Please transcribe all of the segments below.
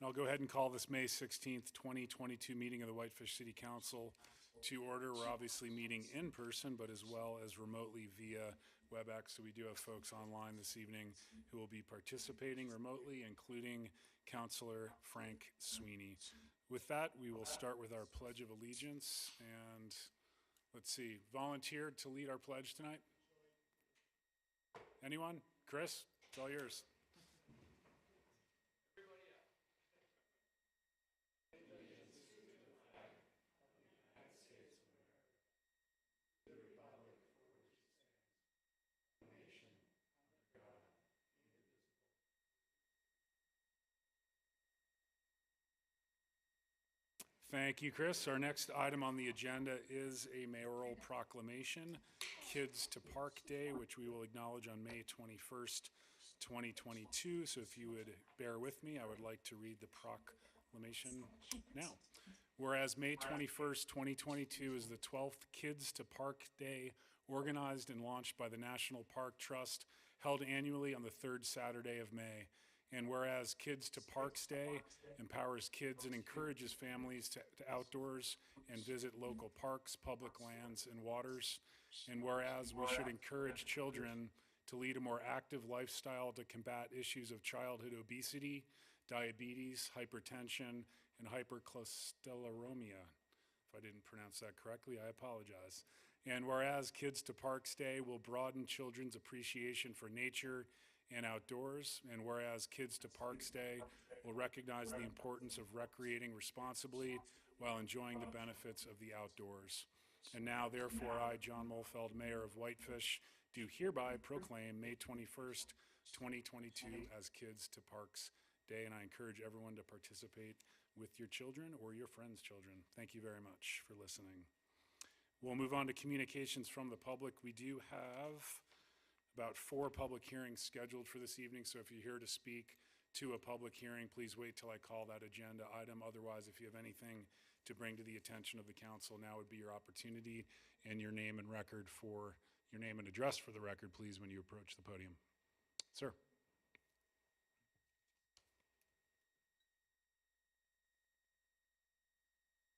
And I'll go ahead and call this May 16th, 2022 meeting of the Whitefish City Council to order. We're obviously meeting in person, but as well as remotely via WebEx. So we do have folks online this evening who will be participating remotely, including Councilor Frank Sweeney. With that, we will start with our Pledge of Allegiance. And let's see, volunteered to lead our pledge tonight? Anyone? Chris, it's all yours. Thank you, Chris. Our next item on the agenda is a mayoral proclamation, Kids to Park Day, which we will acknowledge on May 21st, 2022. So if you would bear with me, I would like to read the proclamation now. Whereas May 21st, 2022 is the 12th Kids to Park Day, organized and launched by the National Park Trust, held annually on the third Saturday of May. And whereas Kids to Parks Day empowers kids and encourages families to outdoors and visit local parks, public lands, and waters. And whereas we should encourage children to lead a more active lifestyle to combat issues of childhood obesity, diabetes, hypertension, and hypercholesterolemia. If I didn't pronounce that correctly, I apologize. And whereas Kids to Parks Day will broaden children's appreciation for nature and outdoors, and whereas Kids to Parks Day will recognize the importance of recreating responsibly while enjoying the benefits of the outdoors. And now, therefore, I, John Mulfeld, Mayor of Whitefish, do hereby proclaim May 21st, 2022 as Kids to Parks Day, and I encourage everyone to participate with your children or your friends' children. Thank you very much for listening. We'll move on to communications from the public. We do have about 4 public hearings scheduled for this evening, so if you're here to speak to a public hearing, please wait till I call that agenda item. Otherwise, if you have anything to bring to the attention of the council, now would be your opportunity, and your name and address for the record, please, when you approach the podium. Sir.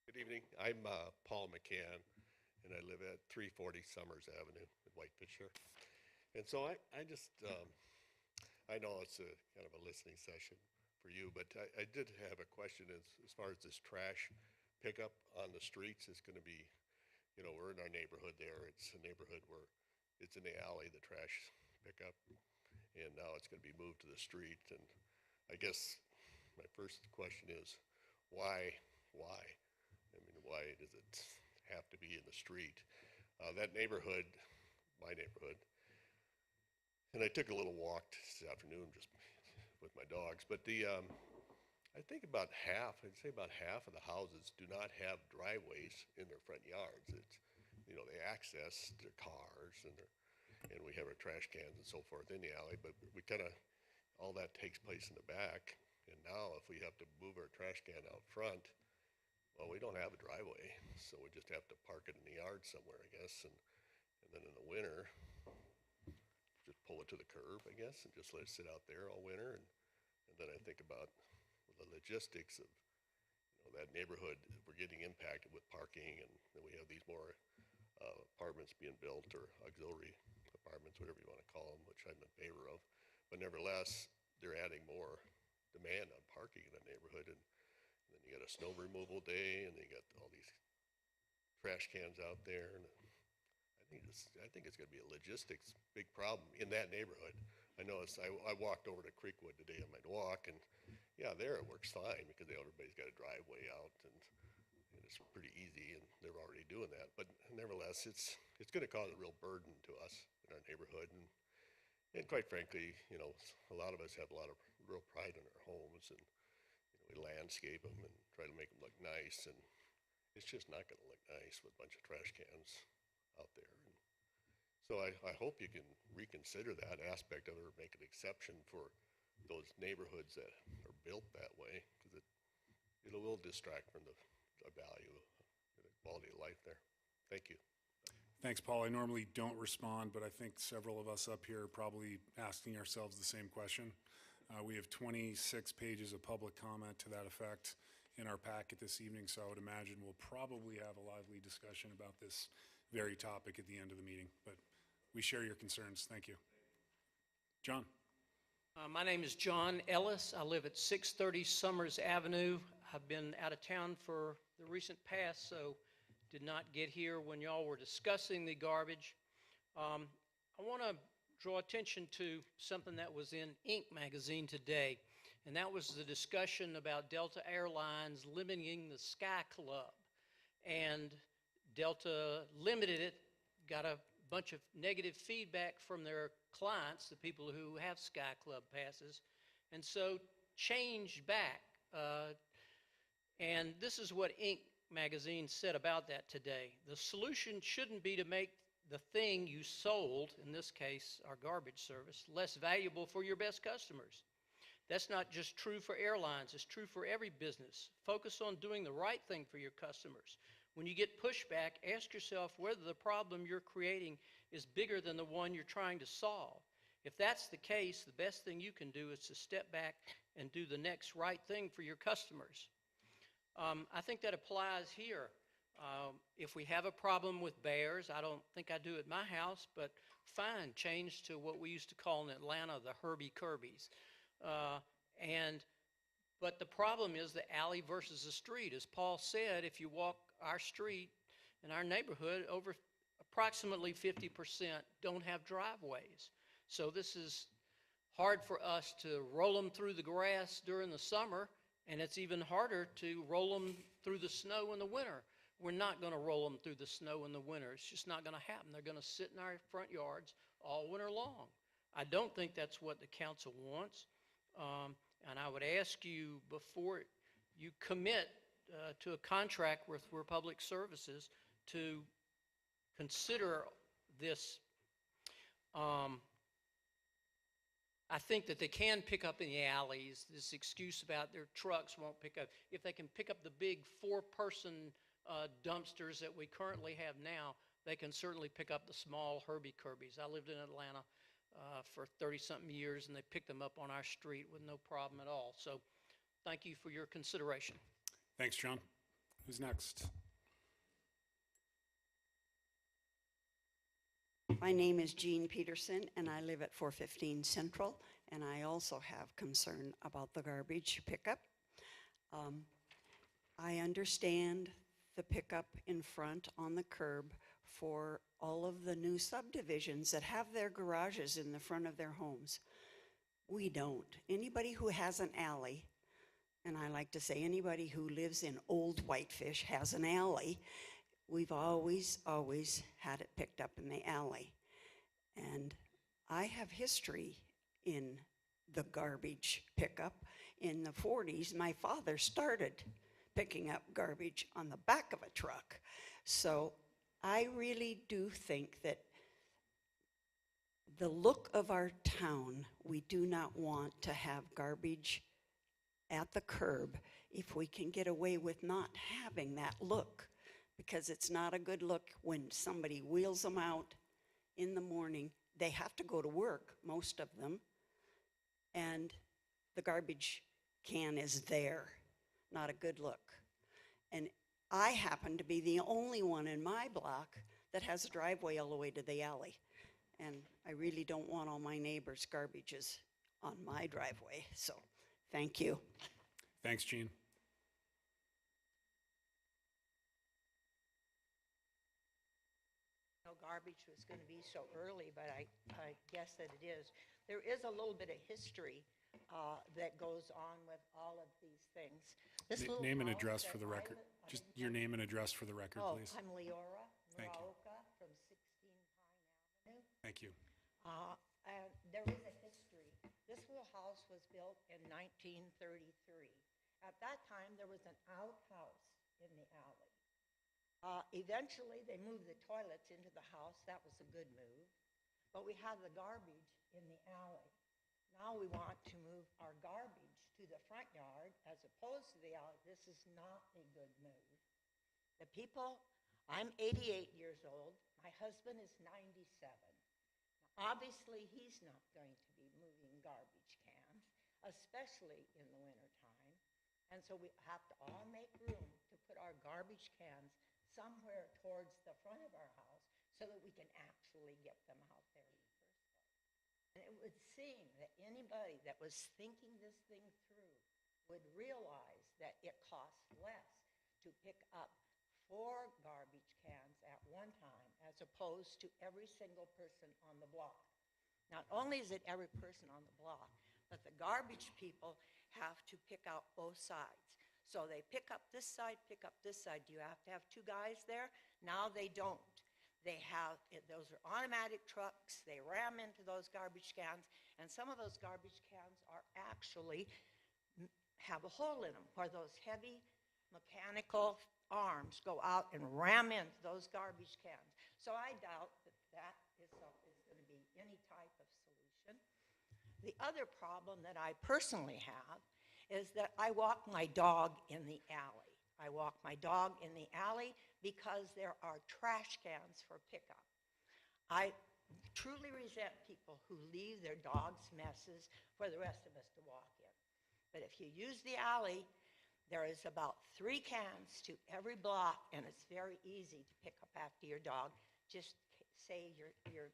Good evening. I'm Paul McCann, and I live at 340 Summers Avenue in Whitefish here. And so I just, I know it's a kind of a listening session for you, but I did have a question as far as this trash pickup on the streets is going to be, you know, we're in our neighborhood there. It's a neighborhood where it's in the alley, the trash pickup, and now it's going to be moved to the street. And I guess my first question is, why? I mean, why does it have to be in the street? That neighborhood, my neighborhood, and I took a little walk this afternoon just with my dogs, but I think I'd say about half of the houses do not have driveways in their front yards. It's, you know, they access their cars and we have our trash cans and so forth in the alley, but we kind of, all that takes place in the back. And now if we have to move our trash can out front, well, we don't have a driveway, so we just have to park it in the yard somewhere, I guess, and then in the winter, just pull it to the curb, I guess, and just let it sit out there all winter. And then I think about the logistics of, you know, that neighborhood. We're getting impacted with parking, and then we have these more apartments being built, or auxiliary apartments, whatever you want to call them, which I'm in favor of. But nevertheless, they're adding more demand on parking in the neighborhood. And then you got a snow removal day, and you got all these trash cans out there. And I think it's going to be a logistics big problem in that neighborhood. I know I walked over to Creekwood today on my walk, and yeah, there it works fine because everybody's got a driveway out, and it's pretty easy, and they're already doing that. But nevertheless, it's going to cause a real burden to us in our neighborhood, and quite frankly, you know, a lot of us have a lot of real pride in our homes, and you know, we landscape them and try to make them look nice, and it's just not going to look nice with a bunch of trash cans out there. And so I hope you can reconsider that aspect of it, or make an exception for those neighborhoods that are built that way, because it will distract from the value of the quality of life there. Thank you. Thanks, Paul. I normally don't respond, but I think several of us up here are probably asking ourselves the same question. We have 26 pages of public comment to that effect in our packet this evening, so I would imagine we'll probably have a lively discussion about this very topic at the end of the meeting. But we share your concerns. Thank you. John. My name is John Ellis. I live at 630 Summers Avenue. I've been out of town for the recent past, so did not get here when y'all were discussing the garbage. I want to draw attention to something that was in Inc. magazine today, and that was the discussion about Delta Airlines limiting the Sky Club. And Delta limited it, got a bunch of negative feedback from their clients, the people who have Sky Club passes, and so changed back. And this is what Inc. magazine said about that today. The solution shouldn't be to make the thing you sold, in this case our garbage service, less valuable for your best customers. That's not just true for airlines, it's true for every business. Focus on doing the right thing for your customers. When you get pushback, ask yourself whether the problem you're creating is bigger than the one you're trying to solve. If that's the case, the best thing you can do is to step back and do the next right thing for your customers. I think that applies here. If we have a problem with bears, I don't think I do at my house, but fine, change to what we used to call in Atlanta the Herbie Kirby's. But the problem is the alley versus the street. As Paul said, if you walk our street in our neighborhood, over approximately 50% don't have driveways. So this is hard for us to roll them through the grass during the summer, and it's even harder to roll them through the snow in the winter. We're not going to roll them through the snow in the winter. It's just not going to happen. They're going to sit in our front yards all winter long. I don't think that's what the council wants. And I would ask you, before you commit to a contract with Republic Services, to consider this. I think that they can pick up in the alleys. This excuse about their trucks won't pick up. If they can pick up the big 4-person dumpsters that we currently have now, they can certainly pick up the small Herbie Kirby's. I lived in Atlanta for 30-something years, and they picked them up on our street with no problem at all. So thank you for your consideration. Thanks, John. Who's next? My name is Jean Peterson, and I live at 415 Central, and I also have concern about the garbage pickup. I understand the pickup in front on the curb for all of the new subdivisions that have their garages in the front of their homes. We don't. Anybody who has an alley, and I like to say anybody who lives in Old Whitefish has an alley, we've always had it picked up in the alley. And I have history in the garbage pickup. In the 40s, my father started picking up garbage on the back of a truck. So I really do think that the look of our town, we do not want to have garbage at the curb if we can get away with not having that look, because it's not a good look when somebody wheels them out in the morning. They have to go to work, most of them, and the garbage can is there. Not a good look. And I happen to be the only one in my block that has a driveway all the way to the alley. And I really don't want all my neighbors' garbages on my driveway. So, thank you. Thanks, Jean. No garbage was going to be so early, but I guess that it is. There is a little bit of history that goes on with all of these things. Name and address for the record. Just your name and address for the record, please. I'm Leora Thank you. Muraoka from 16 Pine Avenue. Thank you. And there is a history. This little house was built in 1933. At that time, there was an outhouse in the alley. Eventually, they moved the toilets into the house. That was a good move. But we have the garbage in the alley. Now we want to move our garbage to the front yard as opposed to the alley. This is not a good move. The people, I'm 88 years old. My husband is 97. Now, obviously, he's not going to be moving garbage cans. especially in the wintertime. And so we have to all make room to put our garbage cans somewhere towards the front of our house so that we can actually get them out there in the first place. And it would seem that anybody that was thinking this thing through would realize that it costs less to pick up 4 garbage cans at one time as opposed to every single person on the block. Not only is it every person on the block, but the garbage people have to pick out both sides. So they pick up this side, pick up this side. Do you have to have 2 guys there? Now they don't. They have, those are automatic trucks. They ram into those garbage cans, and some of those garbage cans are actually have a hole in them where those heavy mechanical arms go out and ram into those garbage cans. So I doubt that that is going to be any type of solution. The other problem that I personally have is that I walk my dog in the alley. I walk my dog in the alley because there are trash cans for pickup. I truly resent people who leave their dogs' messes for the rest of us to walk in. But if you use the alley, there is about 3 cans to every block, and it's very easy to pick up after your dog. Just say your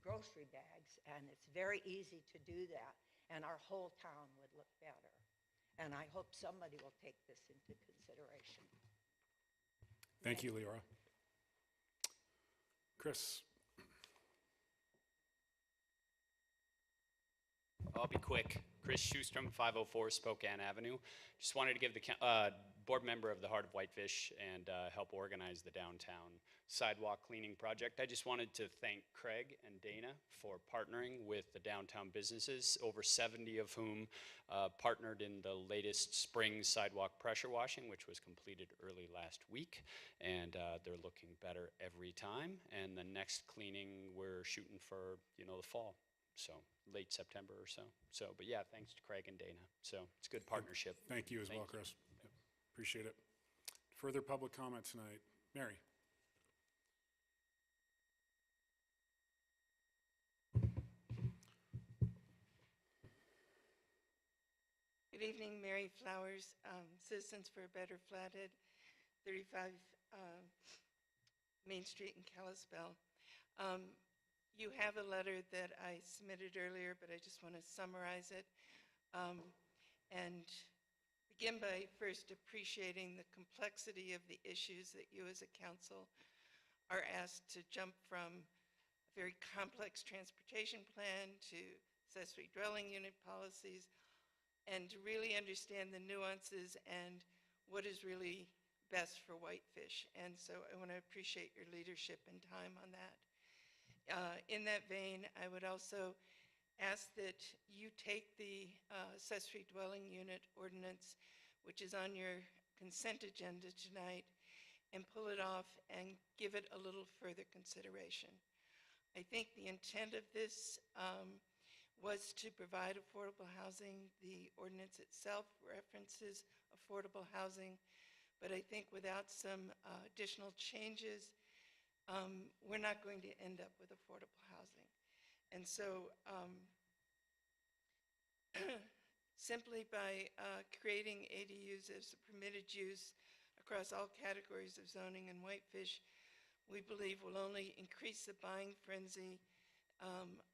grocery bags, and it's very easy to do that, and our whole town would look better. And I hope somebody will take this into consideration. Thank you, Leora. Chris? I'll be quick. Chris Schustrom, 504 Spokane Avenue. Just wanted to give the board member of the Heart of Whitefish and help organize the downtown sidewalk cleaning project. I just wanted to thank Craig and Dana for partnering with the downtown businesses, over 70 of whom partnered in the latest spring sidewalk pressure washing, which was completed early last week. And they're looking better every time. And the next cleaning, we're shooting for, the fall. So late September or so. But yeah, thanks to Craig and Dana. So it's a good partnership. Thank you as well, Chris. Yep, appreciate it. Further public comment tonight. Mary? Good evening, Mary Flowers, Citizens for a Better Flathead, 35 Main Street in Kalispell. You have a letter that I submitted earlier, but I just want to summarize it and begin by first appreciating the complexity of the issues that you as a council are asked to jump from a very complex transportation plan to accessory dwelling unit policies, and to really understand the nuances and what is really best for Whitefish. And so I want to appreciate your leadership and time on that. In that vein, I would also ask that you take the accessory dwelling unit ordinance, which is on your consent agenda tonight, and pull it off and give it a little further consideration. I think the intent of this was to provide affordable housing. The ordinance itself references affordable housing, but I think without some additional changes, we're not going to end up with affordable housing. And so simply by creating ADUs as a permitted use across all categories of zoning in Whitefish, we believe will only increase the buying frenzy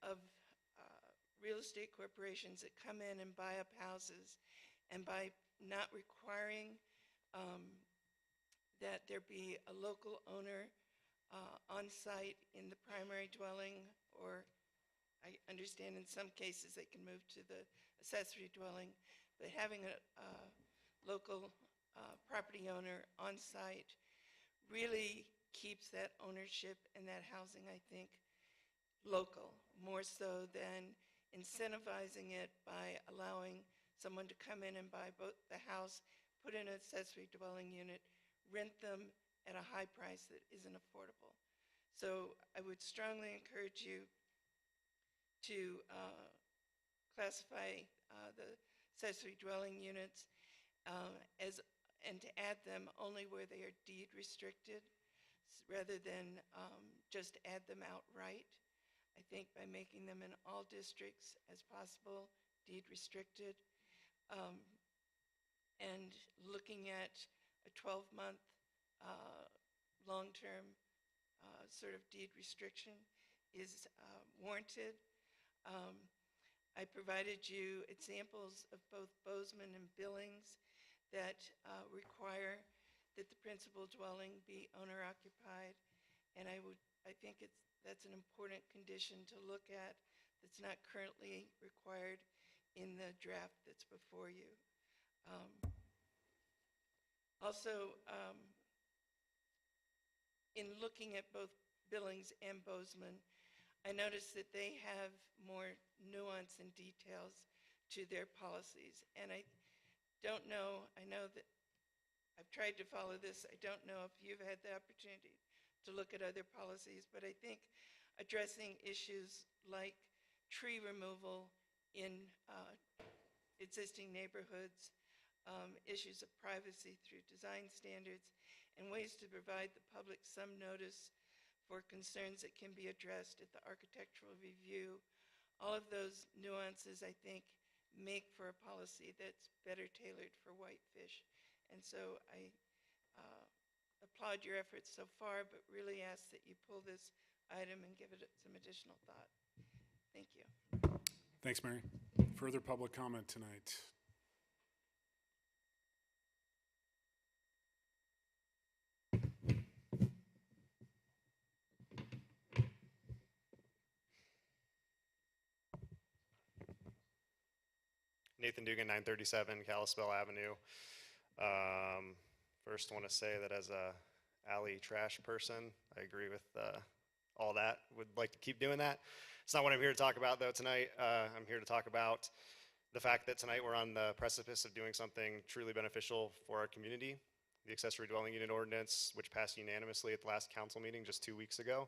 of real estate corporations that come in and buy up houses. And by not requiring that there be a local owner on site in the primary dwelling, or I understand in some cases they can move to the accessory dwelling, but having a local property owner on site really keeps that ownership and that housing, I think, local, more so than incentivizing it by allowing someone to come in and buy both the house, put in an accessory dwelling unit, rent them at a high price that isn't affordable. So I would strongly encourage you to classify the accessory dwelling units and to add them only where they are deed restricted, rather than just add them outright. I think by making them in all districts as possible, deed restricted. And looking at a 12-month long-term sort of deed restriction is warranted. I provided you examples of both Bozeman and Billings that require that the principal dwelling be owner-occupied, and I think that's an important condition to look at that's not currently required in the draft that's before you. Also, in looking at both Billings and Bozeman, I noticed that they have more nuance and details to their policies. And I don't know, I know that I've tried to follow this. I don't know if you've had the opportunity to look at other policies, but I think addressing issues like tree removal in existing neighborhoods, issues of privacy through design standards, and ways to provide the public some notice for concerns that can be addressed at the architectural review. All of those nuances, I think, make for a policy that's better tailored for Whitefish. And so I applaud your efforts so far, but really ask that you pull this item and give it some additional thought. Thank you. Thanks, Mary. Further public comment tonight? Nathan Dugan, 937 Kalispell Avenue. First, want to say that as a alley trash person, I agree with all that. Would like to keep doing that. It's not what I'm here to talk about, though, tonight. I'm here to talk about the fact that tonight we're on the precipice of doing something truly beneficial for our community. The Accessory Dwelling Unit Ordinance, which passed unanimously at the last council meeting just 2 weeks ago,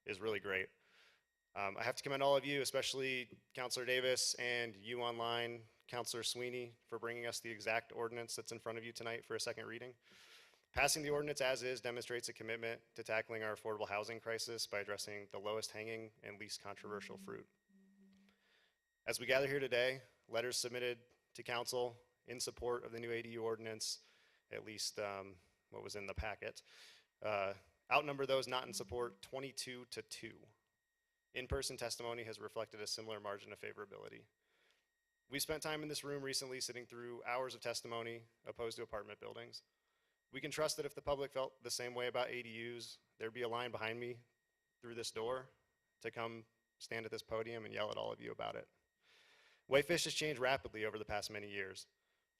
is really great. I have to commend all of you, especially Councilor Davis and you online, Councilor Sweeney, for bringing us the exact ordinance that's in front of you tonight for a second reading. Passing the ordinance as is demonstrates a commitment to tackling our affordable housing crisis by addressing the lowest hanging and least controversial fruit. As we gather here today, letters submitted to council in support of the new ADU ordinance, at least what was in the packet, outnumber those not in support 22 to 2. In-person testimony has reflected a similar margin of favorability. We spent time in this room recently sitting through hours of testimony opposed to apartment buildings. We can trust that if the public felt the same way about ADUs, there'd be a line behind me through this door to come stand at this podium and yell at all of you about it. Whitefish has changed rapidly over the past many years.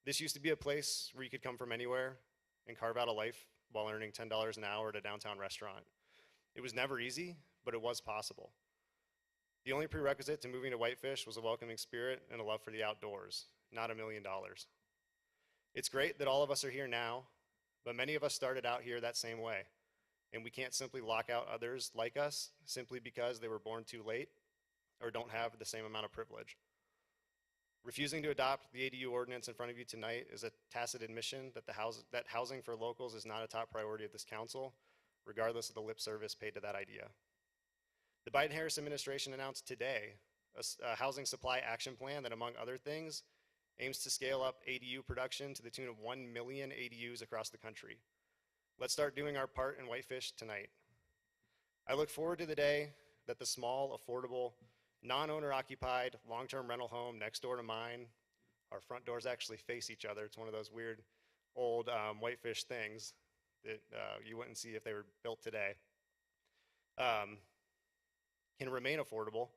This used to be a place where you could come from anywhere and carve out a life while earning $10 an hour at a downtown restaurant. It was never easy, but it was possible. The only prerequisite to moving to Whitefish was a welcoming spirit and a love for the outdoors, not $1 million. It's great that all of us are here now, but many of us started out here that same way, and we can't simply lock out others like us simply because they were born too late or don't have the same amount of privilege. Refusing to adopt the ADU ordinance in front of you tonight is a tacit admission that that housing for locals is not a top priority of this council, regardless of the lip service paid to that idea. The Biden-Harris administration announced today a housing supply action plan that, among other things, aims to scale up ADU production to the tune of 1 million ADUs across the country. Let's start doing our part in Whitefish tonight. I look forward to the day that the small, affordable, non-owner occupied, long-term rental home next door to mine, our front doors actually face each other. It's one of those weird old Whitefish things that you wouldn't see if they were built today. Can remain affordable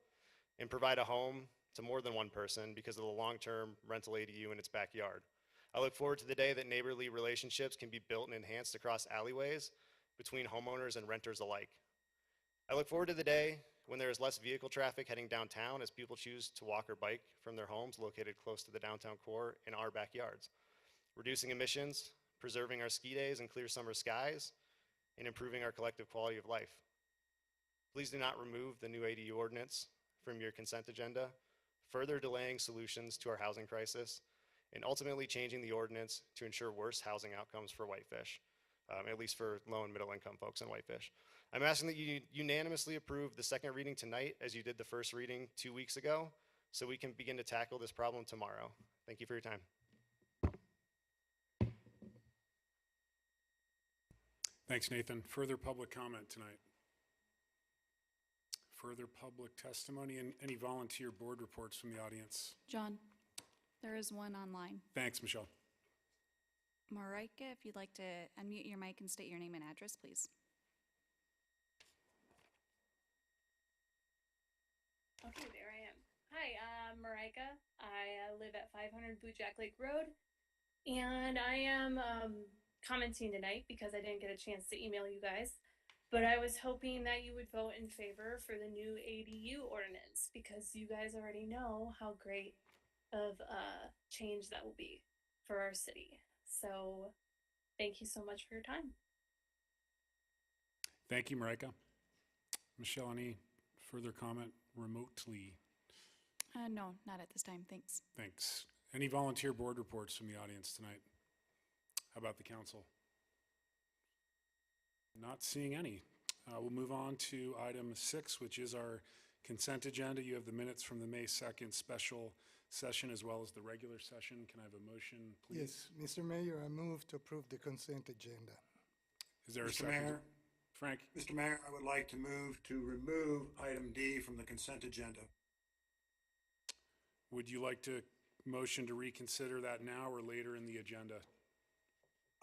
and provide a home to more than one person because of the long-term rental ADU in its backyard. I look forward to the day that neighborly relationships can be built and enhanced across alleyways between homeowners and renters alike. I look forward to the day when there is less vehicle traffic heading downtown as people choose to walk or bike from their homes located close to the downtown core in our backyards, reducing emissions, preserving our ski days and clear summer skies, and improving our collective quality of life. Please do not remove the new ADU ordinance from your consent agenda, further delaying solutions to our housing crisis, and ultimately changing the ordinance to ensure worse housing outcomes for Whitefish, at least for low and middle income folks in Whitefish. I'm asking that you unanimously approve the second reading tonight as you did the first reading 2 weeks ago, so we can begin to tackle this problem tomorrow. Thank you for your time. Thanks, Nathan. Further public comment tonight? Further public testimony and any volunteer board reports from the audience? John, there is one online. Thanks, Michelle. Marika, if you'd like to unmute your mic and state your name and address, please. Okay, there I am. Hi, I'm Marika. I live at 500 Blue Jack Lake Road, and I am commenting tonight because I didn't get a chance to email you guys, but I was hoping that you would vote in favor for the new ADU ordinance because you guys already know how great of a change that will be for our city. So thank you so much for your time. Thank you, Marika. Michelle, any further comment remotely? No, not at this time, thanks. Thanks. Any volunteer board reports from the audience tonight? How about the council? Not seeing any. We'll move on to item 6, which is our consent agenda. You have the minutes from the May 2nd special session as well as the regular session. Can I have a motion, please? Yes, Mr. Mayor, I move to approve the consent agenda. Is there a Mr. second? Mayor. Frank? Mr. Mayor, I would like to move to remove item D from the consent agenda. Would you like to motion to reconsider that now or later in the agenda?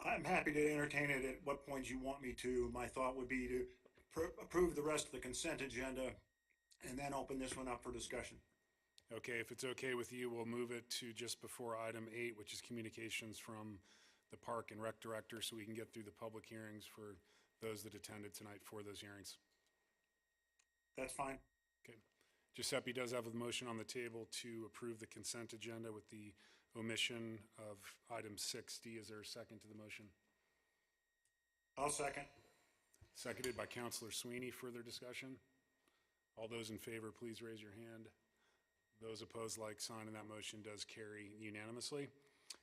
I'm happy to entertain it at what point you want me to. My thought would be to approve the rest of the consent agenda and then open this one up for discussion. Okay, if it's okay with you, we'll move it to just before item 8, which is communications from the Park and Rec Director, so we can get through the public hearings for those that attended tonight for those hearings. That's fine. Okay. Giuseppe does have a motion on the table to approve the consent agenda with the omission of item 6D. Is there a second to the motion? I'll second. Seconded by Councilor Sweeney. Further discussion? All those in favor, please raise your hand. Those opposed, like sign, and that motion does carry unanimously,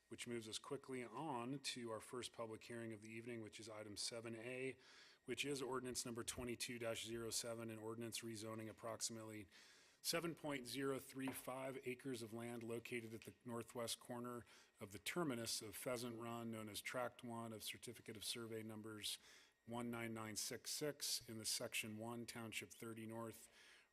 which moves us quickly on to our first public hearing of the evening, which is item 7A, which is ordinance number 22-07, an ordinance rezoning approximately 7.035 acres of land located at the northwest corner of the terminus of Pheasant Run, known as Tract 1 of Certificate of Survey numbers 19966 in the Section 1, Township 30 North,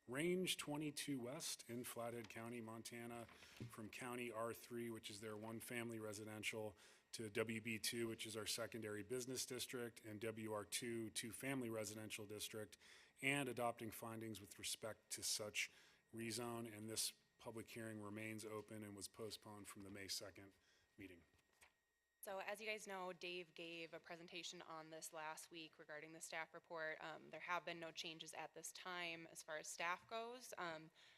Range 22 West in Flathead County, Montana, from County R3, which is their one-family residential, to WB2, which is our secondary business district, and WR2, two-family residential district, and adopting findings with respect to such rezone. And this public hearing remains open and was postponed from the May 2nd meeting. So as you guys know, Dave gave a presentation on this last week regarding the staff report. There have been no changes at this time as far as staff goes.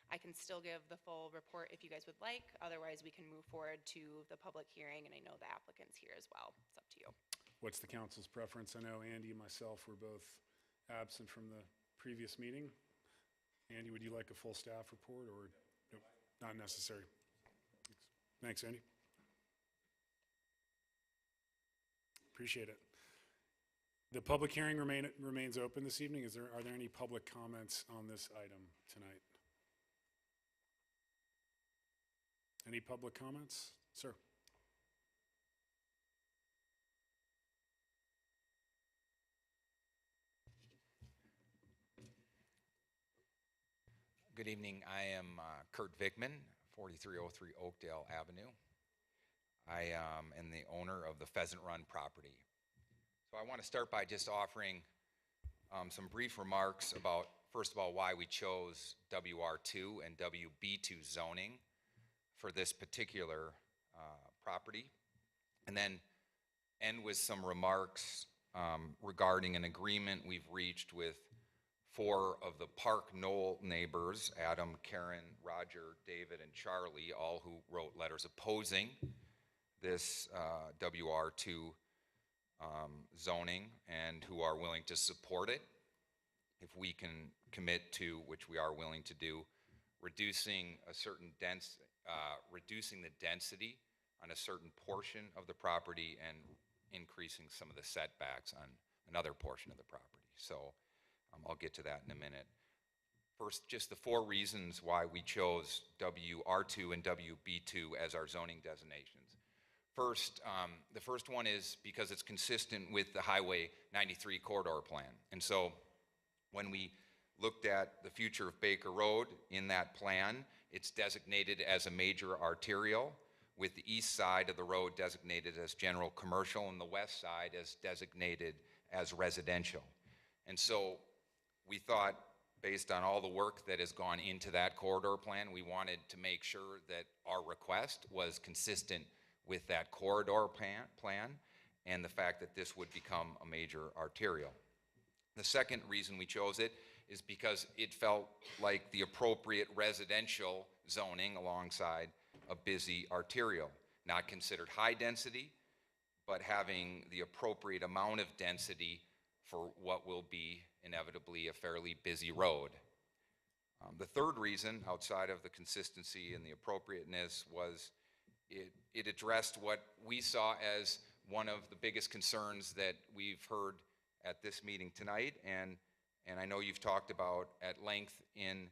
I can still give the full report if you guys would like. Otherwise, we can move forward to the public hearing, and I know the applicant's here as well. It's up to you. What's the council's preference? I know Andy and myself were both absent from the previous meeting. Andy, would you like a full staff report or nope, not necessary? Thanks, Andy. Appreciate it. The public hearing remains open this evening. Are there any public comments on this item tonight? Any public comments? Sir. Good evening. I am Kurt Vigman, 4303 Oakdale Avenue. I am the owner of the Pheasant Run property. So I want to start by just offering some brief remarks about, first of all, why we chose WR2 and WB2 zoning for this particular property, and then end with some remarks regarding an agreement we've reached with 4 of the Park Knoll neighbors, Adam, Karen, Roger, David, and Charlie, all who wrote letters opposing this WR2 zoning and who are willing to support it if we can commit to, which we are willing to do, reducing the density on a certain portion of the property and increasing some of the setbacks on another portion of the property. So I'll get to that in a minute. First, just the 4 reasons why we chose WR2 and WB2 as our zoning designations. First, the first one is because it's consistent with the Highway 93 corridor plan. And so when we looked at the future of Baker Road in that plan, it's designated as a major arterial, with the east side of the road designated as general commercial and the west side as designated as residential. And so we thought, based on all the work that has gone into that corridor plan, we wanted to make sure that our request was consistent with that corridor plan and the fact that this would become a major arterial. The second reason we chose it is because it felt like the appropriate residential zoning alongside a busy arterial, not considered high density, but having the appropriate amount of density for what will be inevitably a fairly busy road. The third reason, outside of the consistency and the appropriateness, was it addressed what we saw as one of the biggest concerns that we've heard at this meeting tonight, and I know you've talked about at length in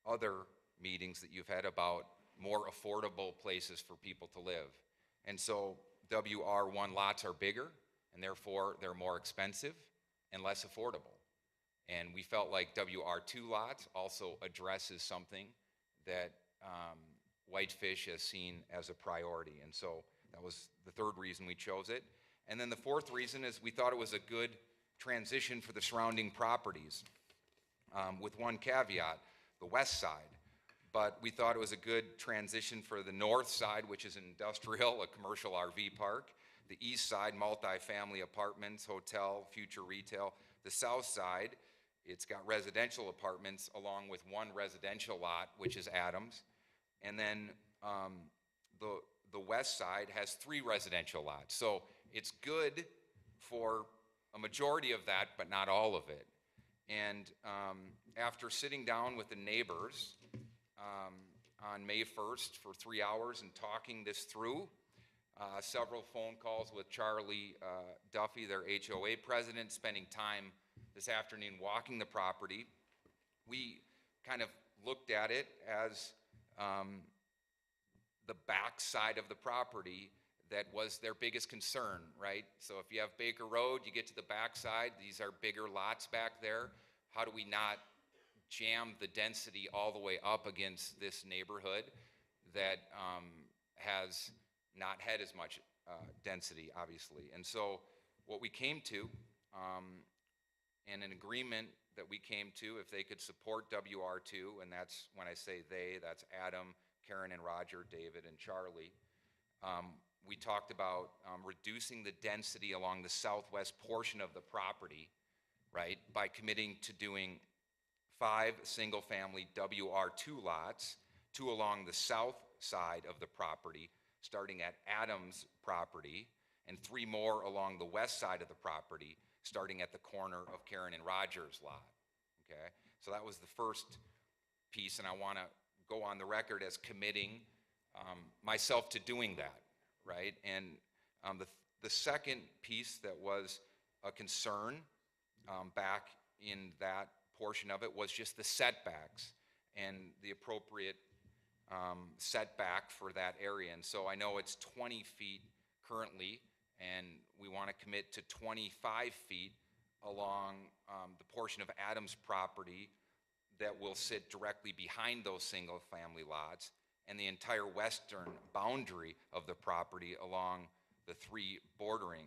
other meetings that you've had about more affordable places for people to live. And so WR1 lots are bigger, and therefore they're more expensive and less affordable. And we felt like WR2 lots also addresses something that Whitefish has seen as a priority. And so that was the third reason we chose it. And then the fourth reason is we thought it was a good transition for the surrounding properties, with one caveat, the west side. But we thought it was a good transition for the north side, which is industrial, a commercial RV park. The east side, multifamily apartments, hotel, future retail. The south side, it's got residential apartments along with one residential lot, which is Adams. And then the west side has 3 residential lots. So it's good for a majority of that, but not all of it. And after sitting down with the neighbors on May 1st for 3 hours and talking this through, several phone calls with Charlie Duffy, their HOA president, spending time this afternoon walking the property, we kind of looked at it as the back side of the property that was their biggest concern, right? So if you have Baker Road, you get to the back side, these are bigger lots back there. How do we not jam the density all the way up against this neighborhood that has not had as much density, obviously? And so what we came to, and an agreement that we came to, if they could support WR2, and that's, when I say they, that's Adam, Karen and Roger, David and Charlie. We talked about reducing the density along the southwest portion of the property, right, by committing to doing 5 single-family WR2 lots, 2 along the south side of the property, starting at Adams' property, and 3 more along the west side of the property, starting at the corner of Karen and Roger's lot, okay? So that was the first piece, and I want to go on the record as committing myself to doing that, right? And the second piece that was a concern back in that portion of it was just the setbacks and the appropriate setback for that area. And so I know it's 20 feet currently, and we want to commit to 25 feet along the portion of Adams' property that will sit directly behind those single-family lots, and the entire western boundary of the property along the 3 bordering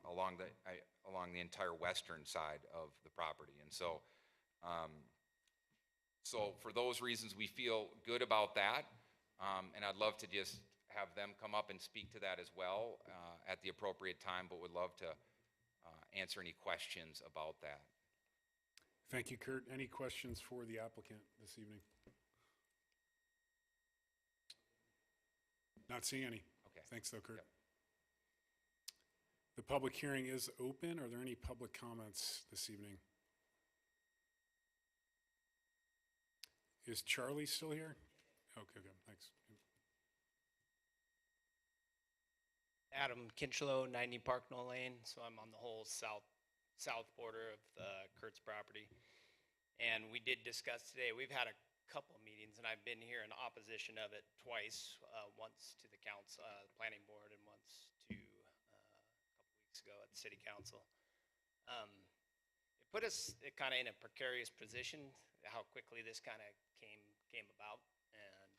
along the entire western side of the property. And so, so for those reasons, we feel good about that, and I'd love to just have them come up and speak to that as well at the appropriate time, but would love to answer any questions about that. Thank you, Kurt. Any questions for the applicant this evening? Not seeing any. Okay. Thanks, though, Kurt. Yep. The public hearing is open. Are there any public comments this evening? Is Charlie still here? Okay, good. Thanks. Adam Kinchlow, 90 Parknell Lane, so I'm on the whole south border of Kurt's property. And we did discuss today, we've had a couple of meetings, and I've been here in opposition of it twice, once to the council, planning board, and once to, a couple weeks ago at the city council. It put us kind of in a precarious position, how quickly this kind of came about. And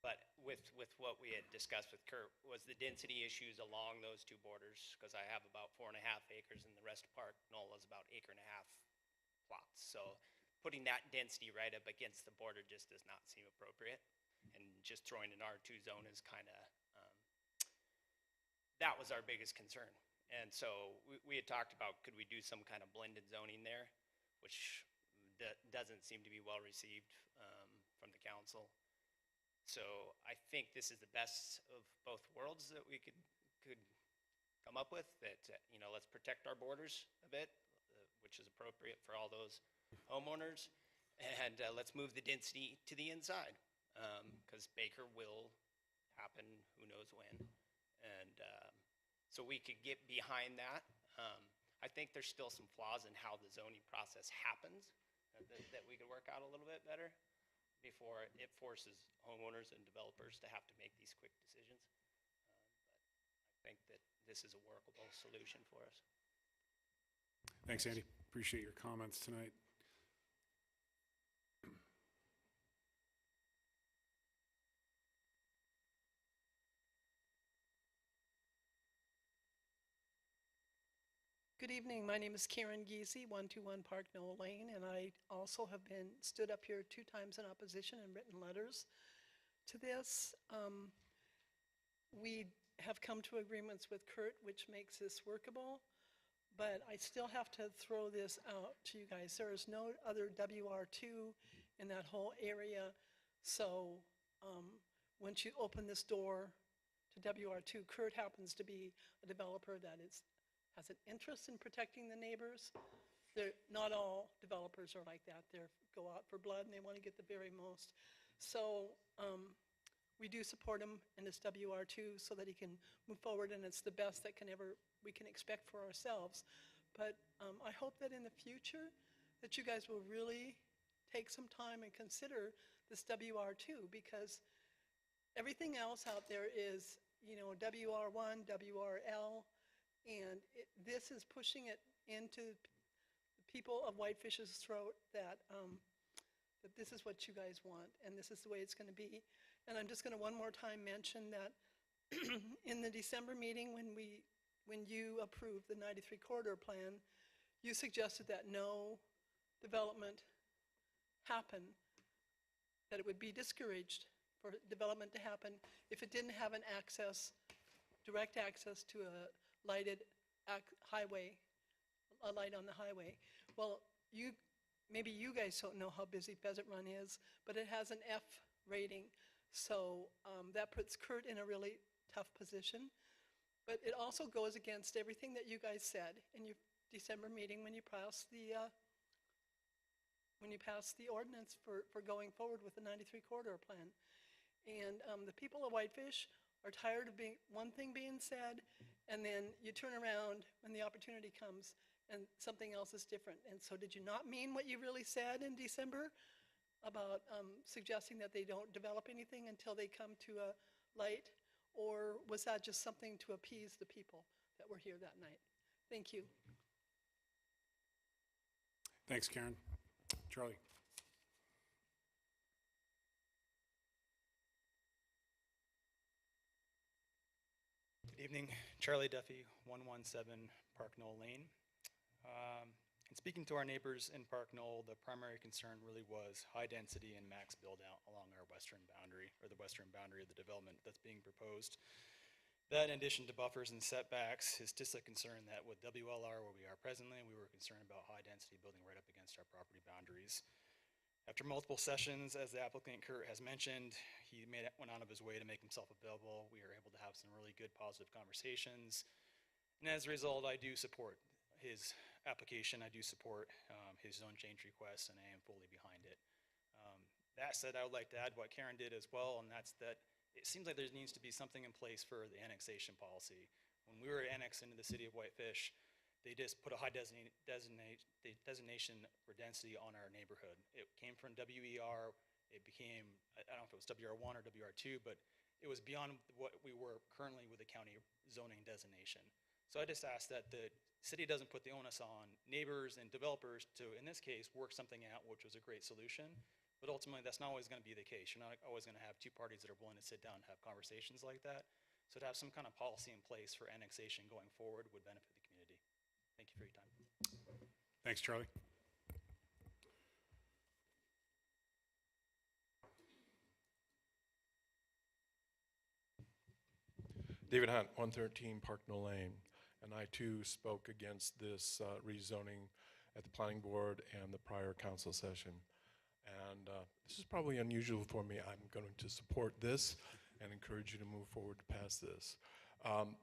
but with what we had discussed with Kurt was the density issues along those two borders, because I have about 4.5 acres and the rest of Park Knoll is about 1.5 acre plots. So putting that density right up against the border just does not seem appropriate. And just throwing an R2 zone is kind of, that was our biggest concern. And so we had talked about, could we do some kind of blended zoning there, which doesn't seem to be well received from the council. So I think this is the best of both worlds that we could come up with, that, let's protect our borders a bit, which is appropriate for all those homeowners, and let's move the density to the inside, because Baker will happen who knows when. And so we could get behind that. I think there's still some flaws in how the zoning process happens that we could work out a little bit better before it forces homeowners and developers to have to make these quick decisions. But I think that this is a workable solution for us. Thanks, Andy. Appreciate your comments tonight. Good evening. My name is Karen Giese, 121 Park Knoll Lane, and I also have been stood up here 2 times in opposition and written letters to this. We have come to agreements with Kurt, which makes this workable, but I still have to throw this out to you guys. There is no other WR2 in that whole area, so once you open this door to WR2, Kurt happens to be a developer that has an interest in protecting the neighbors. Not all developers are like that. They go out for blood and they want to get the very most. So we do support him in this WR2 so that he can move forward, and it's the best that we can expect for ourselves. But I hope that in the future that you guys will really take some time and consider this WR2, because everything else out there is, WR1, WRL, and this is pushing it into the people of Whitefish's throat that this is what you guys want, and this is the way it's going to be. And I'm just going to one more time mention that in the December meeting when you approved the 93 corridor plan, you suggested that no development happen, that it would be discouraged for development to happen if it didn't have direct access to a lighted highway, a light on the highway. Well, maybe you guys don't know how busy Pheasant Run is, but it has an F rating. So that puts Kurt in a really tough position. But it also goes against everything that you guys said in your December meeting when you passed the ordinance for going forward with the 93 corridor plan. And the people of Whitefish are tired of one thing being said, and then you turn around when the opportunity comes and something else is different. And so did you not mean what you really said in December about suggesting that they don't develop anything until they come to a light? Or was that just something to appease the people that were here that night? Thank you. Thanks, Karen. Charlie. Good evening, Charlie Duffy, 117 Park Knoll Lane. In speaking to our neighbors in Park Knoll, the primary concern really was high density and max build out along our western boundary, or the western boundary of the development that's being proposed. That, in addition to buffers and setbacks, is just a concern that with WLR where we are presently, we were concerned about high density building right up against our property boundaries. After multiple sessions, as the applicant Kurt has mentioned, he went out of his way to make himself available. We were able to have some really good positive conversations. And as a result, I do support his application. I do support his zone change request, and I am fully behind it. That said, I would like to add what Karen did as well, and that's that it seems like there needs to be something in place for the annexation policy. When we were annexed into the city of Whitefish, they just put a high designation for density on our neighborhood. It came from WER, it became, I don't know if it was WR1 or WR2, but it was beyond what we were currently with the county zoning designation. So I just ask that the city doesn't put the onus on neighbors and developers to, in this case, work something out, which was a great solution. But ultimately, that's not always going to be the case. You're not always going to have two parties that are willing to sit down and have conversations like that. So to have some kind of policy in place for annexation going forward would benefit the community. Thank you for your time. Thanks, Charlie. David Hunt, 113 Parknell Lane, and I too spoke against this rezoning at the planning board and the prior council session. And this is probably unusual for me. I'm going to support this and encourage you to move forward to pass this.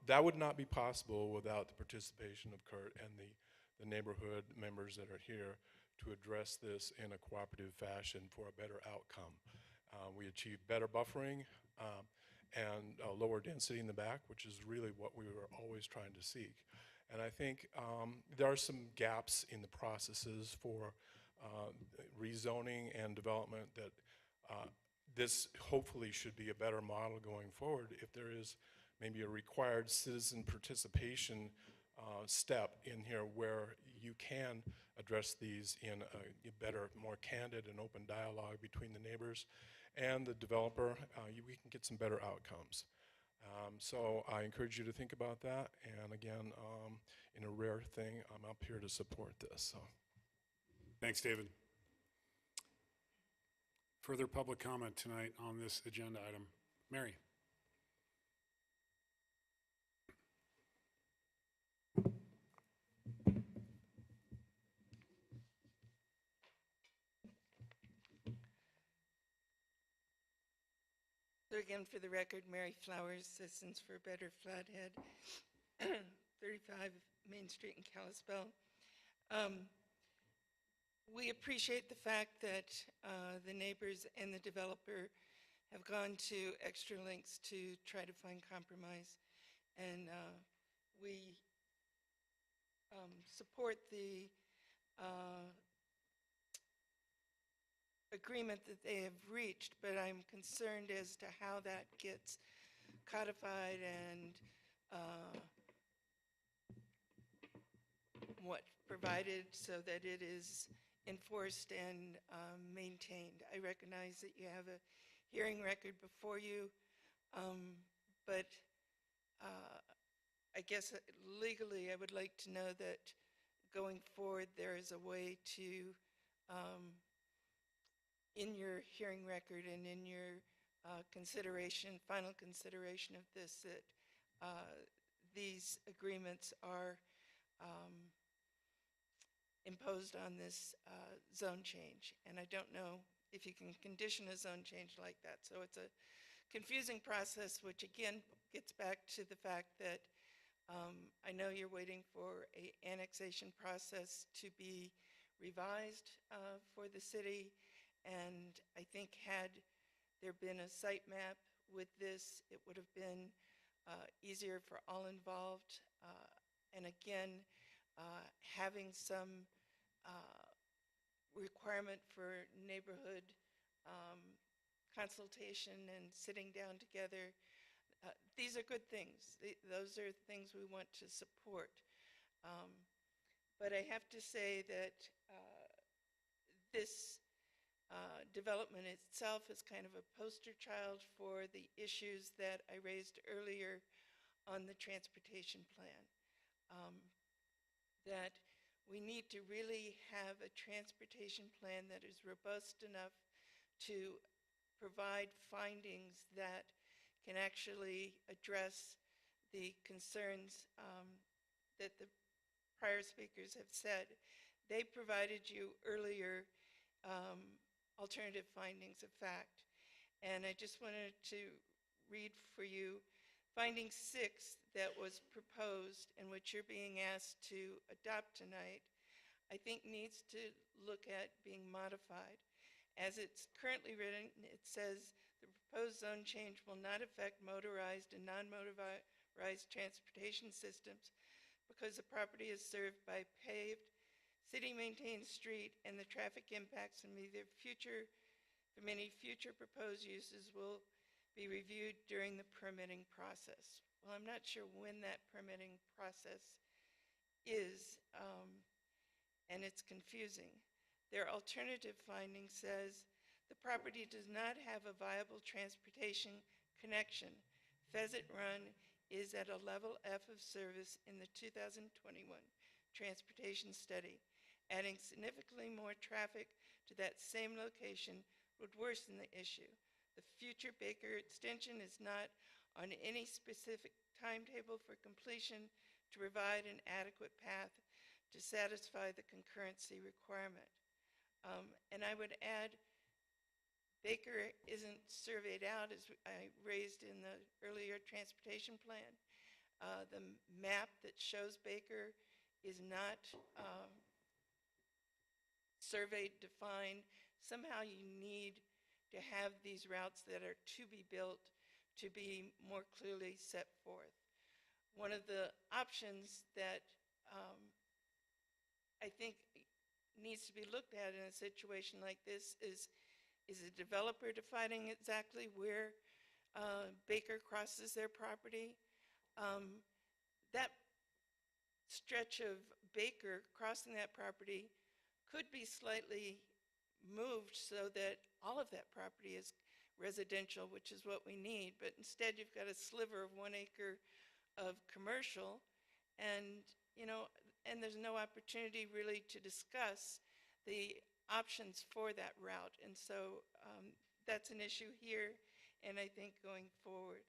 That would not be possible without the participation of Kurt and the neighborhood members that are here to address this in a cooperative fashion for a better outcome. We achieved better buffering and lower density in the back, which is really what we were always trying to seek. And I think there are some gaps in the processes for rezoning and development that this hopefully should be a better model going forward if there is maybe a required citizen participation step in here where you can address these in a better, more candid and open dialogue between the neighbors and the developer. We can get some better outcomes. So I encourage you to think about that. And again, in a rare thing, I'm up here to support this. So. Thanks, David. Further public comment tonight on this agenda item. Mary. So again, for the record, Mary Flowers, Citizens for a Better Flathead, 35 Main Street in Kalispell. We appreciate the fact that the neighbors and the developer have gone to extra lengths to try to find compromise. And we support the agreement that they have reached, but I'm concerned as to how that gets codified and what provided so that it is enforced and maintained. I recognize that you have a hearing record before you, but I guess legally I would like to know that going forward there is a way to in your hearing record and in your final consideration of this, that these agreements are imposed on this zone change. And I don't know if you can condition a zone change like that. So it's a confusing process, which again gets back to the fact that I know you're waiting for an annexation process to be revised for the city. And I think had there been a site map with this, it would have been easier for all involved. And again, having some requirement for neighborhood consultation and sitting down together, these are good things. Those are things we want to support. But I have to say that this development itself is kind of a poster child for the issues that I raised earlier on the transportation plan. That we need to really have a transportation plan that is robust enough to provide findings that can actually address the concerns that the prior speakers have said. They provided you earlier alternative findings of fact. And I just wanted to read for you finding 6 that was proposed and which you're being asked to adopt tonight, I think needs to look at being modified. As it's currently written, it says the proposed zone change will not affect motorized and non-motorized transportation systems because the property is served by paved, city-maintained street, and the traffic impacts from any future proposed uses will be reviewed during the permitting process. Well, I'm not sure when that permitting process is, and it's confusing. Their alternative finding says the property does not have a viable transportation connection. Pheasant Run is at a level F of service in the 2021 transportation study. Adding significantly more traffic to that same location would worsen the issue. The future Baker extension is not on any specific timetable for completion to provide an adequate path to satisfy the concurrency requirement. And I would add, Baker isn't surveyed out, as I raised in the earlier transportation plan. The map that shows Baker is not surveyed, defined. Somehow you need to have these routes that are to be built to be more clearly set forth. One of the options that I think needs to be looked at in a situation like this is a developer defining exactly where Baker crosses their property. That stretch of Baker crossing that property could be slightly moved so that all of that property is residential, which is what we need. But instead, you've got a sliver of 1 acre of commercial, and and there's no opportunity really to discuss the options for that route. And so that's an issue here, and I think going forward.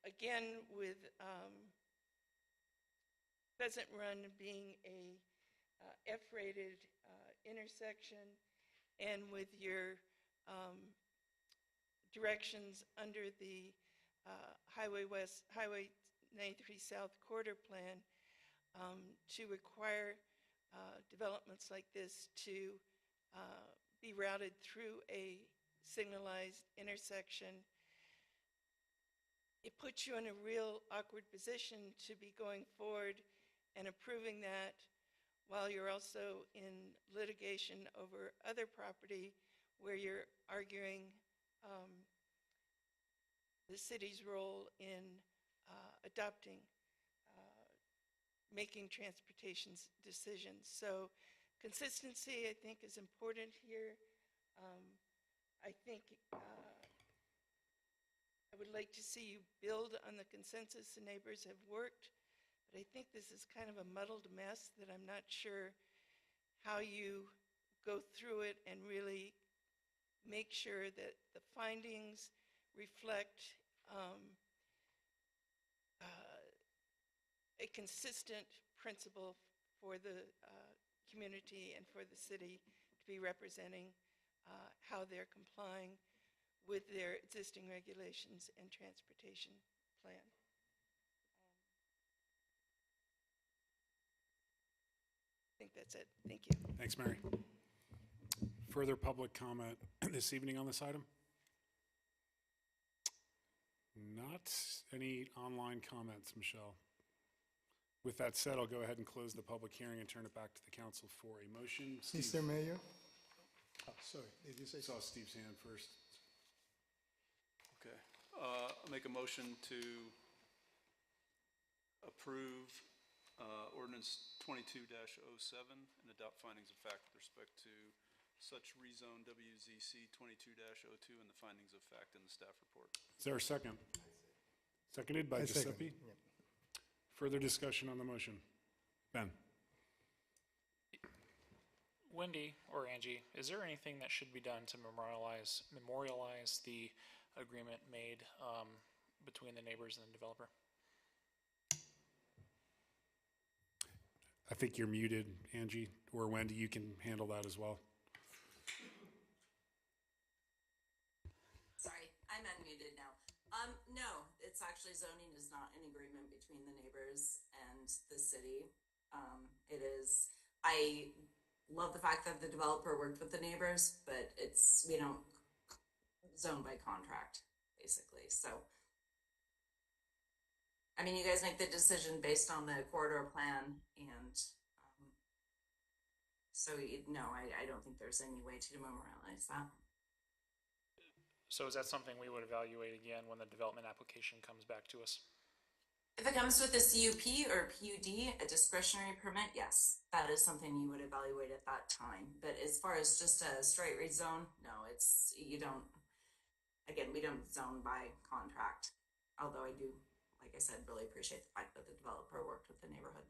Again, with Pheasant Run being a F-rated intersection, and with your directions under the Highway 93 South Corridor Plan to require developments like this to be routed through a signalized intersection, it puts you in a real awkward position to be going forward and approving that while you're also in litigation over other property where you're arguing the city's role in adopting, making transportation decisions. So consistency, I think, is important here. I think I would like to see you build on the consensus the neighbors have worked, but I think this is kind of a muddled mess that I'm not sure how you go through it and really make sure that the findings reflect a consistent principle for the community and for the city to be representing how they're complying with their existing regulations and transportation plan. I think that's it. Thank you. Thanks, Mary. Further public comment this evening on this item? Not any online comments, Michelle. With that said, I'll go ahead and close the public hearing and turn it back to the council for a motion. Mr. Mayor? Oh, sorry, did you say? Saw Steve's hand first. Okay. I'll make a motion to approve Ordinance 22-07 and adopt findings of fact with respect to such rezone WZC 22-02 and the findings of fact in the staff report. Is there a second? Seconded by Giuseppe. Yep. Further discussion on the motion? Ben? Wendy or Angie, is there anything that should be done to memorialize the agreement made between the neighbors and the developer? I think you're muted, Angie, or Wendy, you can handle that as well. Sorry, I'm unmuted now. No, it's actually zoning is not an agreement between the neighbors and the city. It is, I love the fact that the developer worked with the neighbors, but it's, zone by contract, basically. So I mean, you guys make the decision based on the corridor plan, and so no, I don't think there's any way to memorialize that. So is that something we would evaluate again when the development application comes back to us? If it comes with a CUP or PUD, a discretionary permit, yes, that is something you would evaluate at that time. But as far as just a straight rezone, no, you don't, again, we don't zone by contract. Although I do, like I said, really appreciate the fact that the developer worked with the neighborhood.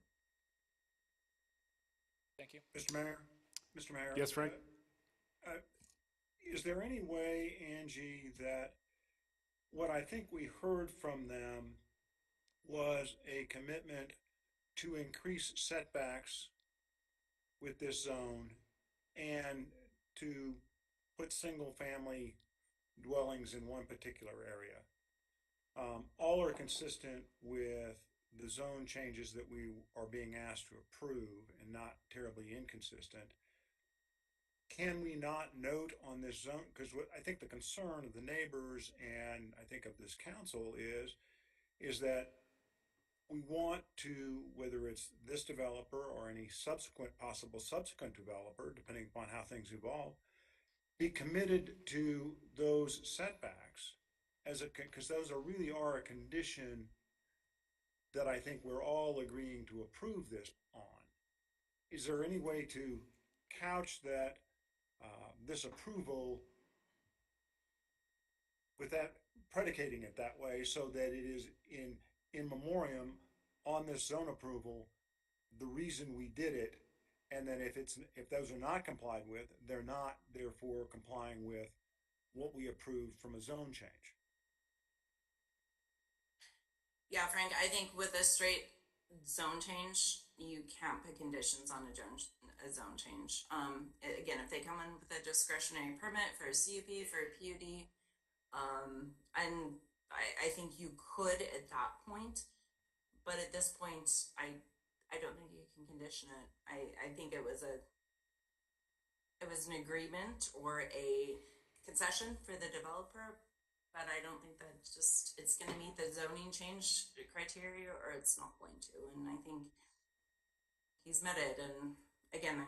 Thank you. Mr. Mayor? Mr. Mayor? Yes, Frank? Is there any way, Angie, that what I think we heard from them was a commitment to increase setbacks with this zone and to put single-family dwellings in one particular area? All are consistent with the zone changes that we are being asked to approve and not terribly inconsistent. Can we not note on this zone, because what I think the concern of the neighbors and I think of this council is that we want to, whether it's this developer or any possible subsequent developer, depending upon how things evolve, be committed to those setbacks because those really are a condition that I think we're all agreeing to approve this on. Is there any way to couch that this approval with that, predicating it that way so that it is in memoriam on this zone approval, the reason we did it, and then if those are not complied with, they're not therefore complying with what we approved from a zone change? Yeah, Frank, I think with a straight zone change, you can't put conditions on a zone change. Again, if they come in with a discretionary permit for a CUP, for a PUD, and I think you could at that point, but at this point, I don't think you can condition it. I think it was an agreement or a concession for the developer, but I don't think that it's going to meet the zoning change criteria, or it's not going to. And I think he's met it. And again, I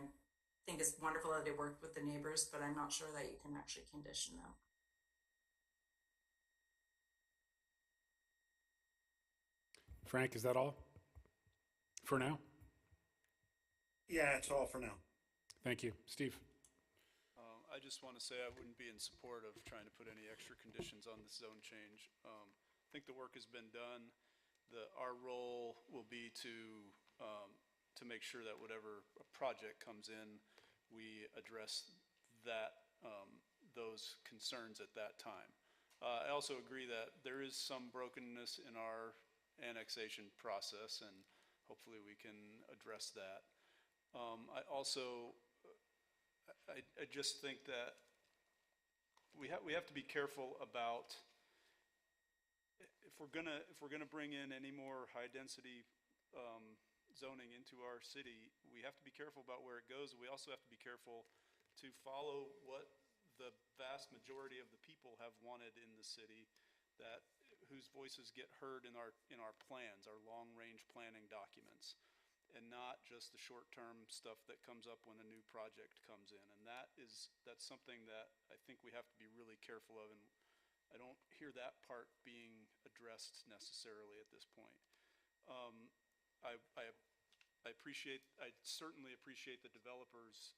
think it's wonderful that they worked with the neighbors, but I'm not sure that you can actually condition them. Frank, is that all for now? Yeah, it's all for now. Thank you. Steve? I just want to say I wouldn't be in support of trying to put any extra conditions on this zone change. I think the work has been done. Our role will be to make sure that whatever project comes in, we address those concerns at that time. I also agree that there is some brokenness in our annexation process, and hopefully we can address that. I just think that we have to be careful about if we're gonna bring in any more high density zoning into our city, we have to be careful about where it goes. We also have to be careful to follow what the vast majority of the people have wanted in the city, whose voices get heard in our plans, our long-range planning documents, and not just the short-term stuff that comes up when a new project comes in. And that's something that I think we have to be really careful of, and I don't hear that part being addressed necessarily at this point. I certainly appreciate the developer's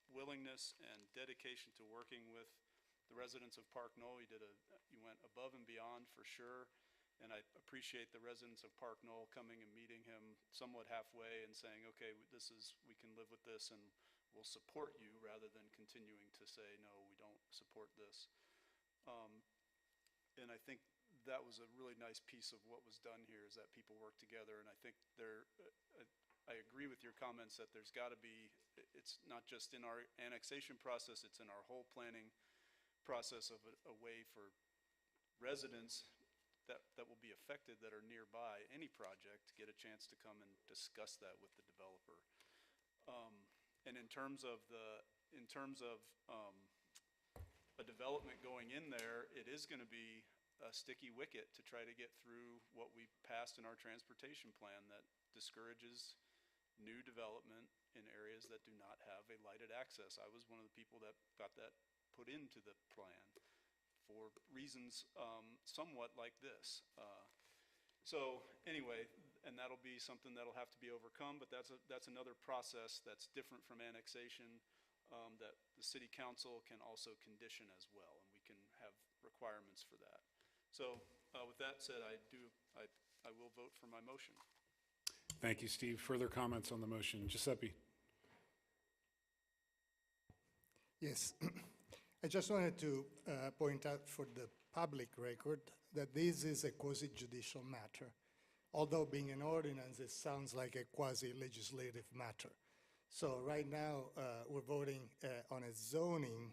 willingness and dedication to working with the residents of Park Knoll. You went above and beyond for sure, and I appreciate the residents of Park Knoll coming and meeting him somewhat halfway and saying, okay, we can live with this and we'll support you, rather than continuing to say, no, we don't support this. And I think that was a really nice piece of what was done here, is that people work together. And I think I agree with your comments that there's got to be, it's not just in our annexation process, it's in our whole planning process of a way for residents that will be affected, that are nearby any project, to get a chance to come and discuss that with the developer. And in terms of a development going in there, it is going to be a sticky wicket to try to get through what we passed in our transportation plan that discourages new development in areas that do not have a lighted access. I was one of the people that got that put into the plan for reasons somewhat like this. So anyway, and that'll be something that'll have to be overcome, but that's another process that's different from annexation that the city council can also condition as well, and we can have requirements for that. So with that said, I will vote for my motion. Thank you, Steve. Further comments on the motion? Giuseppe? Yes. I just wanted to point out for the public record that this is a quasi-judicial matter. Although being an ordinance, it sounds like a quasi-legislative matter. So right now, we're voting on a zoning.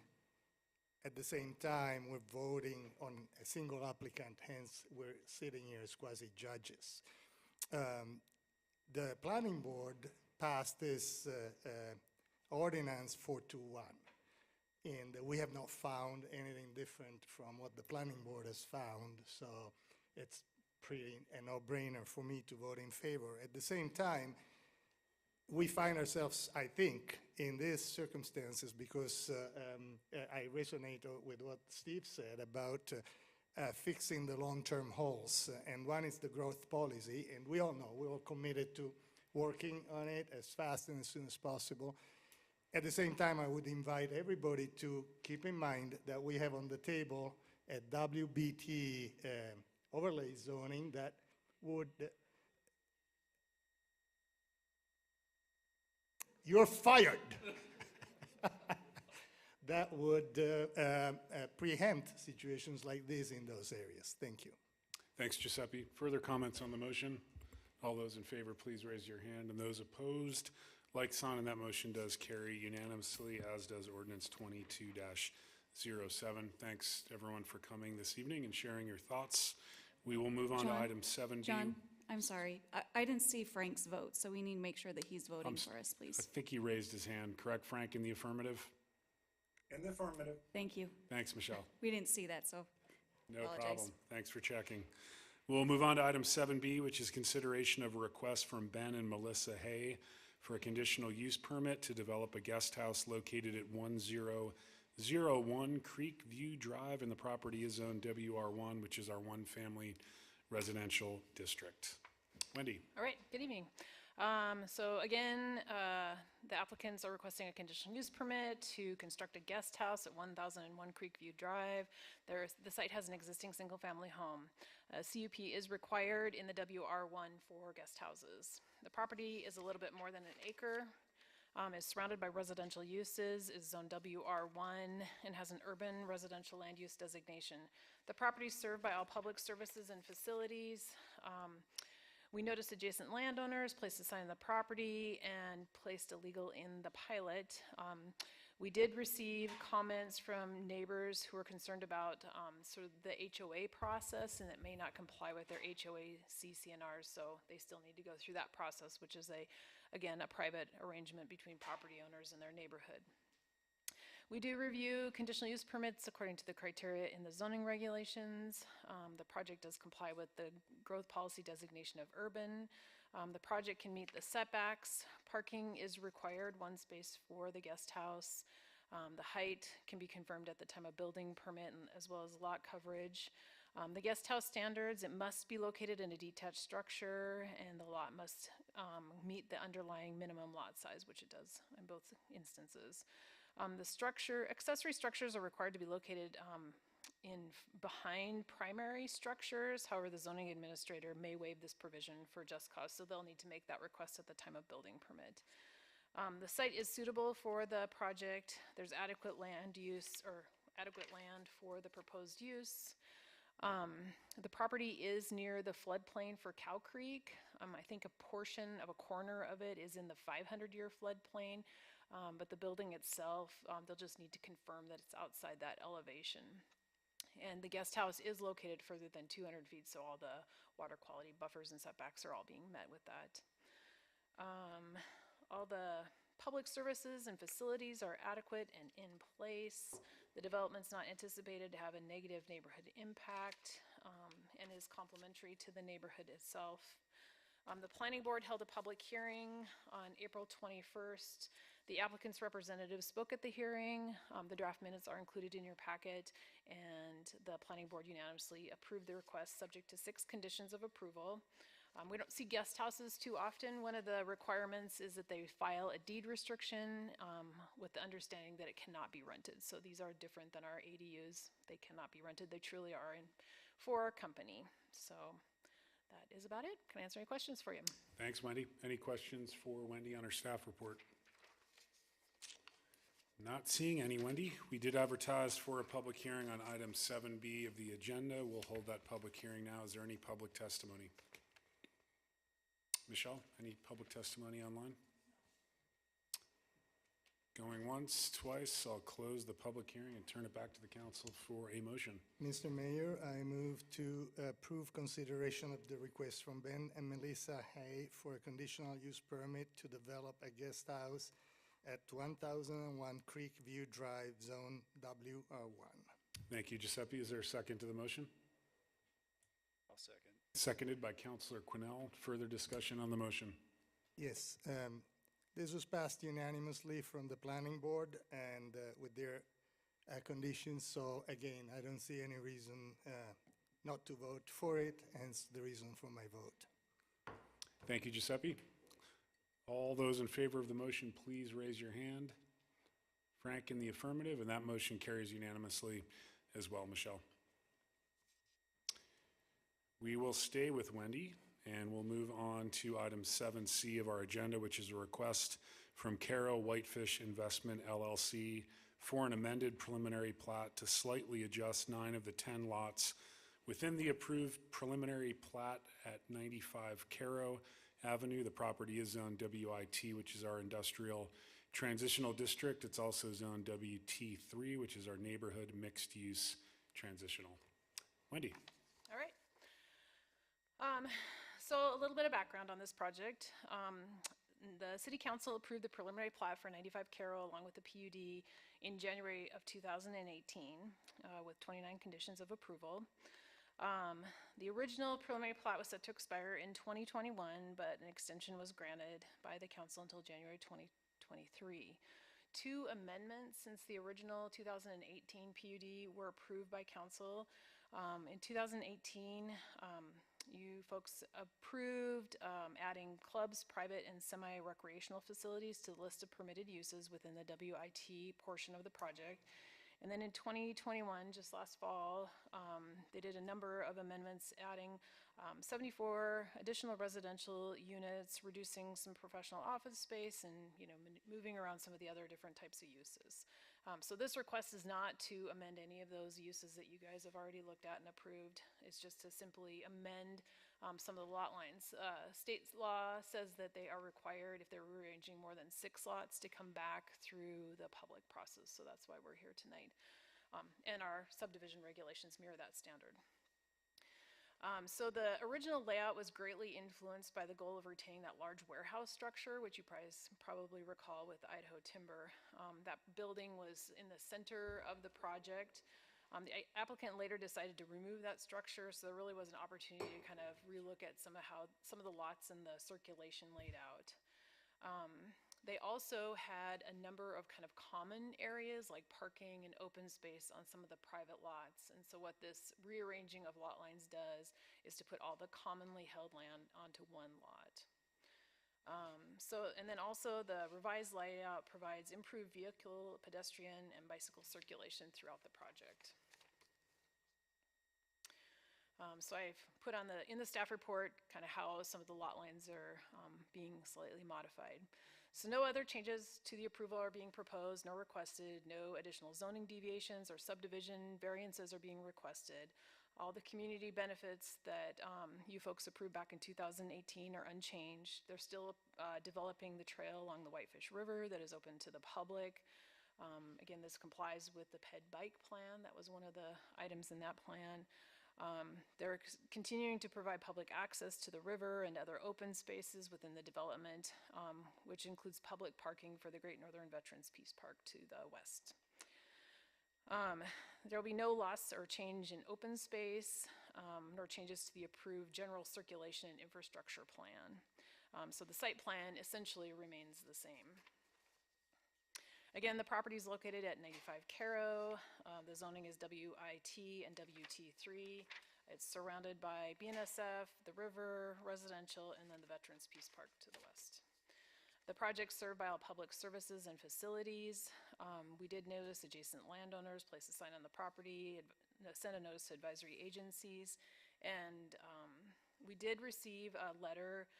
At the same time, we're voting on a single applicant, hence we're sitting here as quasi-judges. The planning board passed this ordinance 421, and we have not found anything different from what the planning board has found, so it's pretty a no-brainer for me to vote in favor. At the same time, we find ourselves, I think, in these circumstances because I resonate with what Steve said about fixing the long-term holes. And one is the growth policy, and we all know, we're all committed to working on it as fast and as soon as possible. At the same time, I would invite everybody to keep in mind that we have on the table a WBT overlay zoning that would you're fired. That would preempt situations like this in those areas. Thank you. Thanks, Giuseppe. Further comments on the motion? All those in favor, please raise your hand. And those opposed, like sign, and that motion does carry unanimously, as does Ordinance 22-07. Thanks, everyone, for coming this evening and sharing your thoughts. We will move on to item 7B. John, I'm sorry. I didn't see Frank's vote, so we need to make sure that he's voting for us, I please. think he raised his hand. Correct, Frank, in the affirmative? In the affirmative. Thank you. Thanks, Michelle. We didn't see that, so No apologize. problem. Thanks for checking. We'll move on to item 7B, which is consideration of a request from Ben and Melissa Hay for a conditional use permit to develop a guest house located at 1001 Creek View Drive, and the property is zoned WR1, which is our one-family residential district. Wendy? All right, good evening. So again, the applicants are requesting a conditional use permit to construct a guest house at 1001 Creekview Drive. The site has an existing single-family home. CUP is required in the WR1 for guest houses. The property is a little bit more than an acre, is surrounded by residential uses, is zone WR1, and has an urban residential land use designation. The property is served by all public services and facilities. We noticed adjacent landowners placed a sign on the property and placed a legal in the pilot. We did receive comments from neighbors who are concerned about sort of the HOA process, and it may not comply with their HOA CCNRs, so they still need to go through that process, which is again, a private arrangement between property owners and their neighborhood. We do review conditional use permits according to the criteria in the zoning regulations. The project does comply with the growth policy designation of urban. The project can meet the setbacks. Parking is required, one space for the guest house. The height can be confirmed at the time of building permit, as well as lot coverage. The guest house standards, it must be located in a detached structure, and the lot must meet the underlying minimum lot size, which it does in both instances. Accessory structures are required to be located behind primary structures. However, the zoning administrator may waive this provision for just cause, so they'll need to make that request at the time of building permit. The site is suitable for the project. There's adequate land use, or adequate land for the proposed use. The property is near the floodplain for Cow Creek. I think a portion of a corner of it is in the 500-year floodplain. But the building itself, they'll just need to confirm that it's outside that elevation. And the guest house is located further than 200 feet, so all the water quality buffers and setbacks are all being met with that. All the public services and facilities are adequate and in place. The development's not anticipated to have a negative neighborhood impact. and is complementary to the neighborhood itself. The planning board held a public hearing on April 21st. The applicant's representative spoke at the hearing. The draft minutes are included in your packet, and the planning board unanimously approved the request subject to 6 conditions of approval. We don't see guest houses too often. One of the requirements is that they file a deed restriction with the understanding that it cannot be rented. So these are different than our ADUs. They cannot be rented. They truly are for our company. So that is about it. Can I answer any questions for you? Thanks, Wendy. Any questions for Wendy on her staff report? Not seeing any, Wendy. We did advertise for a public hearing on item 7B of the agenda. We'll hold that public hearing now. Is there any public testimony? Michelle, any public testimony online? Going once, twice, I'll close the public hearing and turn it back to the council for a motion. Mr. Mayor, I move to approve consideration of the request from Ben and Melissa Hay for a conditional use permit to develop a guest house at 1001 Creek View Drive, Zone WR1. Thank you, Giuseppe. Is there a second to the motion? I'll second. Seconded by Councilor Quinnell. Further discussion on the motion? Yes, this was passed unanimously from the planning board and with their conditions. So again, I don't see any reason not to vote for it, hence the reason for my vote. Thank you, Giuseppe. All those in favor of the motion, please raise your hand. Frank in the affirmative, and that motion carries unanimously as well, Michelle. We will stay with Wendy, and we'll move on to item 7C of our agenda, which is a request from Caro Whitefish Investment LLC for an amended preliminary plat to slightly adjust 9 of the 10 lots within the approved preliminary plat at 95 Caro Avenue. The property is zoned WIT, which is our industrial transitional district. It's also zoned WT3, which is our neighborhood mixed use transitional. Wendy. All right. So a little bit of background on this project. The City Council approved the preliminary plat for 95 Caro along with the PUD in January of 2018 with 29 conditions of approval. The original preliminary plat was set to expire in 2021, but an extension was granted by the council until January 2023. 2 amendments since the original 2018 PUD were approved by council. In 2018, you folks approved adding clubs, private and semi-recreational facilities to the list of permitted uses within the WIT portion of the project. And then in 2021, just last fall, they did a number of amendments adding 74 additional residential units, reducing some professional office space, and moving around some of the other different types of uses. So this request is not to amend any of those uses that you guys have already looked at and approved. It's just to simply amend some of the lot lines. State law says that they are required, if they're rearranging more than 6 lots, to come back through the public process. So that's why we're here tonight. And our subdivision regulations mirror that standard. So the original layout was greatly influenced by the goal of retaining that large warehouse structure, which you probably recall with Idaho Timber. That building was in the center of the project. The applicant later decided to remove that structure, so there really was an opportunity to kind of relook at some of the lots and the circulation laid out. They also had a number of kind of common areas like parking and open space on some of the private lots. And so what this rearranging of lot lines does is to put all the commonly held land onto one lot. And then also the revised layout provides improved vehicle, pedestrian, and bicycle circulation throughout the project. So I've put on in the staff report kind of how some of the lot lines are being slightly modified. So no other changes to the approval are being proposed, nor requested. No additional zoning deviations or subdivision variances are being requested. All the community benefits that you folks approved back in 2018 are unchanged. They're still developing the trail along the Whitefish River that is open to the public. Again, this complies with the PED bike plan. That was one of the items in that plan. They're continuing to provide public access to the river and other open spaces within the development, which includes public parking for the Great Northern Veterans Peace Park to the west. There will be no loss or change in open space. nor changes to the approved general circulation and infrastructure plan. So the site plan essentially remains the same. Again, the property is located at 95 Caro. The zoning is WIT and WT3. It's surrounded by BNSF, the river, residential, and then the Veterans Peace Park to the west. The project's served by all public services and facilities. We did notice adjacent landowners place a sign on the property, send a notice to advisory agencies, and we did receive a letter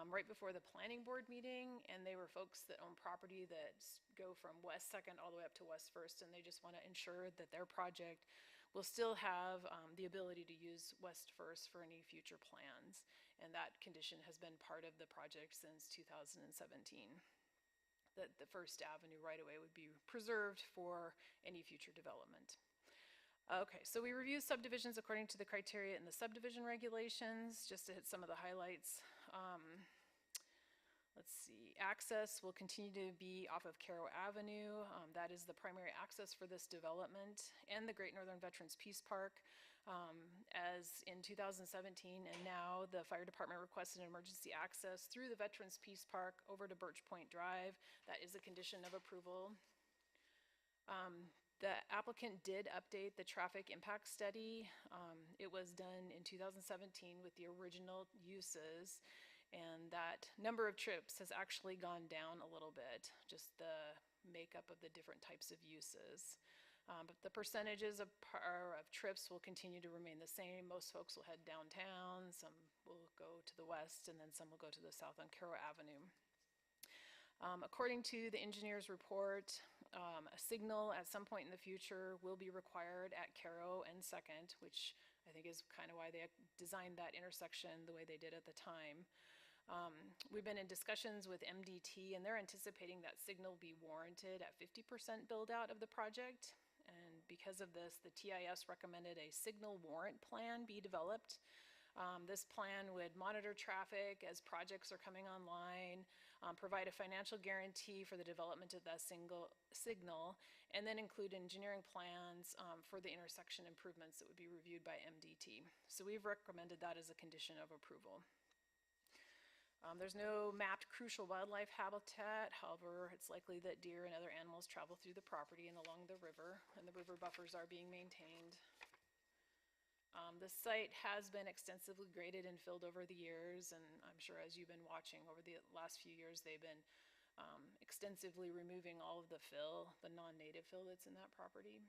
right before the planning board meeting, and they were folks that own property that go from West Second all the way up to West First, and they just want to ensure that their project will still have the ability to use West First for any future plans. And that condition has been part of the project since 2017. That the First Avenue right-of-way would be preserved for any future development. Okay, so we reviewed subdivisions according to the criteria in the subdivision regulations, just to hit some of the highlights. Let's see, access will continue to be off of Caro Avenue. That is the primary access for this development, and the Great Northern Veterans Peace Park. As in 2017 and now, the fire department requested an emergency access through the Veterans Peace Park over to Birch Point Drive. That is a condition of approval. The applicant did update the traffic impact study. It was done in 2017 with the original uses, and that number of trips has actually gone down a little bit, just the makeup of the different types of uses. But the percentages of trips will continue to remain the same. Most folks will head downtown, some will go to the west, and then some will go to the south on Caro Avenue. According to the engineer's report, a signal at some point in the future will be required at Caro and Second, which I think is kind of why they designed that intersection the way they did at the time. We've been in discussions with MDT, and they're anticipating that signal be warranted at 50% build out of the project. And because of this, the TIS recommended a signal warrant plan be developed. This plan would monitor traffic as projects are coming online, provide a financial guarantee for the development of that signal, and then include engineering plans for the intersection improvements that would be reviewed by MDT. So we've recommended that as a condition of approval. There's no mapped crucial wildlife habitat. However, it's likely that deer and other animals travel through the property and along the river, and the river buffers are being maintained. The site has been extensively graded and filled over the years, and I'm sure as you've been watching over the last few years, they've been extensively removing all of the fill, the non-native fill that's in that property.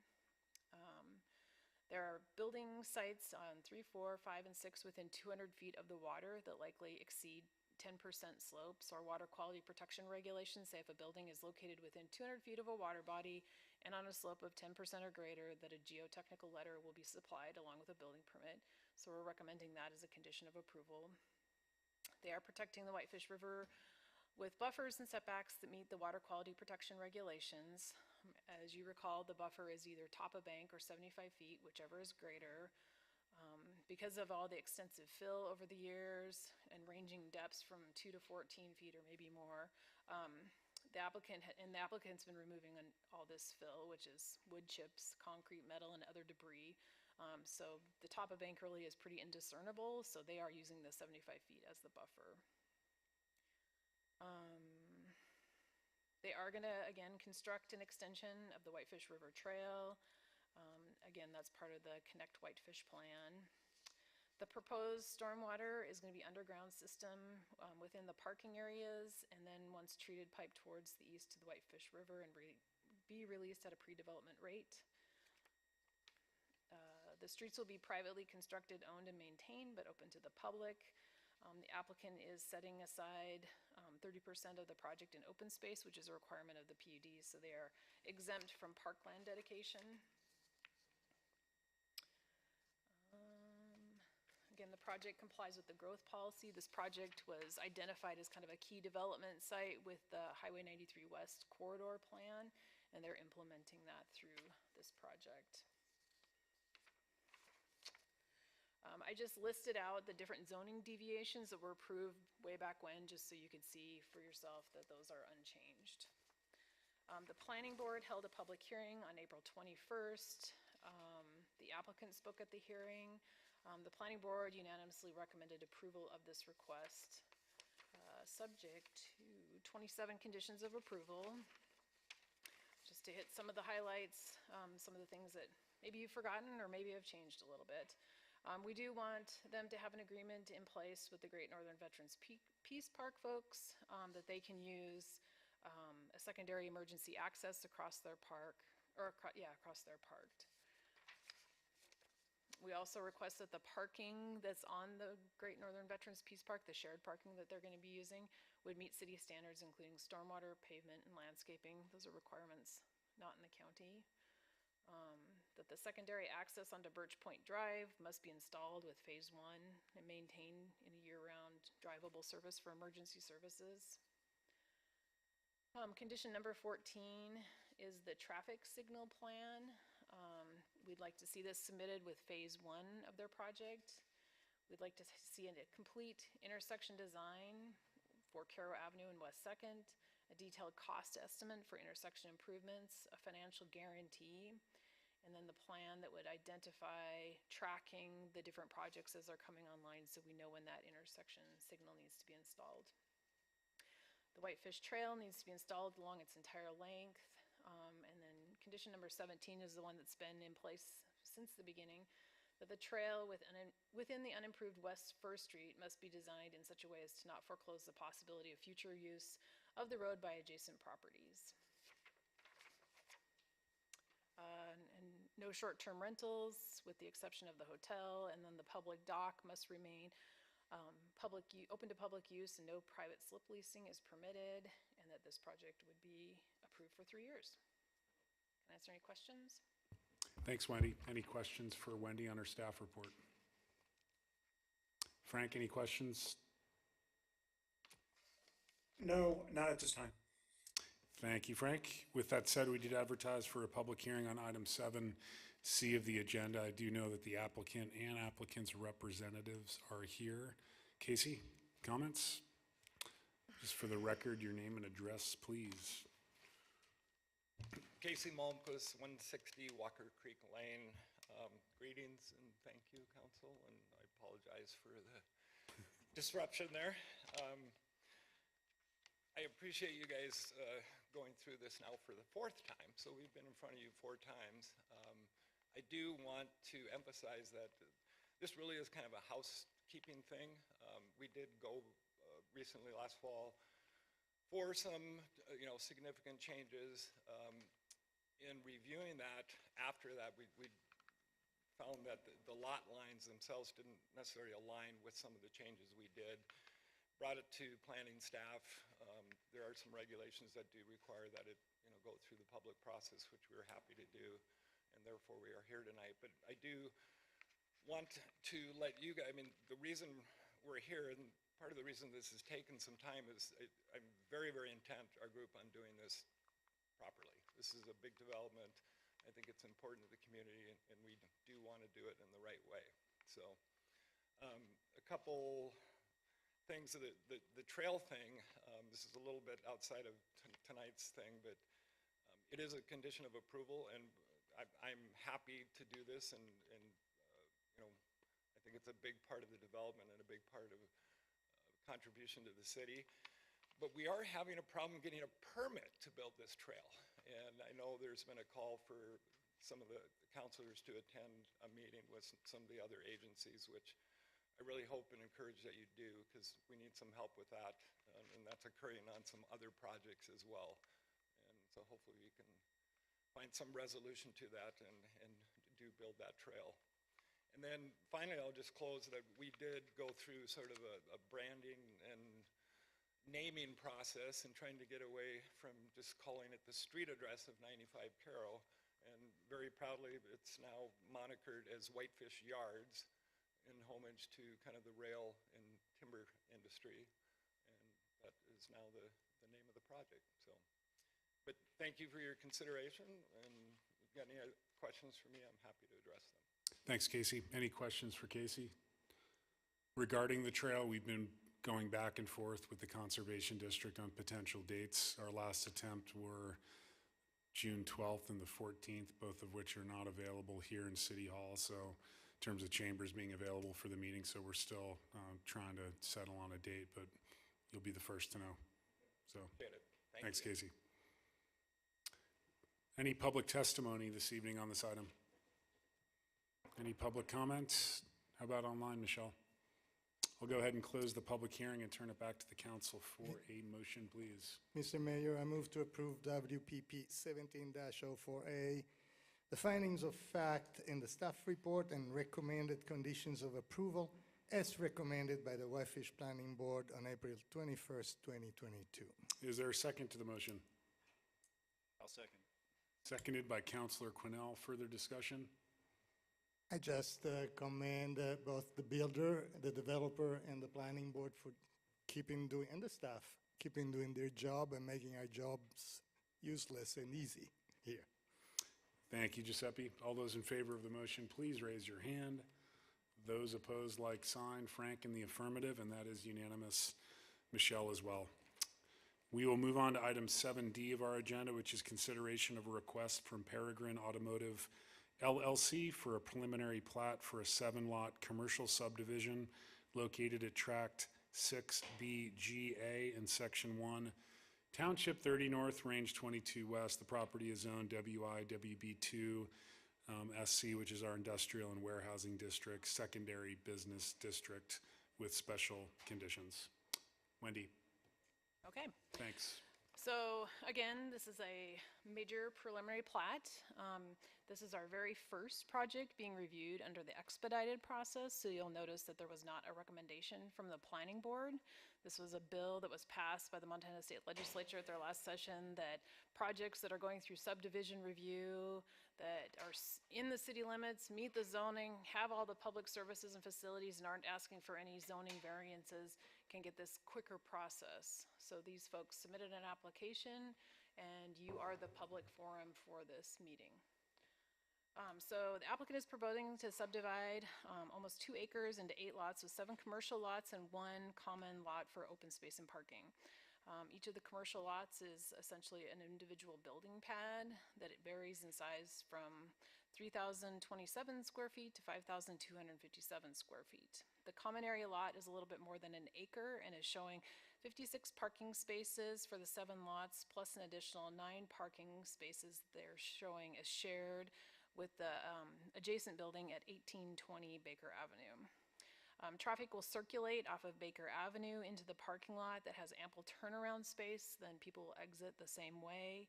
There are building sites on 3, 4, 5, and 6 within 200 feet of the water that likely exceed 10% slopes. Our water quality protection regulations say if a building is located within 200 feet of a water body and on a slope of 10% or greater, that a geotechnical letter will be supplied along with a building permit. So we're recommending that as a condition of approval. They are protecting the Whitefish River with buffers and setbacks that meet the water quality protection regulations. As you recall, the buffer is either top of bank or 75 feet, whichever is greater. Because of all the extensive fill over the years and ranging depths from 2 to 14 feet or maybe more, the applicant's been removing all this fill, which is wood chips, concrete, metal, and other debris. So the top of bank really is pretty indiscernible, so they are using the 75 feet as the buffer. They are gonna, again, construct an extension of the Whitefish River Trail. Again, that's part of the Connect Whitefish plan. The proposed stormwater is going to be underground system within the parking areas, and then once treated, piped towards the east to the Whitefish River and be released at a pre-development rate. The streets will be privately constructed, owned, and maintained, but open to the public. The applicant is setting aside 30% of the project in open space, which is a requirement of the PUD, so they are exempt from parkland dedication. Again, the project complies with the growth policy. This project was identified as kind of a key development site with the Highway 93 West corridor plan, and they're implementing that through this project. I just listed out the different zoning deviations that were approved way back when, just so you could see for yourself that those are unchanged. The planning board held a public hearing on April 21st. The applicant spoke at the hearing. The planning board unanimously recommended approval of this request, subject to 27 conditions of approval. Just to hit some of the highlights, some of the things that maybe you've forgotten or maybe have changed a little bit. We do want them to have an agreement in place with the Great Northern Veterans Peace Park folks that they can use a secondary emergency access across their park, or across their park. We also request that the parking that's on the Great Northern Veterans Peace Park, the shared parking that they're going to be using, would meet city standards, including stormwater, pavement, and landscaping. Those are requirements not in the county. That the secondary access onto Birch Point Drive must be installed with phase 1 and maintained in a year-round drivable service for emergency services. Condition number 14 is the traffic signal plan. We'd like to see this submitted with phase 1 of their project. We'd like to see a complete intersection design for Caro Avenue and West 2nd, a detailed cost estimate for intersection improvements, a financial guarantee, and then the plan that would identify tracking the different projects as they're coming online so we know when that intersection signal needs to be installed. The Whitefish Trail needs to be installed along its entire length. And then condition number 17 is the one that's been in place since the beginning, that the trail within the unimproved West First Street must be designed in such a way as to not foreclose the possibility of future use of the road by adjacent properties. And no short-term rentals with the exception of the hotel, and then the public dock must remain open to public use, and no private slip leasing is permitted, and that this project would be approved for 3 years. Can I answer any questions? Thanks, Wendy. Any questions for Wendy on her staff report? Frank, any questions? No, not at this time. Thank you, Frank. With that said, we did advertise for a public hearing on item 7C of the agenda. I do know that the applicant and applicant's representatives are here. Casey, comments? Just for the record, your name and address, please. Casey Malmquist, 160 Walker Creek Lane. Greetings and thank you, council, and I apologize for the disruption there. I appreciate you guys going through this now for the 4th time, so we've been in front of you 4 times. I do want to emphasize that this really is kind of a housekeeping thing. We did go recently last fall for some significant changes. In reviewing that, after that, we found that the lot lines themselves didn't necessarily align with some of the changes we did. Brought it to planning staff. There are some regulations that do require that it go through the public process, which we were happy to do, and therefore we are here tonight. But I do want to let you guys, the reason we're here, and part of the reason this has taken some time is I'm very, very intent, our group, on doing this properly. This is a big development. I think it's important to the community, and we do want to do it in the right way. So a couple things, the trail thing, this is a little bit outside of tonight's thing, but it is a condition of approval, and I'm happy to do this, and I think it's a big part of the development and a big part of contribution to the city. But we are having a problem getting a permit to build this trail. And I know there's been a call for some of the councilors to attend a meeting with some of the other agencies, which I really hope and encourage that you do, because we need some help with that. And that's occurring on some other projects as well. And so hopefully we can find some resolution to that and do build that trail. And then finally, I'll just close that we did go through sort of a branding and naming process and trying to get away from just calling it the street address of 95 Caro. And very proudly, it's now monikered as Whitefish Yards in homage to kind of the rail and timber industry. And that is now the name of the project. So, but thank you for your consideration. And if you've got any other questions for me, I'm happy to address them. Thanks, Casey. Any questions for Casey? Regarding the trail, we've been going back and forth with the Conservation District on potential dates. Our last attempt were June 12th and the 14th, both of which are not available here in City Hall. So terms of chambers being available for the meeting, so we're still trying to settle on a date, but you'll be the first to know. So, thanks, Casey. Any public testimony this evening on this item? Any public comments? How about online, Michelle? I'll go ahead and close the public hearing and turn it back to the council for a motion, please. Mr. Mayor, I move to approve WPP 17-04A, the findings of fact in the staff report and recommended conditions of approval as recommended by the Whitefish Planning Board on April 21st, 2022. Is there a second to the motion? I'll second. Seconded by Councilor Quinnell. Further discussion? I just commend both the builder, the developer, and the planning board for keeping doing, and the staff, keeping doing their job and making our jobs useless and easy here. Thank you, Giuseppe. All those in favor of the motion, please raise your hand. Those opposed, like sign. Frank in the affirmative, and that is unanimous. Michelle as well. We will move on to item 7D of our agenda, which is consideration of a request from Peregrine Automotive LLC for a preliminary plat for a 7-lot commercial subdivision located at Tract 6BGA in Section 1, Township 30 North, Range 22 West. The property is zoned WI-WB2 SC, which is our industrial and warehousing district, secondary business district with special conditions. Wendy. Okay. Thanks. So again, this is a major preliminary plat. This is our very first project being reviewed under the expedited process, so you'll notice that there was not a recommendation from the planning board. This was a bill that was passed by the Montana State Legislature at their last session that projects that are going through subdivision review, that are in the city limits, meet the zoning, have all the public services and facilities, and aren't asking for any zoning variances, can get this quicker process. So these folks submitted an application, and you are the public forum for this meeting. So the applicant is proposing to subdivide almost 2 acres into 8 lots with 7 commercial lots and 1 common lot for open space and parking. Each of the commercial lots is essentially an individual building pad that it varies in size from 3,027 square feet to 5,257 square feet. The common area lot is a little bit more than an acre and is showing 56 parking spaces for the 7 lots plus an additional 9 parking spaces they're showing as shared with the adjacent building at 1820 Baker Avenue. Traffic will circulate off of Baker Avenue into the parking lot that has ample turnaround space, then people will exit the same way.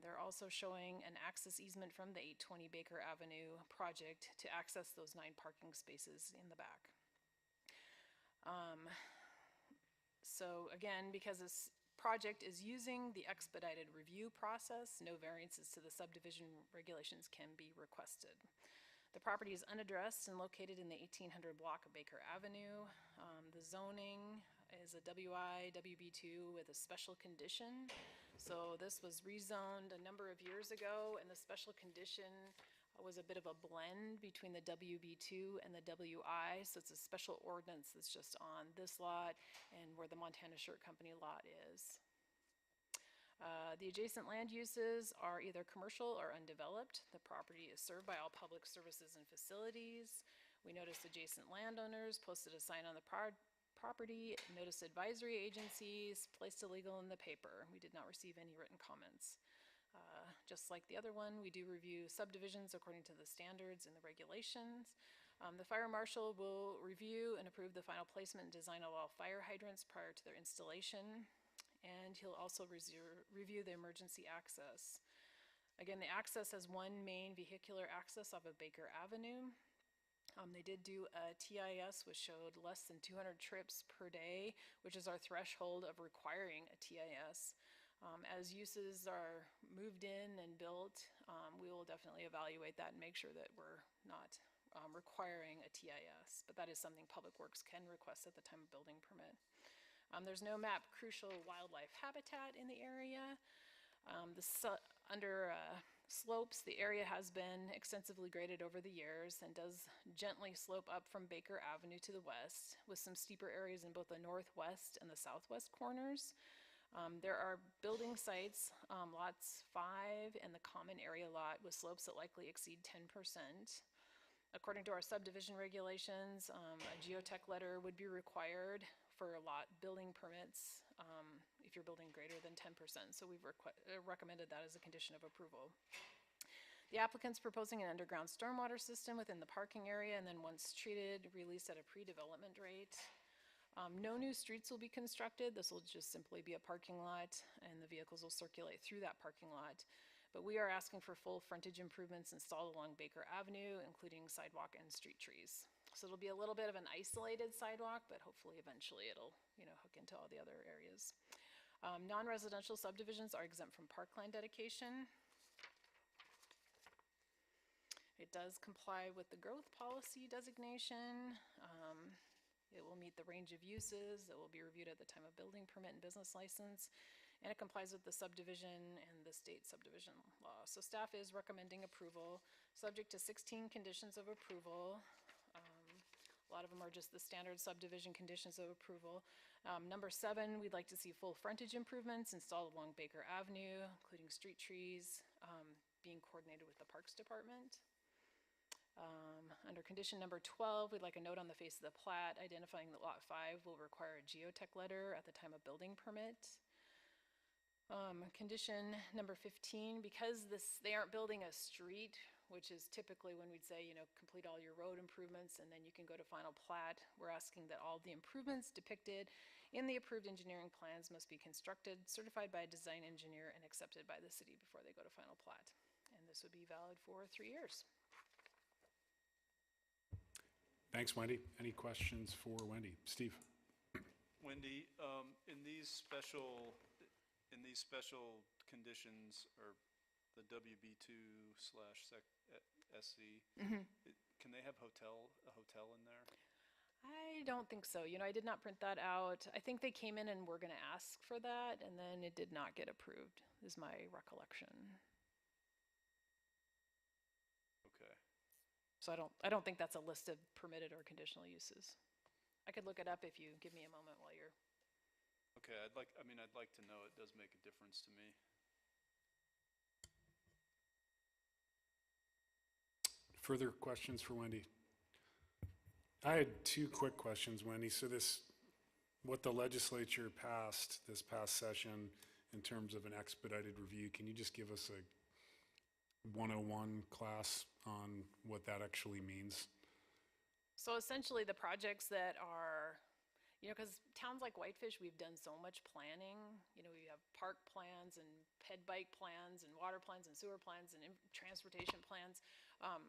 They're also showing an access easement from the 820 Baker Avenue project to access those 9 parking spaces in the back. So again, because this project is using the expedited review process, no variances to the subdivision regulations can be requested. The property is unaddressed and located in the 1800 block of Baker Avenue. The zoning is a WI-WB2 with a special condition. So this was rezoned a number of years ago, and the special condition was a bit of a blend between the WB2 and the WI, so it's a special ordinance that's just on this lot and where the Montana Shirt Company lot is. The adjacent land uses are either commercial or undeveloped. The property is served by all public services and facilities. We noticed adjacent landowners posted a sign on the property, noticed advisory agencies, placed illegal in the paper. We did not receive any written comments. Just like the other one, we do review subdivisions according to the standards and the regulations. The fire marshal will review and approve the final placement and design of all fire hydrants prior to their installation. And he'll also review the emergency access. Again, the access has 1 main vehicular access off of Baker Avenue. They did do a TIS which showed less than 200 trips per day, which is our threshold of requiring a TIS. As uses are moved in and built, we will definitely evaluate that and make sure that we're not requiring a TIS, but that is something Public Works can request at the time of building permit. There's no map crucial wildlife habitat in the area. Under slopes, the area has been extensively graded over the years and does gently slope up from Baker Avenue to the west, with some steeper areas in both the northwest and the southwest corners. There are building sites, lots 5 and the common area lot with slopes that likely exceed 10%. According to our subdivision regulations, a geotech letter would be required for lot building permits if you're building greater than 10%. So we've recommended that as a condition of approval. The applicant's proposing an underground stormwater system within the parking area, and then once treated, released at a pre-development rate. No new streets will be constructed. This will just simply be a parking lot, and the vehicles will circulate through that parking lot. But we are asking for full frontage improvements installed along Baker Avenue, including sidewalk and street trees. So it'll be a little bit of an isolated sidewalk, but hopefully eventually it'll, hook into all the other areas. Non-residential subdivisions are exempt from parkland dedication. It does comply with the growth policy designation. It will meet the range of uses. It will be reviewed at the time of building permit and business license. And it complies with the subdivision and the state subdivision law. So staff is recommending approval, subject to 16 conditions of approval. A lot of them are just the standard subdivision conditions of approval. Number 7, we'd like to see full frontage improvements installed along Baker Avenue, including street trees, being coordinated with the Parks Department. Under condition number 12, we'd like a note on the face of the plat identifying that lot 5 will require a geotech letter at the time of building permit. Condition number 15, because they aren't building a street, which is typically when we'd say, complete all your road improvements and then you can go to final plat. We're asking that all the improvements depicted in the approved engineering plans must be constructed, certified by a design engineer, and accepted by the city before they go to final plat. And this would be valid for 3 years. Thanks, Wendy. Any questions for Wendy? Steve? Wendy, in these special conditions, or the WB2/SC, can they have a hotel in there? I don't think so. I did not print that out. I think they came in and were going to ask for that, and then it did not get approved, is my recollection. Okay. So I don't think that's a list of permitted or conditional uses. I could look it up if you give me a moment while you're. Okay, I'd like to know. It does make a difference to me. Further questions for Wendy? I had 2 quick questions, Wendy. So what the legislature passed this past session in terms of an expedited review, can you just give us a 101 class on what that actually means? So essentially the projects that are, because towns like Whitefish, we've done so much planning. We have park plans and ped bike plans and water plans and sewer plans and transportation plans.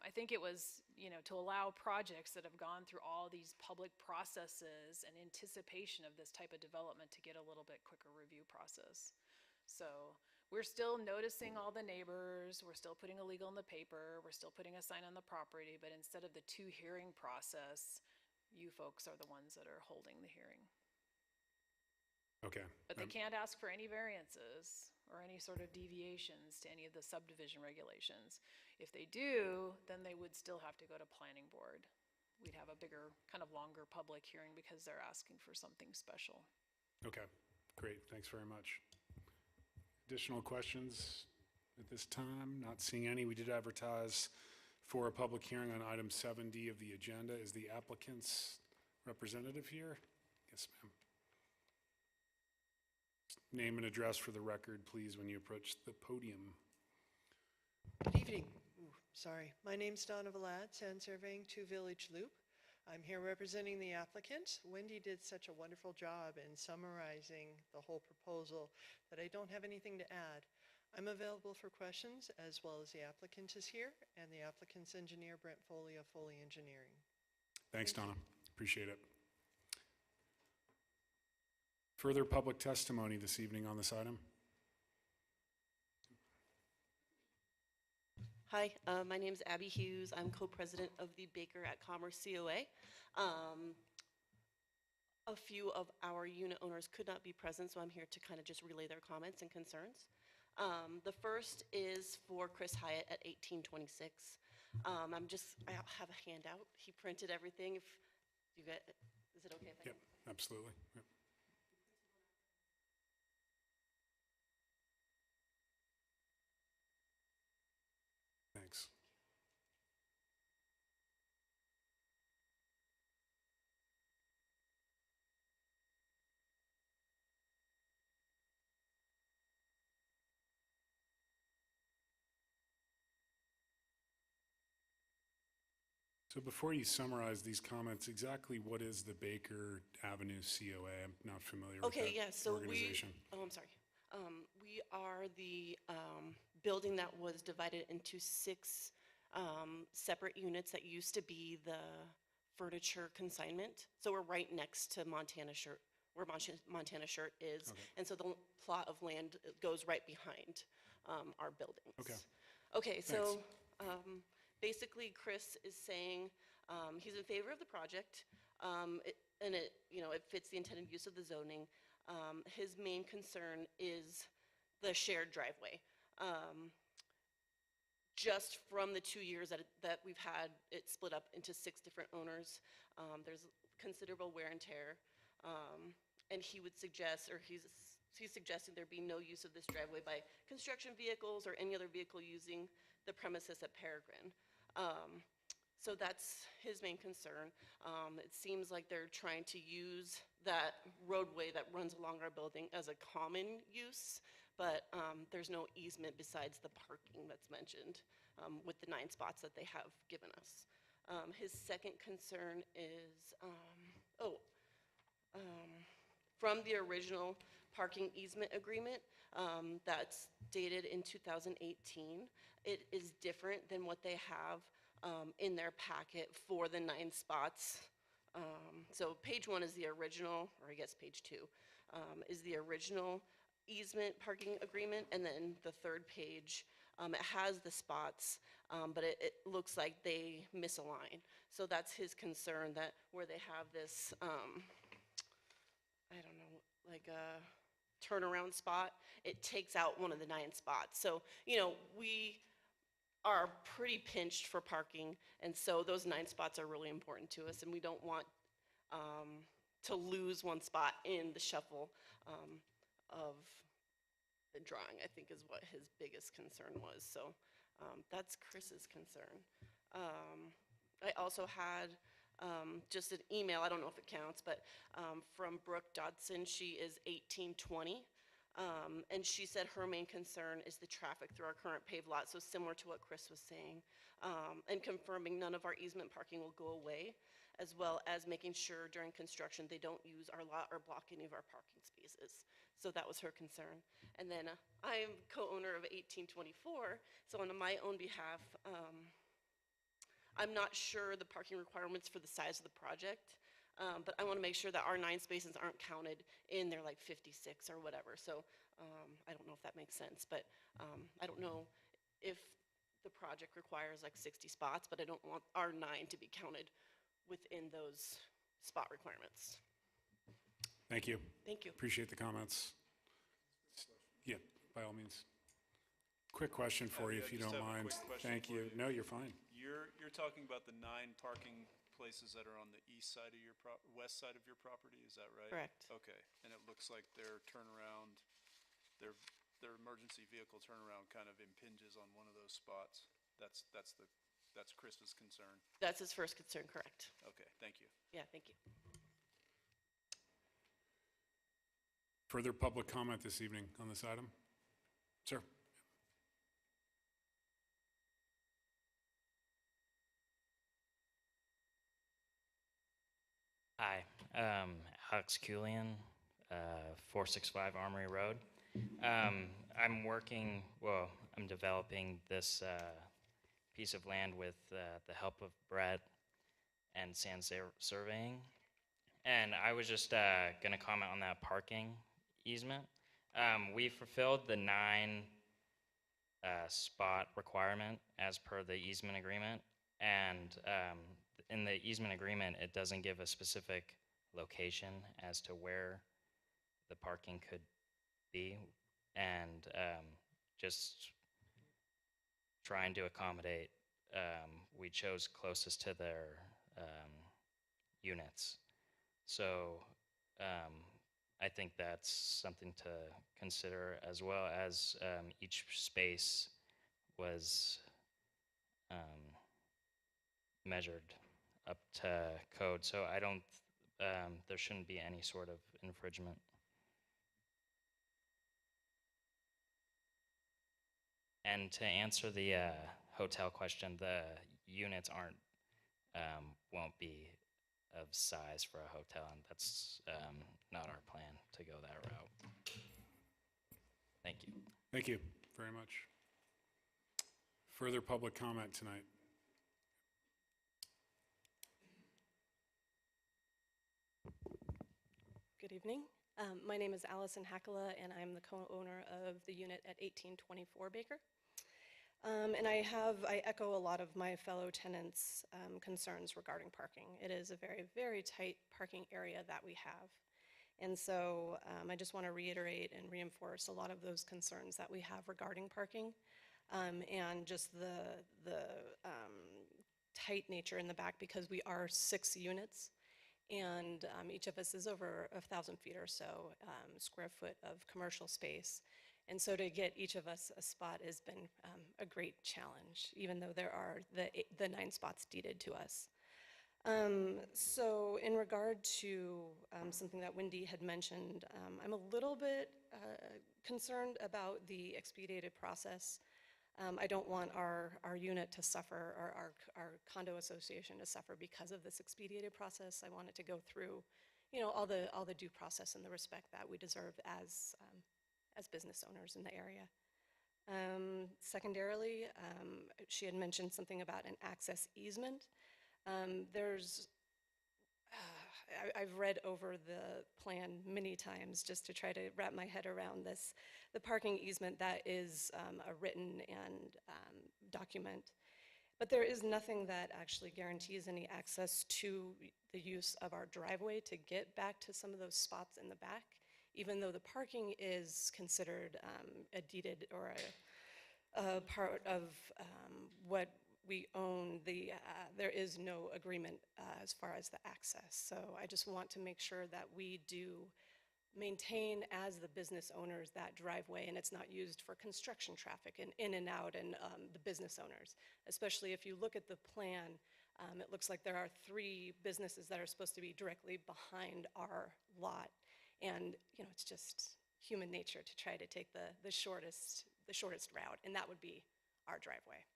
I think it was, to allow projects that have gone through all these public processes and anticipation of this type of development to get a little bit quicker review process. So we're still noticing all the neighbors, we're still putting a legal in the paper, we're still putting a sign on the property, but instead of the 2 hearing process, you folks are the ones that are holding the hearing. Okay. But they can't ask for any variances or any sort of deviations to any of the subdivision regulations. If they do, then they would still have to go to planning board. We'd have a bigger, kind of longer public hearing because they're asking for something special. Okay, great. Thanks very much. Additional questions at this time? Not seeing any. We did advertise for a public hearing on item 7D of the agenda. Is the applicant's representative here? Yes, ma'am. Name and address for the record, please, when you approach the podium. Good evening. Sorry. My name's Donna Vlad, Sand Surveying, 2 Village Loop. I'm here representing the applicant. Wendy did such a wonderful job in summarizing the whole proposal that I don't have anything to add. I'm available for questions, as well as the applicant is here, and the applicant's engineer, Brent Foley of Foley Engineering. Thanks, Donna. Appreciate it. Further public testimony this evening on this item? Hi, my name is Abby Hughes. I'm co-president of the Baker at Commerce COA. A few of our unit owners could not be present, so I'm here to kind of just relay their comments and concerns. The first is for Chris Hyatt at 1826. I have a handout. He printed everything. If you get, is it okay if I? Yep, absolutely. Yep. Thanks. So before you summarize these comments, exactly what is the Baker Avenue COA? I'm not familiar with Okay, that yeah, so organization. I'm sorry. We are the building that was divided into 6 separate units that used to be the furniture consignment. So we're right next to Montana Shirt, where Montana Shirt is. Okay. And so the plot of land goes right behind our buildings. Okay. Okay, so Thanks. basically Chris is saying he's in favor of the project, and it, it fits the intended use of the zoning. His main concern is the shared driveway. Just from the 2 years that we've had it split up into 6 different owners, there's considerable wear and tear. And he would suggest, or he's suggesting there be no use of this driveway by construction vehicles or any other vehicle using the premises at Peregrine. So that's his main concern. It seems like they're trying to use that roadway that runs along our building as a common use, but there's no easement besides the parking that's mentioned with the 9 spots that they have given us. His second concern is, from the original parking easement agreement that's dated in 2018, it is different than what they have in their packet for the 9 spots. So page 1 is the original, or I guess page 2 is the original easement parking agreement, and then the 3rd page, it has the spots, but it looks like they misalign. So that's his concern, that where they have this, I don't know, like a turnaround spot, it takes out one of the 9 spots. So, we are pretty pinched for parking, and so those 9 spots are really important to us, and we don't want to lose one spot in the shuffle of the drawing, I think is what his biggest concern was. So that's Chris's concern. I also had just an email, I don't know if it counts, but from Brooke Dodson. She is 1820. And she said her main concern is the traffic through our current paved lot, so similar to what Chris was saying, and confirming none of our easement parking will go away, as well as making sure during construction they don't use our lot or block any of our parking spaces. So that was her concern. And then I am co-owner of 1824, so on my own behalf, I'm not sure the parking requirements for the size of the project. But I want to make sure that our 9 spaces aren't counted in their like 56 or whatever. So I don't know if that makes sense, but I don't know if the project requires like 60 spots, but I don't want our 9 to be counted within those spot requirements. Thank you. Thank you. Appreciate the comments. Yeah, by all means. Quick question for you, if you just don't have a mind. quick question Thank for you. No, you're fine. You're talking about the 9 parking places that are on the east side of your west side of your property, is that right? Correct. Okay, and it looks like their turnaround, their emergency vehicle turnaround kind of impinges on one of those spots. That's Chris's concern. That's his first concern, correct. Okay, thank you. Yeah, thank you. Further public comment this evening on this item? Sir? Hi, Alex Kulian, 465 Armory Road. I'm developing this piece of land with the help of Brett and Sand Surveying. And I was just going to comment on that parking easement. We fulfilled the 9 spot requirement as per the easement agreement. And in the easement agreement, it doesn't give a specific location as to where the parking could be. And just trying to accommodate, we chose closest to their units. So I think that's something to consider, as well as each space was measured up to code. So I don't, there shouldn't be any sort of infringement. And to answer the hotel question, the units aren't won't be of size for a hotel, and that's not our plan to go that route. Thank you. Thank you very much. Further public comment tonight? Good evening. My name is Allison Hackala, and I'm the co-owner of the unit at 1824 Baker. And I echo a lot of my fellow tenants' concerns regarding parking. It is a very, very tight parking area that we have. And so I just want to reiterate and reinforce a lot of those concerns that we have regarding parking, and just the tight nature in the back, because we are 6 units, and each of us is over 1,000 feet or so square foot of commercial space. And so to get each of us a spot has been a great challenge, even though there are the 9 spots deeded to us. So in regard to something that Wendy had mentioned, I'm a little bit concerned about the expedited process. I don't want our unit to suffer, or our condo association to suffer because of this expedited process. I want it to go through, all the due process and the respect that we deserve as business owners in the area. Secondarily, she had mentioned something about an access easement. I've read over the plan many times just to try to wrap my head around this. The parking easement, that is a written and document, but there is nothing that actually guarantees any access to the use of our driveway to get back to some of those spots in the back, even though the parking is considered a deeded or a part of what we own. There is no agreement as far as the access. So I just want to make sure that we do maintain, as the business owners, that driveway, and it's not used for construction traffic and in and out, and the business owners. Especially if you look at the plan, it looks like there are 3 businesses that are supposed to be directly behind our lot. And it's just human nature to try to take the shortest route, and that would be our driveway.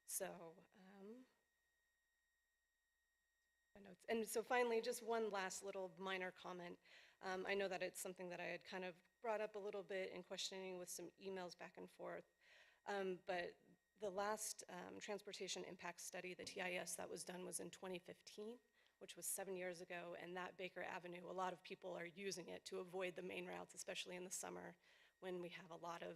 So, my notes. And so finally, just one last little minor comment. I know that it's something that I had kind of brought up a little bit in questioning with some emails back and forth, but the last transportation impact study, the TIS, that was done was in 2015, which was 7 years ago, and that Baker Avenue, a lot of people are using it to avoid the main routes, especially in the summer when we have a lot of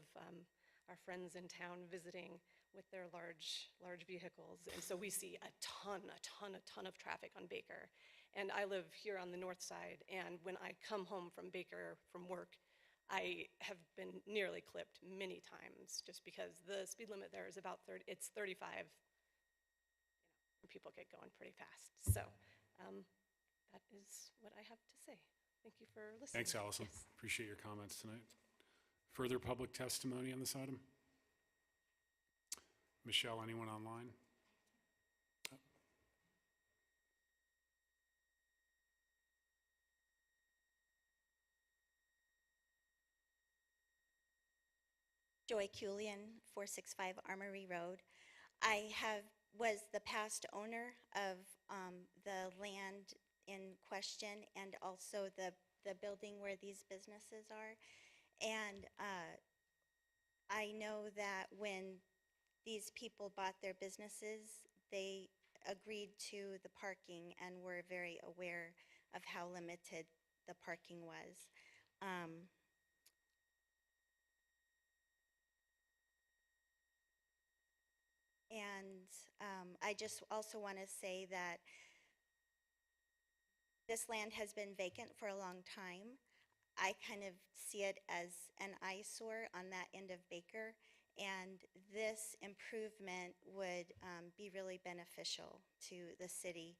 our friends in town visiting with their large vehicles. And so we see a ton of traffic on Baker. And I live here on the north side, and when I come home from Baker from work, I have been nearly clipped many times, just because the speed limit there is about 30, it's 35, and people get going pretty fast. So that is what I have to say. Thank you for listening. Thanks, Allison. Yes. Appreciate your comments tonight. Further public testimony on this item? Michelle, anyone online? Joy Culian, 465 Armory Road. I was the past owner of the land in question, and also the building where these businesses are. And I know that when these people bought their businesses, they agreed to the parking and were very aware of how limited the parking was. I just also want to say that this land has been vacant for a long time. I kind of see it as an eyesore on that end of Baker, and this improvement would be really beneficial to the city.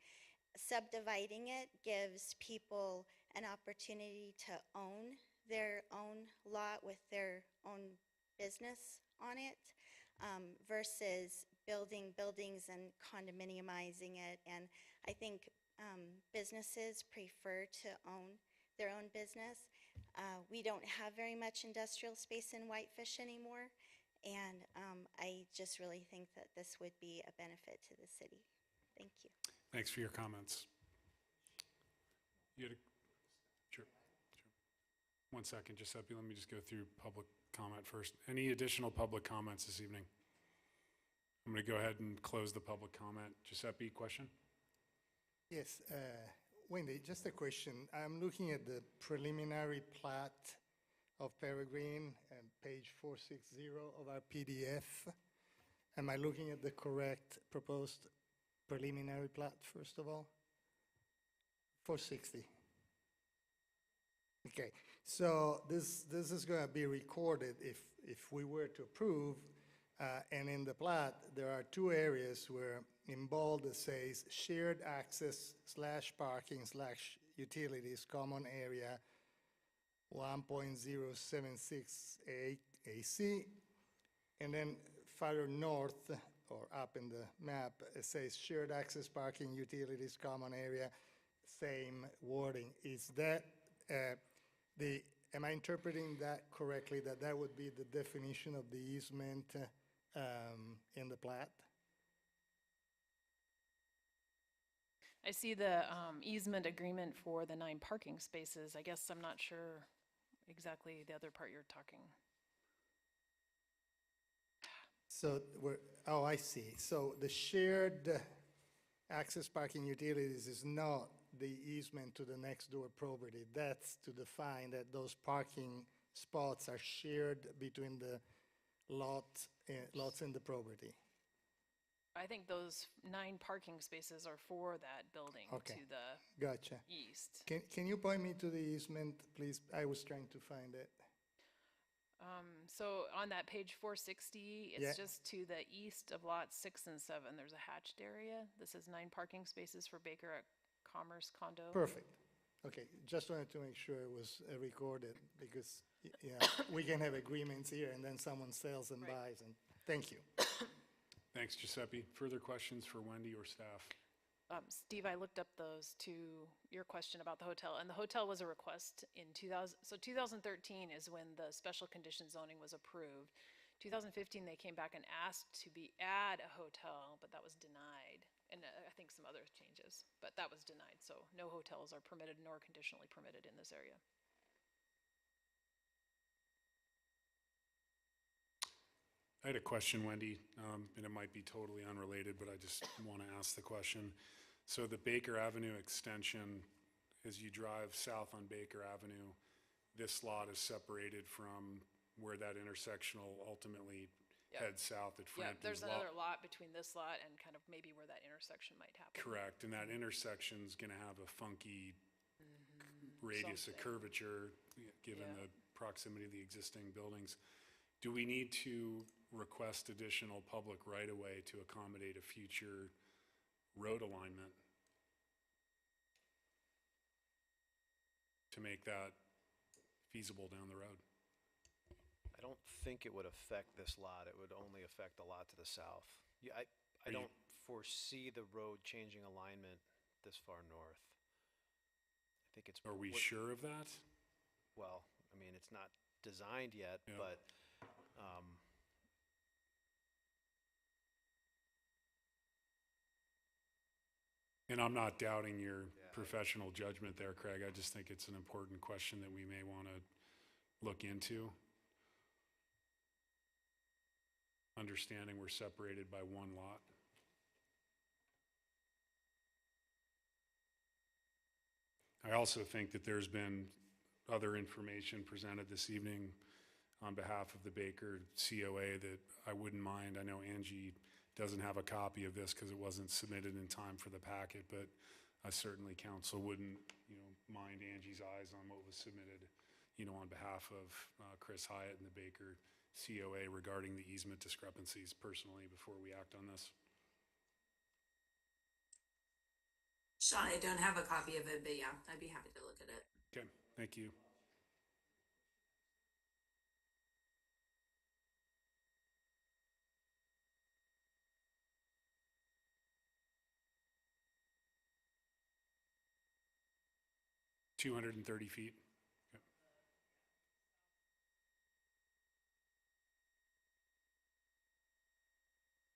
Subdividing it gives people an opportunity to own their own lot with their own business on it, versus building buildings and condominiumizing it. And I think businesses prefer to own their own business. We don't have very much industrial space in Whitefish anymore, and I just really think that this would be a benefit to the city. Thank you. Thanks for your comments. You had a, sure. 1 second, Giuseppe, let me just go through public comment first. Any additional public comments this evening? I'm going to go ahead and close the public comment. Giuseppe, question? Yes, Wendy, just a question. I'm looking at the preliminary plat of Peregrine and page 460 of our PDF. Am I looking at the correct proposed preliminary plat, first of all? 460. Okay, so this is going to be recorded if we were to approve, and in the plat, there are two areas where in bold it says shared access / parking / utilities common area 1.076 AC, and then farther north or up in the map, it says shared access parking utilities common area, same wording. Is that am I interpreting that correctly, that would be the definition of the easement in the plat? I see the easement agreement for the 9 parking spaces. I guess I'm not sure exactly the other part you're talking. So oh, I see. So the shared access parking utilities is not the easement to the next door property. That's to define that those parking spots are shared between the lots in the property. I think those 9 parking spaces are for that building Okay. to the Gotcha. east. Can you point me to the easement, please? I was trying to find it. So on that page 460, it's Yeah. just to the east of lots 6 and 7. There's a hatched area. This is 9 parking spaces for Baker at Commerce Condo. Perfect. Okay, just wanted to make sure it was recorded because we can have agreements here and then someone sells and buys and thank you. Thanks, Giuseppe. Further questions for Wendy or staff? Steve, I looked up those your question about the hotel, and the hotel was a request in 2000. So 2013 is when the special condition zoning was approved. 2015, they came back and asked to add a hotel, but that was denied. And I think some other changes, but that was denied. So no hotels are permitted nor conditionally permitted in this area. I had a question, Wendy, and it might be totally unrelated, but I just want to ask the question. So the Baker Avenue extension, as you drive south on Baker Avenue, this lot is separated from where that intersection will ultimately head south at Yeah, Frampton's there's lot. another lot between this lot and kind of maybe where that intersection might happen. Correct, and that intersection's going to have a funky radius of curvature, given the proximity of the existing buildings. Do we need to request additional public right-of-way to accommodate a future road alignment to make that feasible down the road? I don't think it would affect this lot. It would only affect the lot to the south. Yeah, I don't foresee the road changing alignment this far north. I think it's. Are we sure of that? Well, I mean, it's not designed yet, but and I'm not doubting your professional judgment there, Craig. I just think it's an important question that we may want to look into. Understanding we're separated by one lot. I also think that there's been other information presented this evening on behalf of the Baker COA that I wouldn't mind. I know Angie doesn't have a copy of this because it wasn't submitted in time for the packet, but certainly council wouldn't, mind Angie's eyes on what was submitted, on behalf of Chris Hyatt and the Baker COA regarding the easement discrepancies personally before we act on this. Sean, I don't have a copy of it, but yeah, I'd be happy to look at it. Okay, thank you. $230 feet. Yep.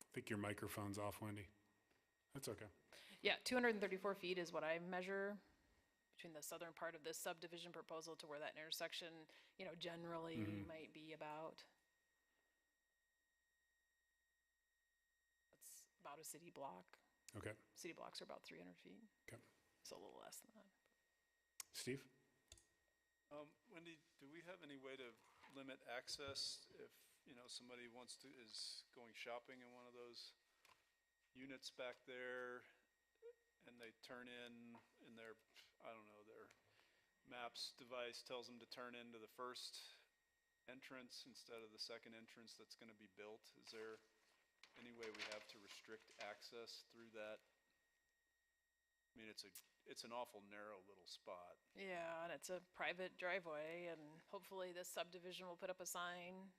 I think your microphone's off, Wendy. That's okay. Yeah, 234 feet is what I measure between the southern part of this subdivision proposal to where that intersection, generally might be about. That's about a city block. Okay. City blocks are about 300 feet. Okay. So a little less than that. Steve? Wendy, do we have any way to limit access if, somebody is going shopping in one of those units back there and they turn in their, I don't know, their maps device tells them to turn into the first entrance instead of the second entrance that's going to be built? Is there any way we have to restrict access through that? I mean, it's an awful narrow little spot. Yeah, and it's a private driveway, and hopefully this subdivision will put up a sign,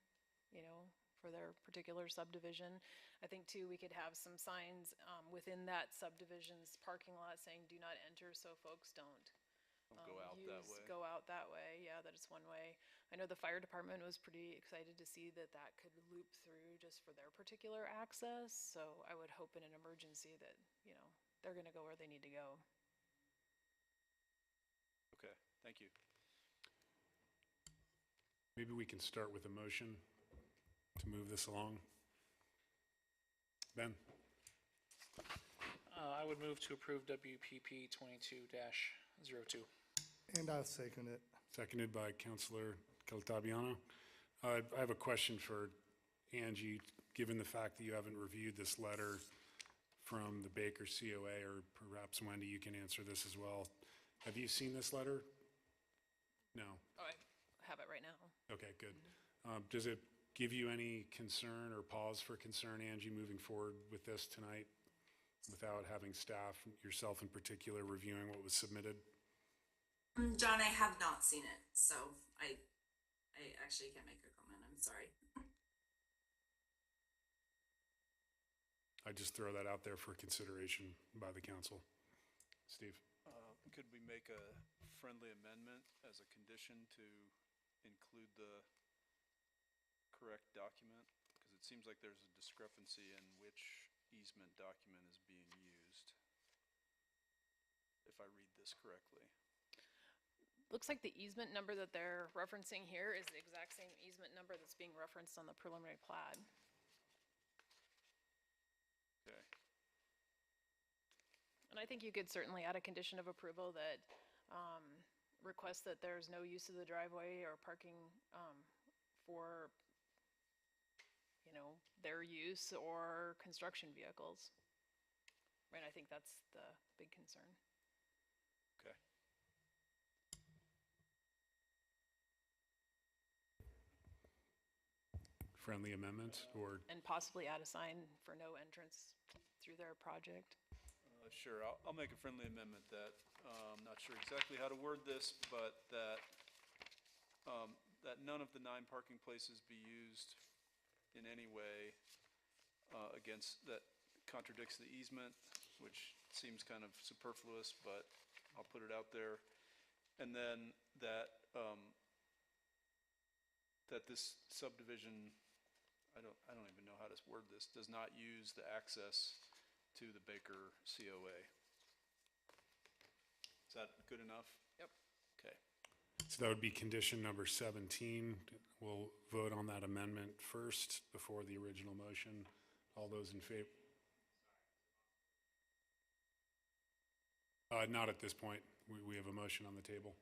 for their particular subdivision. I think too, we could have some signs within that subdivision's parking lot saying, "Do not enter," so folks don't Go out that way. Go out that way. Yeah, that is one way. I know the fire department was pretty excited to see that could loop through just for their particular access. So I would hope in an emergency that, they're going to go where they need to go. Okay, thank you. Maybe we can start with a motion to move this along. Ben? I would move to approve WPP 22-02. And I'll second it. Seconded by Councilor Caltabiano. I have a question for Angie, given the fact that you haven't reviewed this letter from the Baker COA, or perhaps Wendy, you can answer this as well. Have you seen this letter? No. Oh, I have it right now. Okay, good. Does it give you any concern or pause for concern, Angie, moving forward with this tonight without having staff, yourself in particular, reviewing what was submitted? John, I have not seen it, so I actually can't make a comment. I'm sorry. I just throw that out there for consideration by the council. Steve? Could we make a friendly amendment as a condition to include the correct document? Because it seems like there's a discrepancy in which easement document is being used, if I read this correctly. Looks like the easement number that they're referencing here is the exact same easement number that's being referenced on the preliminary plat. Okay. And I think you could certainly add a condition of approval that requests that there's no use of the driveway or parking for, their use or construction vehicles. Right, I think that's the big concern. Okay. Friendly amendment, or? And possibly add a sign for no entrance through their project. Sure, I'll make a friendly amendment that, I'm not sure exactly how to word this, but that none of the 9 parking places be used in any way that contradicts the easement, which seems kind of superfluous, but I'll put it out there. And then that this subdivision, I don't even know how to word this, does not use the access to the Baker COA. Is that good enough? Yep. Okay. So that would be condition number 17. We'll vote on that amendment first before the original motion. All those in favor? Not at this point. We have a motion on the table.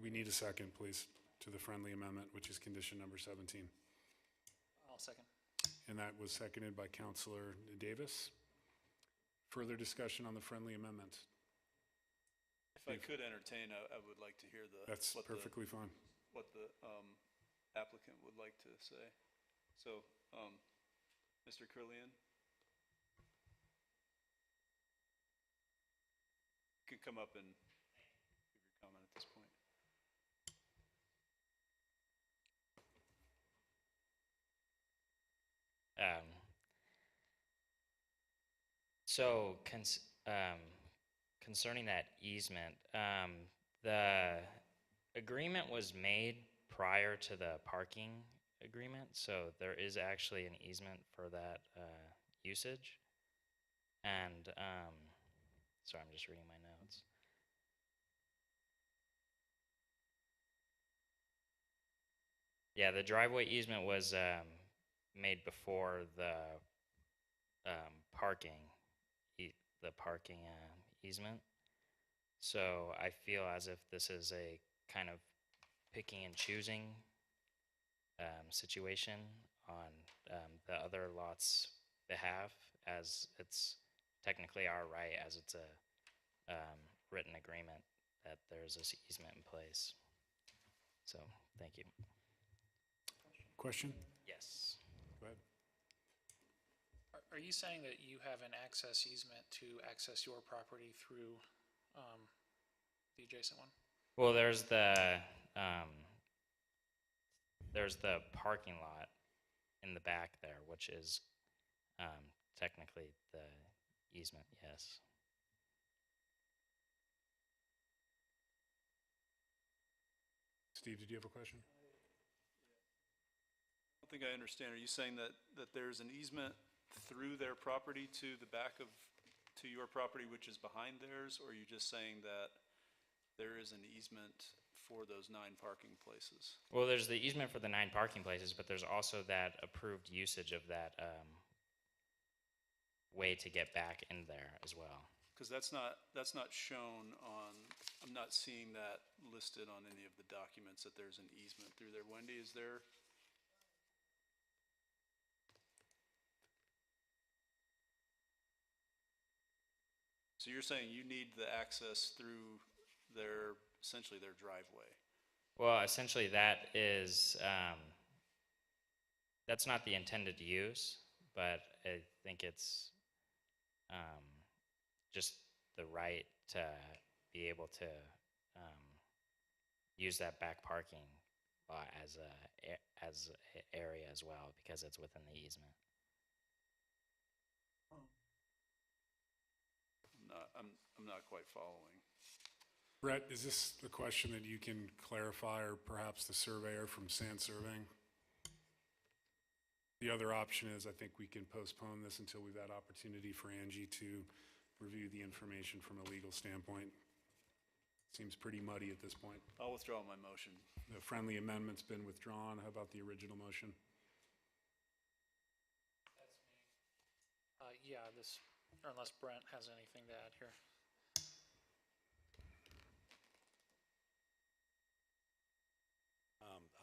We need a second, please, to the friendly amendment, which is condition number 17. I'll second. And that was seconded by Councilor Davis. Further discussion on the friendly amendment? If I could entertain, I would like to hear That's perfectly fine. What the applicant would like to say. So, Mr. Curlian? You could come up and give your comment at this point. So concerning that easement, the agreement was made prior to the parking agreement, so there is actually an easement for that usage. And, sorry, I'm just reading my notes. Yeah, the driveway easement was made before the parking, the parking easement. So I feel as if this is a kind of picking and choosing situation on the other lot's behalf, as it's technically our right, as it's a written agreement that there's this easement in place. So, thank you. Question? Yes. Go ahead. Are you saying that you have an access easement to access your property through the adjacent one? Well, there's the parking lot in the back there, which is technically the easement, yes. Steve, did you have a question? I don't think I understand. Are you saying that there's an easement through their property to the back of, to your property, which is behind theirs? Or are you just saying that there is an easement for those 9 parking places? Well, there's the easement for the 9 parking places, but there's also that approved usage of that way to get back in there as well. Because that's not shown on, I'm not seeing that listed on any of the documents that there's an easement through there. Wendy, is there? So you're saying you need the access through their, essentially their driveway? Well, essentially that is, that's not the intended use, but I think it's just the right to be able to use that back parking lot as a area as well, because it's within the easement. I'm not quite following. Brett, is this a question that you can clarify, or perhaps the surveyor from Sand Surveying? The other option is, I think we can postpone this until we've had opportunity for Angie to review the information from a legal standpoint. Seems pretty muddy at this point. I'll withdraw my motion. The friendly amendment's been withdrawn. How about the original motion? Yeah, this, or unless Brent has anything to add here.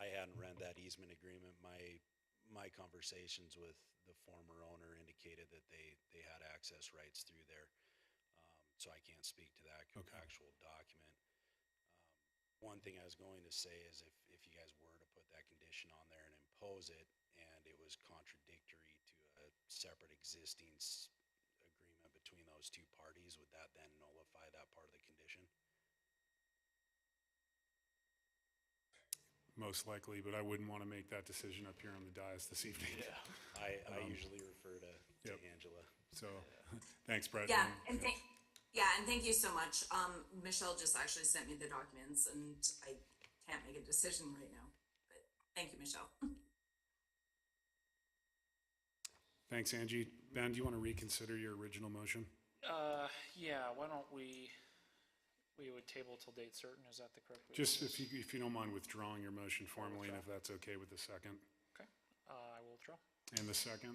I hadn't read that easement agreement. My conversations with the former owner indicated that they had access rights through there. So I can't speak to that actual document. One thing I was going to say is if you guys were to put that condition on there and impose it, and it was contradictory to a separate existing agreement between those two parties, would that then nullify that part of the condition? Most likely, but I wouldn't want to make that decision up here on the dais this evening. Yeah, I usually refer to Angela. So, thanks, Brett. Yeah, and thank you so much. Michelle just actually sent me the documents, and I can't make a decision right now. But thank you, Michelle. Thanks, Angie. Ben, do you want to reconsider your original motion? Yeah, why don't we would table till date certain, is that the correct way? Just if you don't mind withdrawing your motion formally, and if that's okay with the second. Okay, I will withdraw. And the second,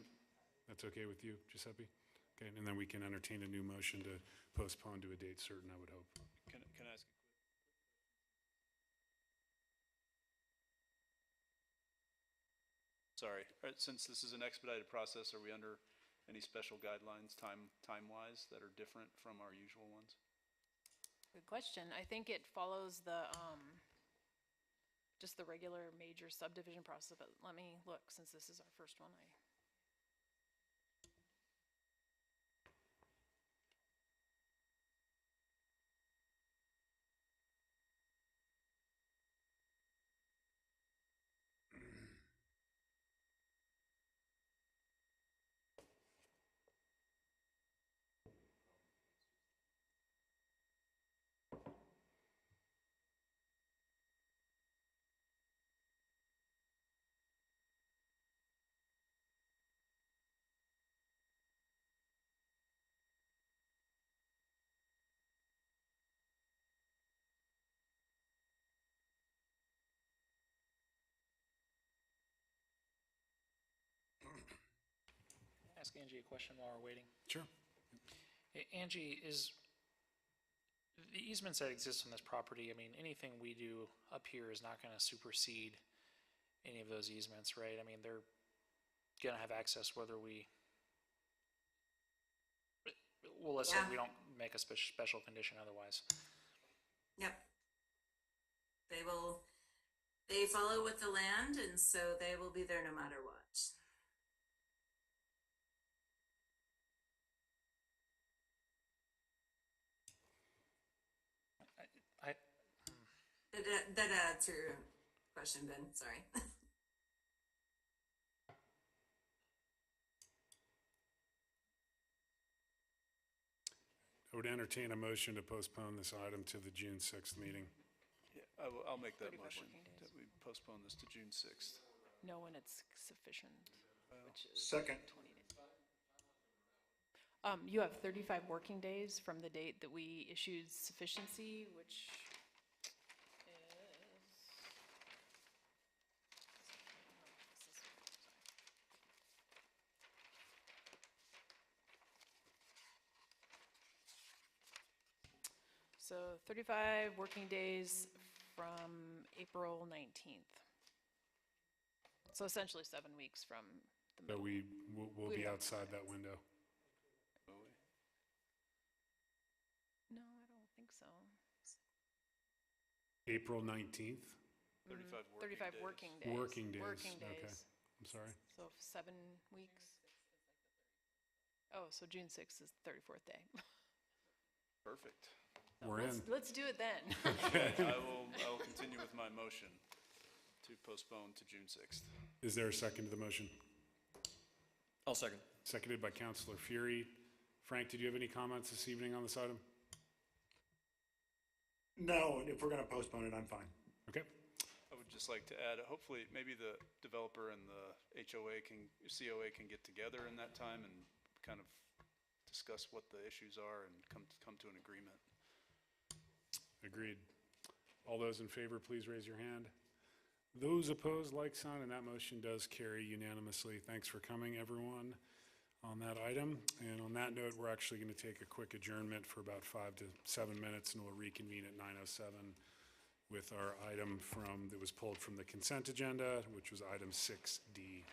that's okay with you, Giuseppe? Okay, and then we can entertain a new motion to postpone to a date certain, I would hope. Can I ask a quick? Sorry, since this is an expedited process, are we under any special guidelines time-wise that are different from our usual ones? Good question. I think it follows the, just the regular major subdivision process, but let me look, since this is our first one. Angie a question while we're waiting? Sure. Angie, is the easements that exist on this property, I mean, anything we do up here is not gonna supersede any of those easements, right? I mean, they're gonna have access whether well, let's say Yeah. we don't make a special condition otherwise. Yep. They follow with the land, and so they will be there no matter what. That answer your question, Ben, sorry. I would entertain a motion to postpone this item to the June 6th meeting. Yeah, I'll make that 35 motion, working days. that we postpone this to June 6th. Know when it's sufficient, which is Second. 20 days. You have 35 working days from the date that we issued sufficiency, which is. So 35 working days from April 19th. So essentially 7 weeks from the So middle. we'll We be have- outside that window. No, I don't think so. April 19th? 35 working days. Working days. Working days. Working Okay. days. I'm sorry. So 7 weeks. Oh, so June 6th is the 34th day. Perfect. We're in. Let's do it then. I will continue with my motion to postpone to June 6th. Is there a second to the motion? I'll second. Seconded by Councilor Fury. Frank, did you have any comments this evening on this item? No, if we're gonna postpone it, I'm fine. Okay. I would just like to add, hopefully, maybe the developer and the COA can get together in that time and kind of discuss what the issues are and come to an agreement. Agreed. All those in favor, please raise your hand. Those opposed, like sign, and that motion does carry unanimously. Thanks for coming, everyone, on that item. And on that note, we're actually going to take a quick adjournment for about 5 to 7 minutes, and we'll reconvene at 9:07 with our item that was pulled from the consent agenda, which was item 6D.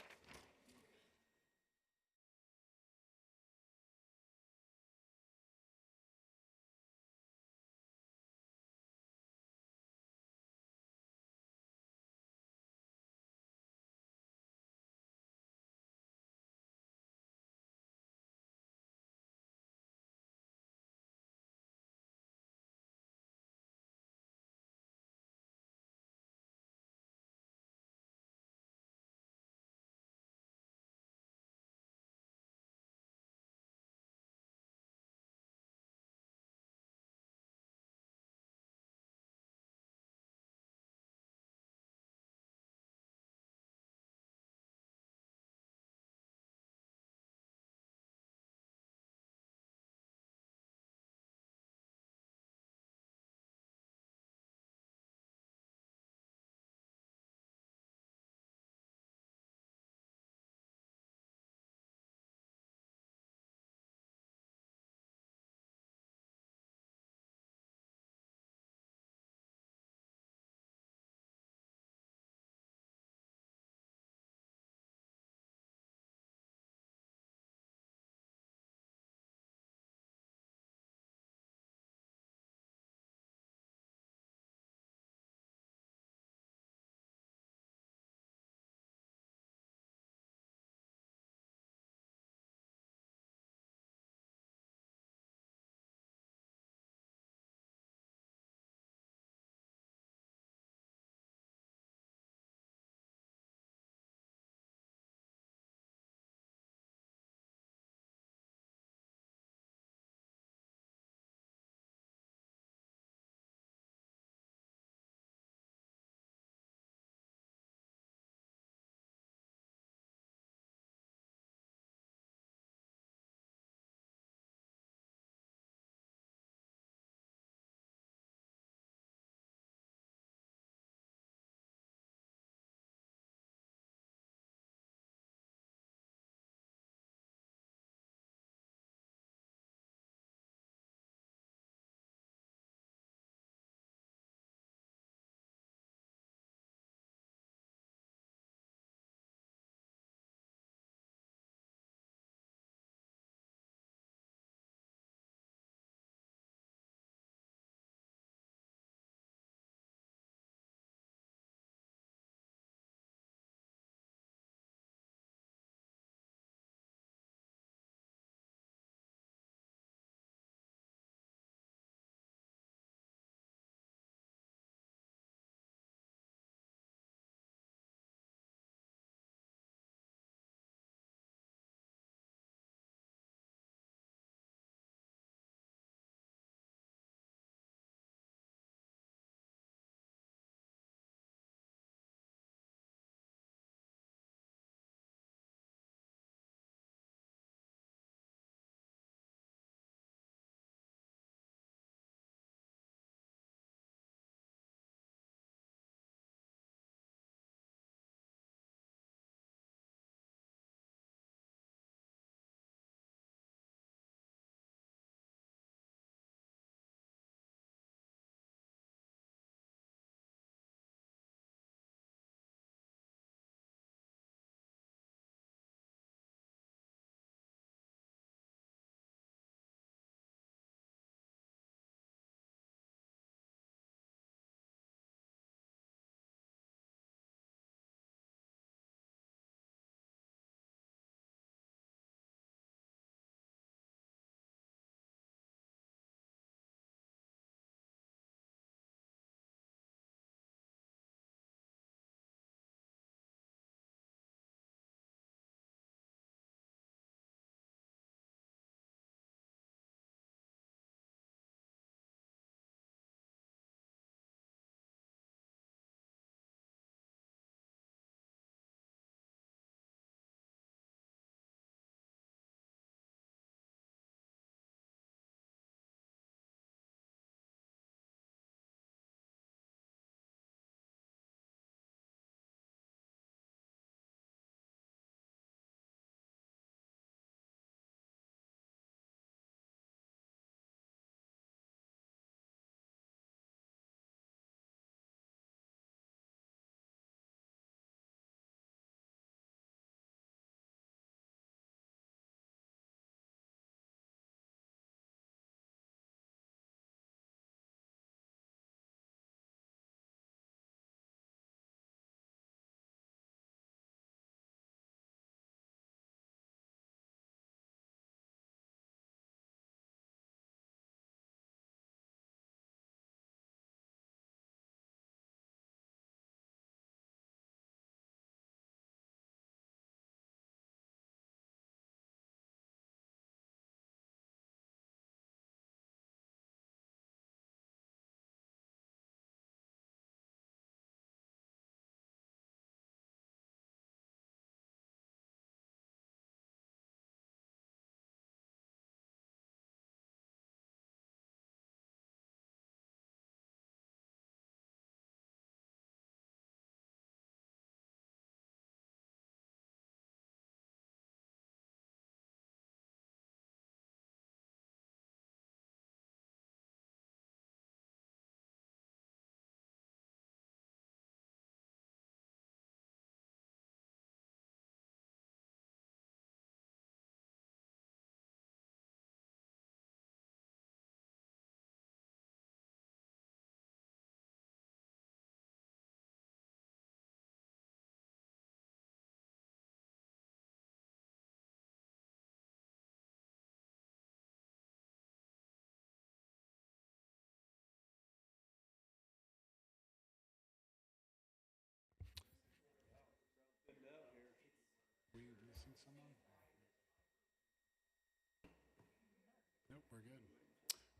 Nope, we're good.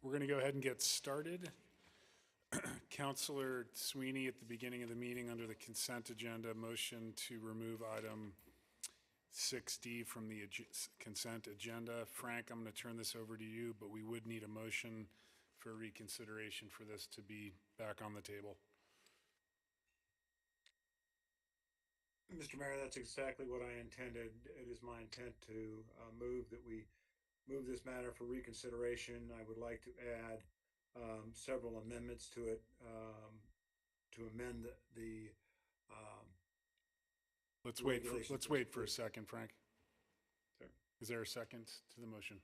We're going to go ahead and get started. Counselor Sweeney, at the beginning of the meeting, under the consent agenda, motion to remove item 6D from the consent agenda. Frank, I'm going to turn this over to you, but we would need a motion for reconsideration for this to be back on the table. Mr. Mayor, that's exactly what I intended. It is my intent to move that we move this matter for reconsideration. I would like to add several amendments to it to amend the Let's wait regulations. for a second, Frank. Sure. Is there a second to the motion?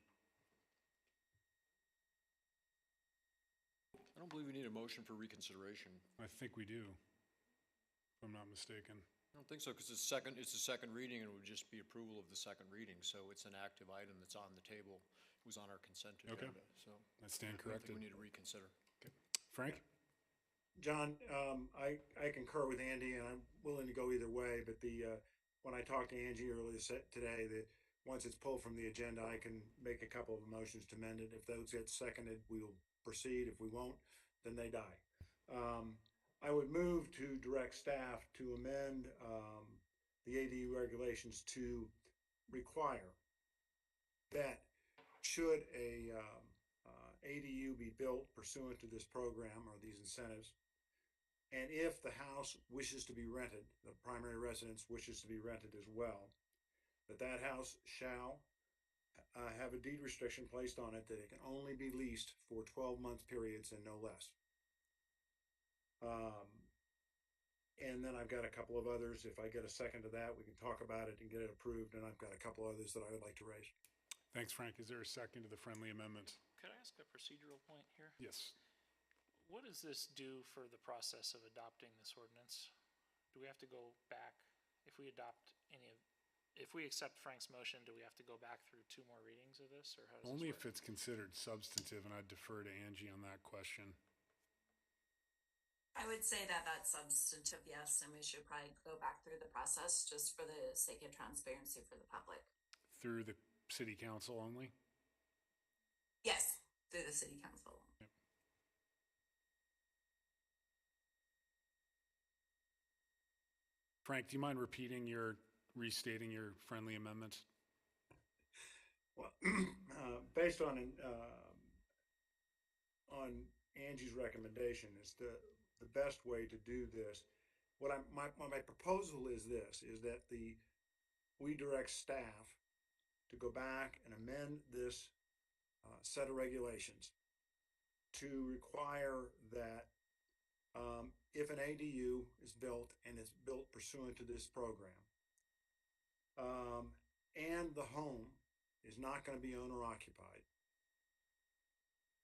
I don't believe we need a motion for reconsideration. I think we do, if I'm not mistaken. I don't think so, because it's the second reading, and it would just be approval of the second reading, so it's an active item that's on the table. It was on our consent agenda, so. I stand I don't corrected. think we need to reconsider. Okay. Frank? John, I concur with Andy, and I'm willing to go either way, but when I talked to Angie earlier today, that once it's pulled from the agenda, I can make a couple of motions to amend it. If those get seconded, we'll proceed. If we won't, then they die. I would move to direct staff to amend the ADU regulations to require that should a ADU be built pursuant to this program or these incentives, and if the house wishes to be rented, the primary residence wishes to be rented as well, that house shall have a deed restriction placed on it that it can only be leased for 12-month periods and no less. And then I've got a couple of others. If I get a second to that, we can talk about it and get it approved, and I've got a couple others that I would like to raise. Thanks, Frank. Is there a second to the friendly amendment? Could I ask a procedural point here? Yes. What does this do for the process of adopting this ordinance? Do we have to go back, if we adopt if we accept Frank's motion, do we have to go back through 2 more readings of this, or how does Only this if work? it's considered substantive, and I'd defer to Angie on that question. I would say that that's substantive, yes, and we should probably go back through the process just for the sake of transparency for the public. Through the city council only? Yes, through the city council. Yep. Frank, do you mind restating your friendly amendment? Well, based on Angie's recommendation, is the best way to do this. My proposal is this: is that we direct staff to go back and amend this set of regulations to require that if an ADU is built and it's built pursuant to this program, and the home is not going to be owner occupied,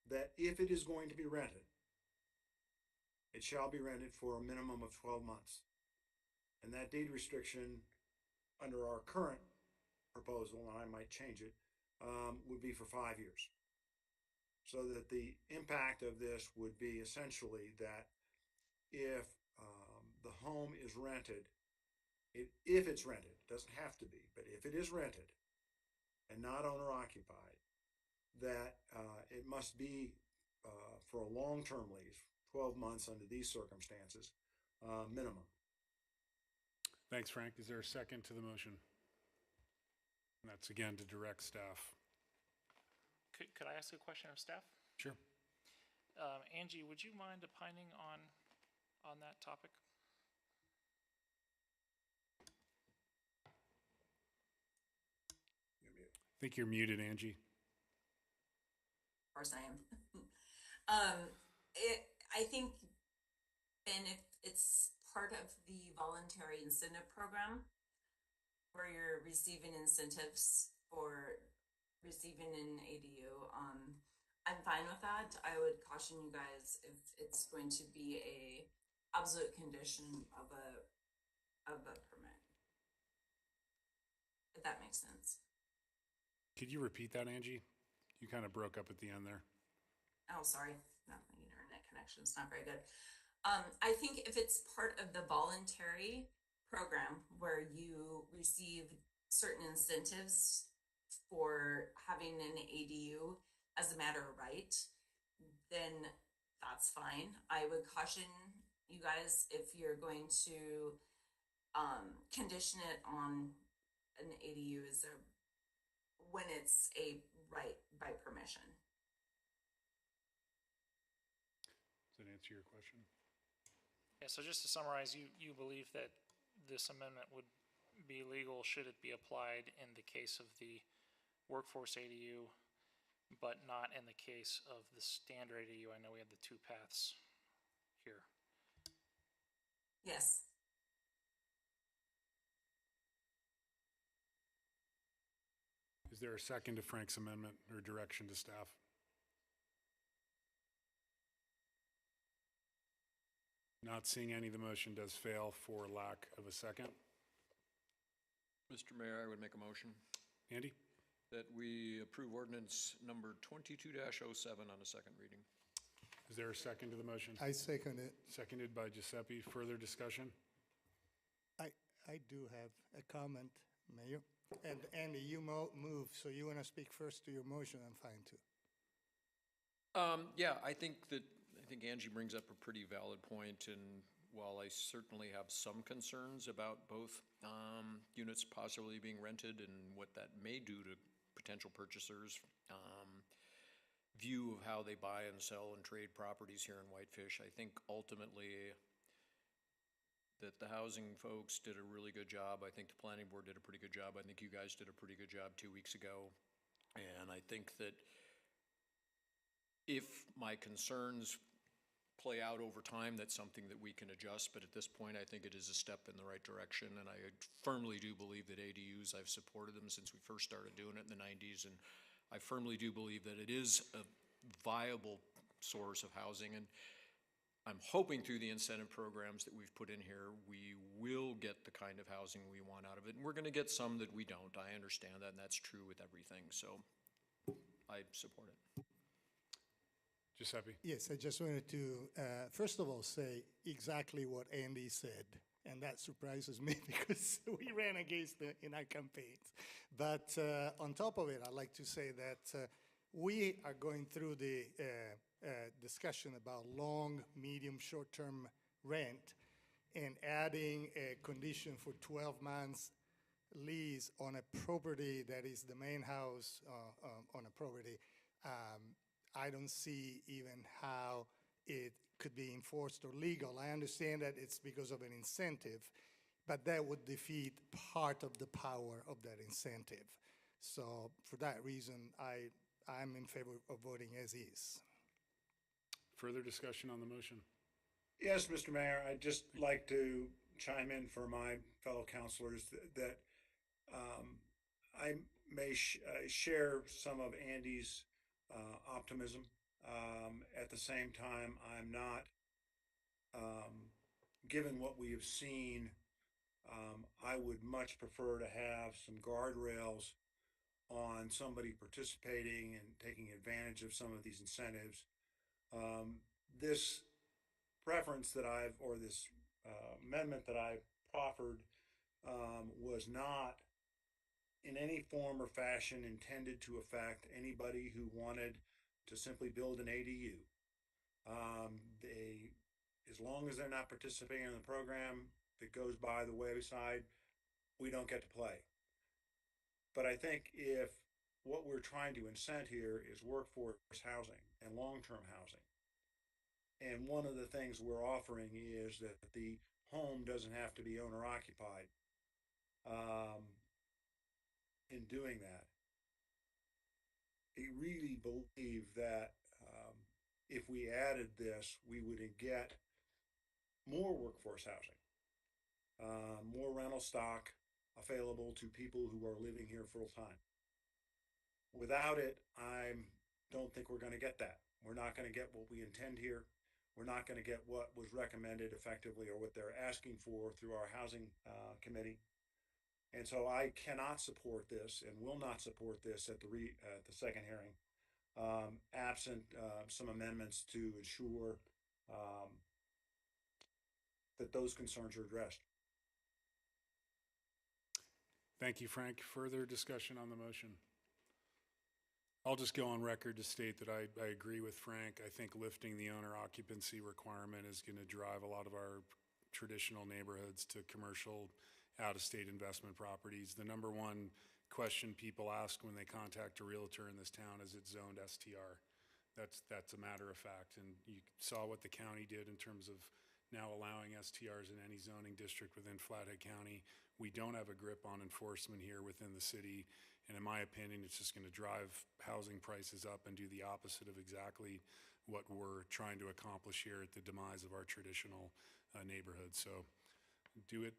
that if it is going to be rented, it shall be rented for a minimum of 12 months. And that deed restriction under our current proposal, and I might change it, would be for 5 years. So that the impact of this would be essentially that if the home is rented, if it's rented, it doesn't have to be, but if it is rented and not owner occupied, that it must be for a long-term lease, 12 months under these circumstances, minimum. Thanks, Frank. Is there a second to the motion? And that's again to direct staff. Could I ask a question of staff? Sure. Angie, would you mind opining on that topic? I think you're muted, Angie. Of course I am. I think, Ben, if it's part of the voluntary incentive program where you're receiving incentives for receiving an ADU, I'm fine with that. I would caution you guys if it's going to be a absolute condition of a permit, if that makes sense. Could you repeat that, Angie? You kind of broke up at the end there. Oh, sorry. No, my internet connection's not very good. I think if it's part of the voluntary program where you receive certain incentives for having an ADU as a matter of right, then that's fine. I would caution you guys, if you're going to condition it on an ADU, when it's a right by permission. Does that answer your question? Yeah, so just to summarize, you believe that this amendment would be legal should it be applied in the case of the workforce ADU, but not in the case of the standard ADU. I know we have the two paths here. Yes. Is there a second to Frank's amendment or direction to staff? Not seeing any, the motion does fail for lack of a second. Mr. Mayor, I would make a motion Andy? that we approve ordinance number 22-07 on a second reading. Is there a second to the motion? I second it. Seconded by Giuseppe. Further discussion? I do have a comment, Mayor. And Andy, you moved, so you want to speak first to your motion, I'm fine too. Yeah, I think Angie brings up a pretty valid point, and while I certainly have some concerns about both units possibly being rented and what that may do to potential purchasers' view of how they buy and sell and trade properties here in Whitefish, I think ultimately that the housing folks did a really good job. I think the planning board did a pretty good job. I think you guys did a pretty good job 2 weeks ago. And I think that if my concerns play out over time, that's something that we can adjust. But at this point, I think it is a step in the right direction. And I firmly do believe that ADUs, I've supported them since we first started doing it in the 90s. And I firmly do believe that it is a viable source of housing. And I'm hoping through the incentive programs that we've put in here, we will get the kind of housing we want out of it. And we're going to get some that we don't. I understand that, and that's true with everything. So I support it. Giuseppe? Yes, I just wanted to, first of all, say exactly what Andy said. And that surprises me because we ran against it in our campaigns. But on top of it, I'd like to say that we are going through the discussion about long, medium, short-term rent and adding a condition for 12 months lease on a property that is the main house on a property. I don't see even how it could be enforced or legal. I understand that it's because of an incentive, but that would defeat part of the power of that incentive. So for that reason, I'm in favor of voting as is. Further discussion on the motion? Yes, Mr. Mayor, I'd just like to chime in for my fellow councilors that I may share some of Andy's optimism. At the same time, I'm not, given what we have seen, I would much prefer to have some guardrails on somebody participating and taking advantage of some of these incentives. This preference that or this amendment that I proffered was not in any form or fashion intended to affect anybody who wanted to simply build an ADU. As long as they're not participating in the program that goes by the website, we don't get to play. But I think if what we're trying to incent here is workforce housing and long-term housing, and one of the things we're offering is that the home doesn't have to be owner-occupied in doing that, I really believe that if we added this, we would get more workforce housing, more rental stock available to people who are living here full time. Without it, I don't think we're going to get that. We're not going to get what we intend here. We're not going to get what was recommended effectively or what they're asking for through our housing committee. And so I cannot support this and will not support this at the second hearing, absent some amendments to ensure that those concerns are addressed. Thank you, Frank. Further discussion on the motion? I'll just go on record to state that I agree with Frank. I think lifting the owner occupancy requirement is going to drive a lot of our traditional neighborhoods to commercial out-of-state investment properties. The number one question people ask when they contact a realtor in this town is it zoned STR. That's a matter of fact. And you saw what the county did in terms of now allowing STRs in any zoning district within Flathead County. We don't have a grip on enforcement here within the city. And in my opinion, it's just going to drive housing prices up and do the opposite of exactly what we're trying to accomplish here at the demise of our traditional neighborhoods. So do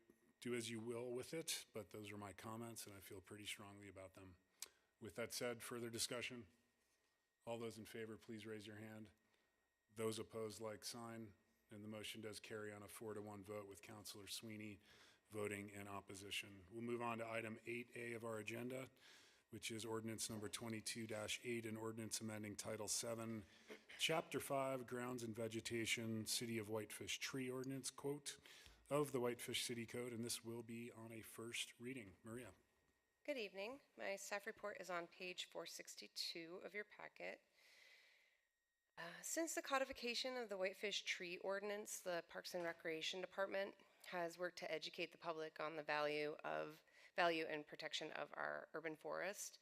as you will with it, but those are my comments, and I feel pretty strongly about them. With that said, further discussion? All those in favor, please raise your hand. Those opposed, like sign. And the motion does carry on a 4-1 vote with Councilor Sweeney voting in opposition. We'll move on to item 8A of our agenda, which is ordinance number 22-8, an ordinance amending Title 7, Chapter 5, Grounds and Vegetation, City of Whitefish Tree Ordinance, quote, of the Whitefish City Code, and this will be on a first reading. Maria. Good evening. My staff report is on page 462 of your packet. Since the codification of the Whitefish Tree Ordinance, the Parks and Recreation Department has worked to educate the public on the value and protection of our urban forest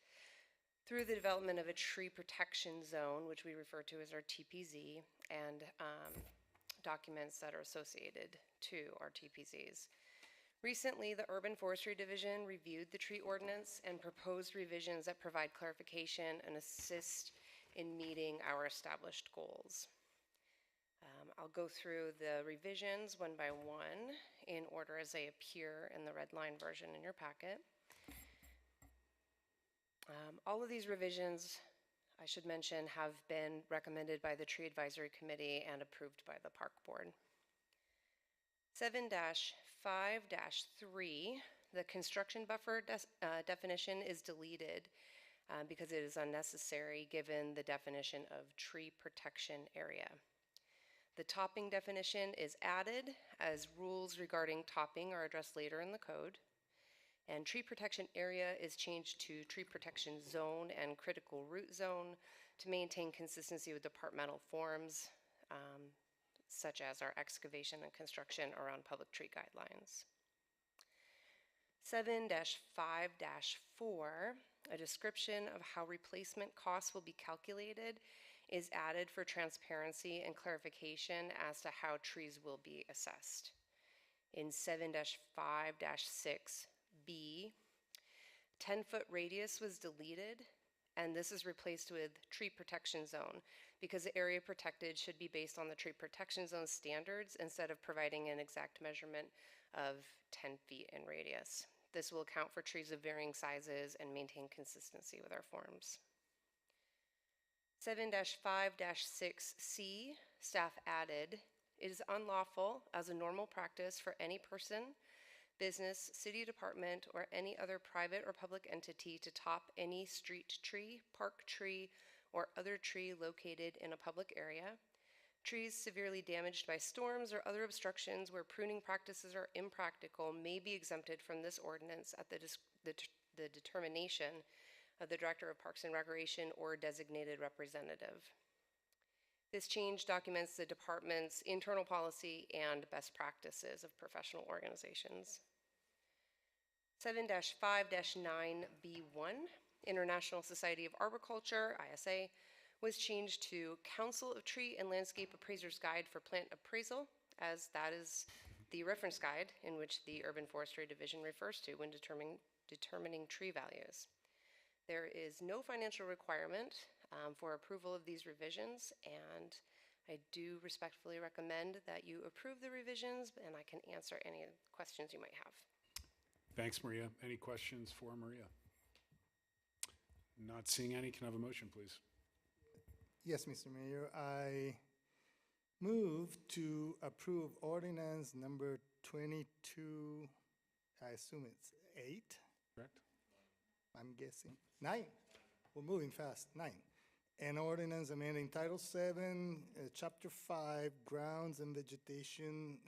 through the development of a tree protection zone, which we refer to as our TPZ, and documents that are associated to our TPZs. Recently, the Urban Forestry Division reviewed the tree ordinance and proposed revisions that provide clarification and assist in meeting our established goals. I'll go through the revisions one by one in order as they appear in the red line version in your packet. All of these revisions, I should mention, have been recommended by the Tree Advisory Committee and approved by the Park Board. 7-5-3, the construction buffer definition is deleted because it is unnecessary given the definition of tree protection area. The topping definition is added as rules regarding topping are addressed later in the code. And tree protection area is changed to tree protection zone and critical root zone to maintain consistency with departmental forms, such as our excavation and construction around public tree guidelines. 7-5-4, a description of how replacement costs will be calculated is added for transparency and clarification as to how trees will be assessed. In 7-5-6B, 10-foot radius was deleted, and this is replaced with tree protection zone because the area protected should be based on the tree protection zone standards instead of providing an exact measurement of 10 feet in radius. This will account for trees of varying sizes and maintain consistency with our forms. 7-5-6C, staff added, it is unlawful as a normal practice for any person, business, city department, or any other private or public entity to top any street tree, park tree, or other tree located in a public area. Trees severely damaged by storms or other obstructions where pruning practices are impractical may be exempted from this ordinance at the determination of the Director of Parks and Recreation or designated representative. This change documents the department's internal policy and best practices of professional organizations. 7-5-9B1, International Society of Arboriculture, ISA, was changed to Council of Tree and Landscape Appraisers Guide for Plant Appraisal, as that is the reference guide in which the Urban Forestry Division refers to when determining tree values. There is no financial requirement for approval of these revisions, and I do respectfully recommend that you approve the revisions, and I can answer any questions you might have. Thanks, Maria. Any questions for Maria? Not seeing any. Can I have a motion, please? Yes, Mr. Mayor. I move to approve ordinance number 22, I assume it's 8? Correct. I'm guessing. 9. We're moving fast. 9. An ordinance amending Title 7, Chapter 5, Grounds and Vegetation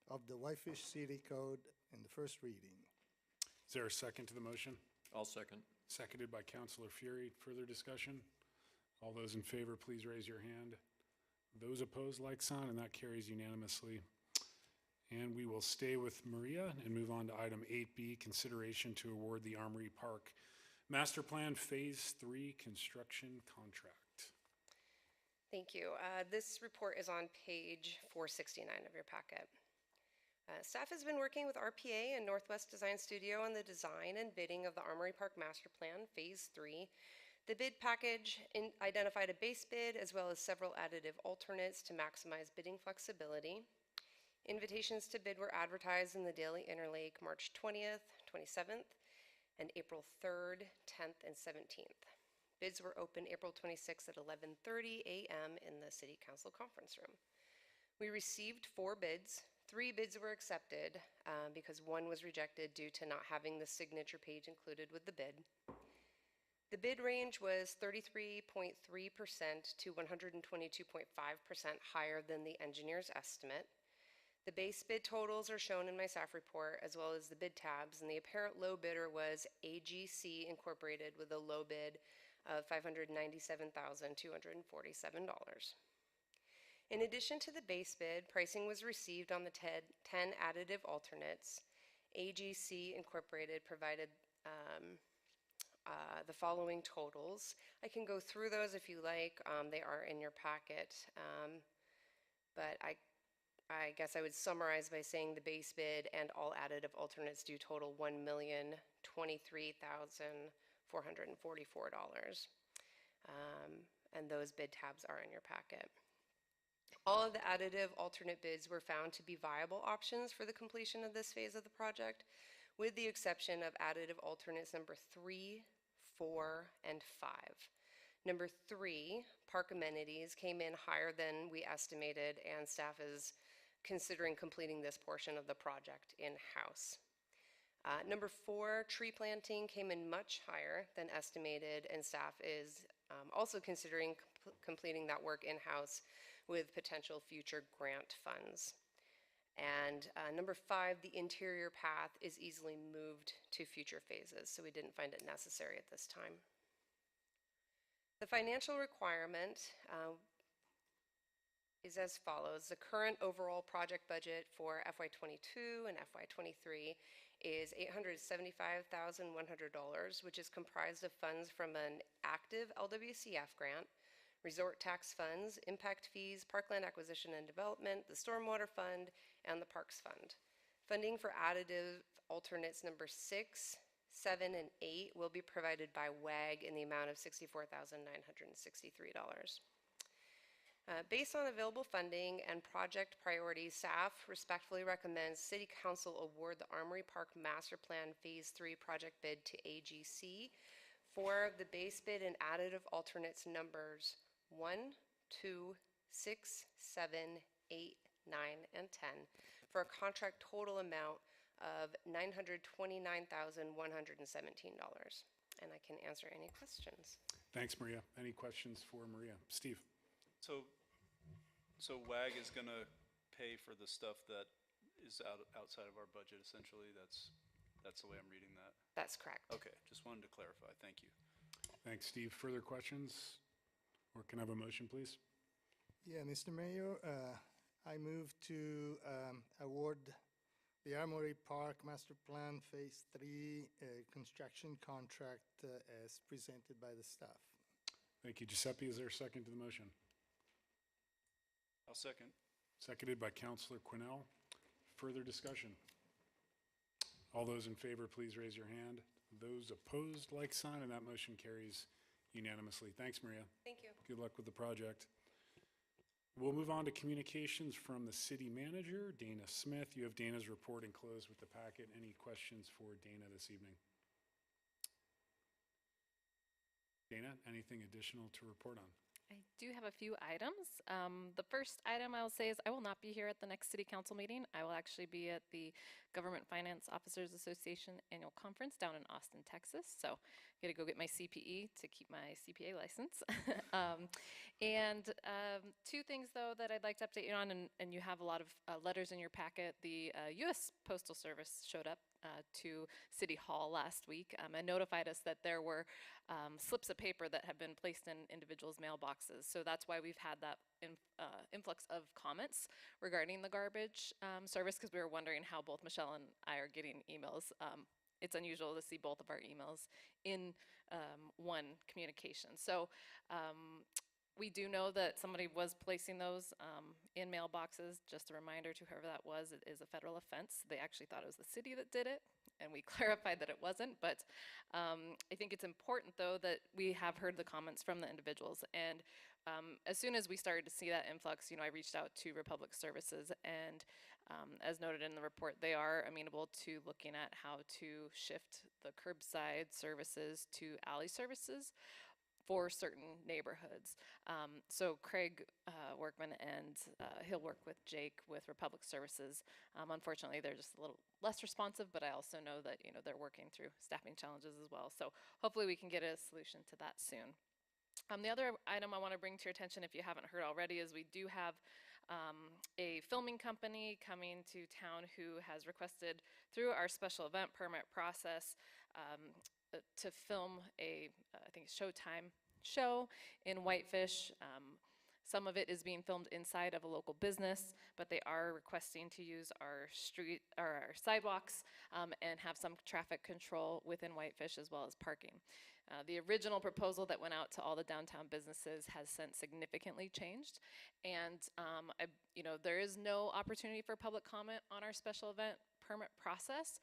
of the Whitefish City Code in the first reading. Is there a second to the motion? I'll second. Seconded by Councilor Fury. Further discussion? All those in favor, please raise your hand. Those opposed, like sign, and that carries unanimously. And we will stay with Maria and move on to item 8B, consideration to award the Armory Park Master Plan Phase 3 construction contract. Thank you. This report is on page 469 of your packet. Staff has been working with RPA and Northwest Design Studio on the design and bidding of the Armory Park Master Plan Phase 3. The bid package identified a base bid as well as several additive alternates to maximize bidding flexibility. Invitations to bid were advertised in the Daily Interlake March 20th, 27th, and April 3rd, 10th, and 17th. Bids were open April 26th at 11:30 a.m. in the City Council conference room. We received 4 bids. 3 bids were accepted because 1 was rejected due to not having the signature page included with the bid. The bid range was 33.3% to 122.5% higher than the engineer's estimate. The base bid totals are shown in my staff report, as well as the bid tabs, and the apparent low bidder was AGC Incorporated with a low bid of $597,247. In addition to the base bid, pricing was received on the 10 additive alternates. AGC Incorporated provided the following totals. I can go through those if you like. They are in your packet, but I guess I would summarize by saying the base bid and all additive alternates do total $1,023,444. And those bid tabs are in your packet. All of the additive alternate bids were found to be viable options for the completion of this phase of the project, with the exception of additive alternates number 3, 4, and 5. Number 3, park amenities, came in higher than we estimated, and staff is considering completing this portion of the project in-house. Number 4, tree planting, came in much higher than estimated, and staff is also considering completing that work in-house with potential future grant funds. And number 5, the interior path is easily moved to future phases, so we didn't find it necessary at this time. The financial requirement is as follows. The current overall project budget for FY22 and FY23 is $875,100, which is comprised of funds from an active LWCF grant, resort tax funds, impact fees, parkland acquisition and development, the stormwater fund, and the parks fund. Funding for additive alternates number 6, 7, and 8 will be provided by WAG in the amount of $64,963. Based on available funding and project priorities, staff respectfully recommends City Council award the Armory Park Master Plan Phase 3 project bid to AGC for the base bid and additive alternates numbers 1, 2, 6, 7, 8, 9, and 10 for a contract total amount of $929,117. And I can answer any questions. Thanks, Maria. Any questions for Maria? Steve? So WAG is going to pay for the stuff that is outside of our budget, essentially? That's the way I'm reading that? That's correct. Okay, just wanted to clarify. Thank you. Thanks, Steve. Further questions? Or can I have a motion, please? Yeah, Mr. Mayor, I move to award the Armory Park Master Plan Phase 3 construction contract as presented by the staff. Thank you, Giuseppe. Is there a second to the motion? I'll second. Seconded by Councilor Quinnell. Further discussion? All those in favor, please raise your hand. Those opposed, like sign, and that motion carries unanimously. Thanks, Maria. Thank you. Good luck with the project. We'll move on to communications from the city manager, Dana Smith. You have Dana's report enclosed with the packet. Any questions for Dana this evening? Dana, anything additional to report on? I do have a few items. The first item I will say is I will not be here at the next city council meeting. I will actually be at the Government Finance Officers Association annual conference down in Austin, Texas. So I got to go get my CPE to keep my CPA license. Two things though that I'd like to update you on, and you have a lot of letters in your packet. The U.S. Postal Service showed up to City Hall last week and notified us that there were slips of paper that have been placed in individuals' mailboxes. So that's why we've had that influx of comments regarding the garbage service, because we were wondering how both Michelle and I are getting emails. It's unusual to see both of our emails in one communication. So we do know that somebody was placing those in mailboxes. Just a reminder to whoever that was, it is a federal offense. They actually thought it was the city that did it, and we clarified that it wasn't. But I think it's important, though, that we have heard the comments from the individuals. And as soon as we started to see that influx, I reached out to Republic Services, and as noted in the report, they are amenable to looking at how to shift the curbside services to alley services for certain neighborhoods. So Craig Workman and he'll work with Jake with Republic Services. Unfortunately, they're just a little less responsive, but I also know that they're working through staffing challenges as well. So hopefully we can get a solution to that soon. The other item I want to bring to your attention, if you haven't heard already, is we do have a filming company coming to town who has requested through our special event permit process to film a, I think, Showtime show in Whitefish. Some of it is being filmed inside of a local business, but they are requesting to use our street or our sidewalks and have some traffic control within Whitefish as well as parking. The original proposal that went out to all the downtown businesses has since significantly changed, and there is no opportunity for public comment on our special event permit process,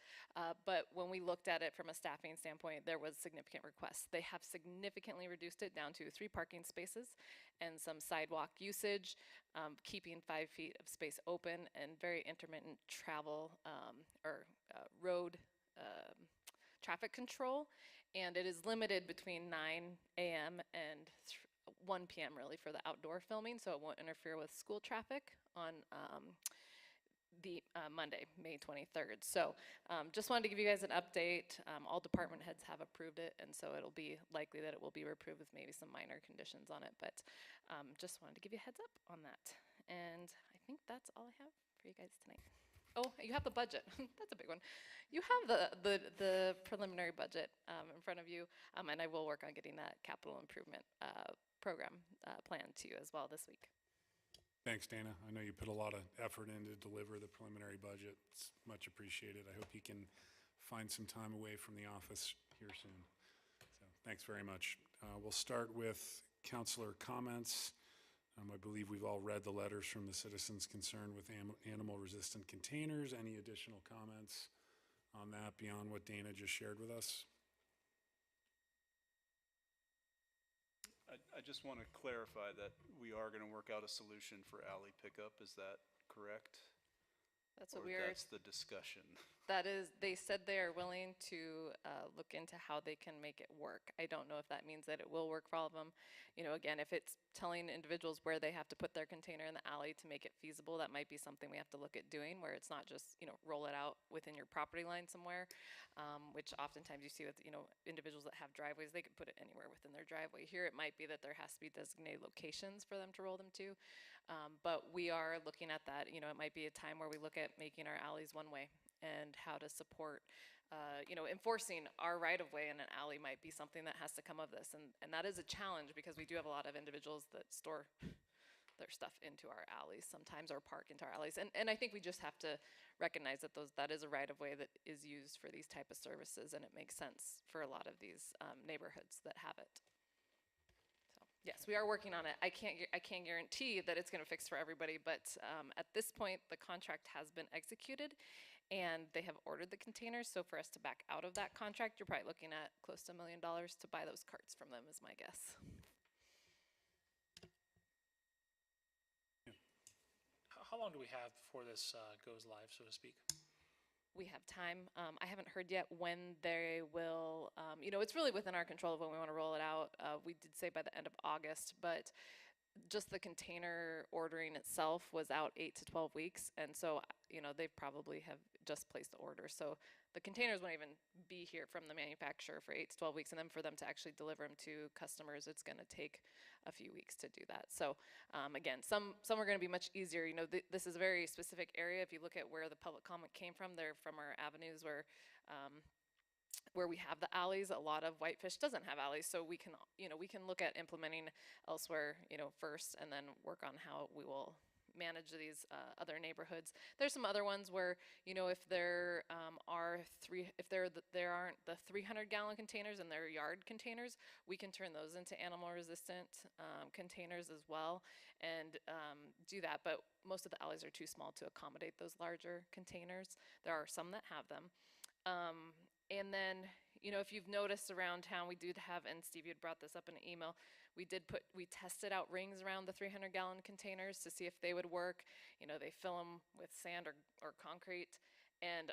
but when we looked at it from a staffing standpoint, there was significant requests. They have significantly reduced it down to 3 parking spaces and some sidewalk usage, keeping 5 feet of space open, and very intermittent travel or road traffic control. And it is limited between 9 a.m. and 1 p.m. really for the outdoor filming, so it won't interfere with school traffic on the Monday, May 23rd. So just wanted to give you guys an update. All department heads have approved it, and so it'll be likely that it will be approved with maybe some minor conditions on it, but just wanted to give you a heads up on that. And I think that's all I have for you guys tonight. Oh, you have the budget. That's a big one. You have the preliminary budget in front of you, and I will work on getting that capital improvement program plan to you as well this week. Thanks, Dana. I know you put a lot of effort in to deliver the preliminary budget. It's much appreciated. I hope you can find some time away from the office here soon. So thanks very much. We'll start with councilor comments. I believe we've all read the letters from the citizens concerned with animal-resistant containers. Any additional comments on that beyond what Dana just shared with us? I just want to clarify that we are going to work out a solution for alley pickup. Is that correct? That's what Or we are. that's the discussion? That is, they said they are willing to look into how they can make it work. I don't know if that means that it will work for all of them. Again, if it's telling individuals where they have to put their container in the alley to make it feasible, that might be something we have to look at doing, where it's not just, roll it out within your property line somewhere, which oftentimes you see with, individuals that have driveways, they could put it anywhere within their driveway. Here, it might be that there has to be designated locations for them to roll them to, but we are looking at that. It might be a time where we look at making our alleys one way, and how to support, enforcing our right-of-way in an alley might be something that has to come of this. And that is a challenge because we do have a lot of individuals that store their stuff into our alleys sometimes or park into our alleys. And I think we just have to recognize that that is a right-of-way that is used for these type of services, and it makes sense for a lot of these neighborhoods that have it. So yes, we are working on it. I can't guarantee that it's going to fix for everybody, but at this point, the contract has been executed, and they have ordered the containers. So for us to back out of that contract, you're probably looking at close to $1 million to buy those carts from them, is my guess. How long do we have before this goes live, so to speak? We have time. I haven't heard yet when they will, it's really within our control of when we want to roll it out. We did say by the end of August, but just the container ordering itself was out 8 to 12 weeks. And so, you know, they probably have just placed the order. So the containers won't even be here from the manufacturer for 8 to 12 weeks. And then for them to actually deliver them to customers, it's going to take a few weeks to do that. So again, some are going to be much easier. You know, this is a very specific area. If you look at where the public comment came from, they're from our avenues where we have the alleys. A lot of Whitefish doesn't have alleys, so we can, you know, we can look at implementing elsewhere, you know, first, and then work on how we will manage these other neighborhoods. There's some other ones where, you know, if there aren't the 300-gallon containers and they're yard containers, we can turn those into animal-resistant containers as well, and do that. But most of the alleys are too small to accommodate those larger containers. There are some that have them. And then, you know, if you've noticed around town, we did have, and Steve, you had brought this up in an email, we tested out rings around the 300-gallon containers to see if they would work. You know, they fill them with sand or concrete, and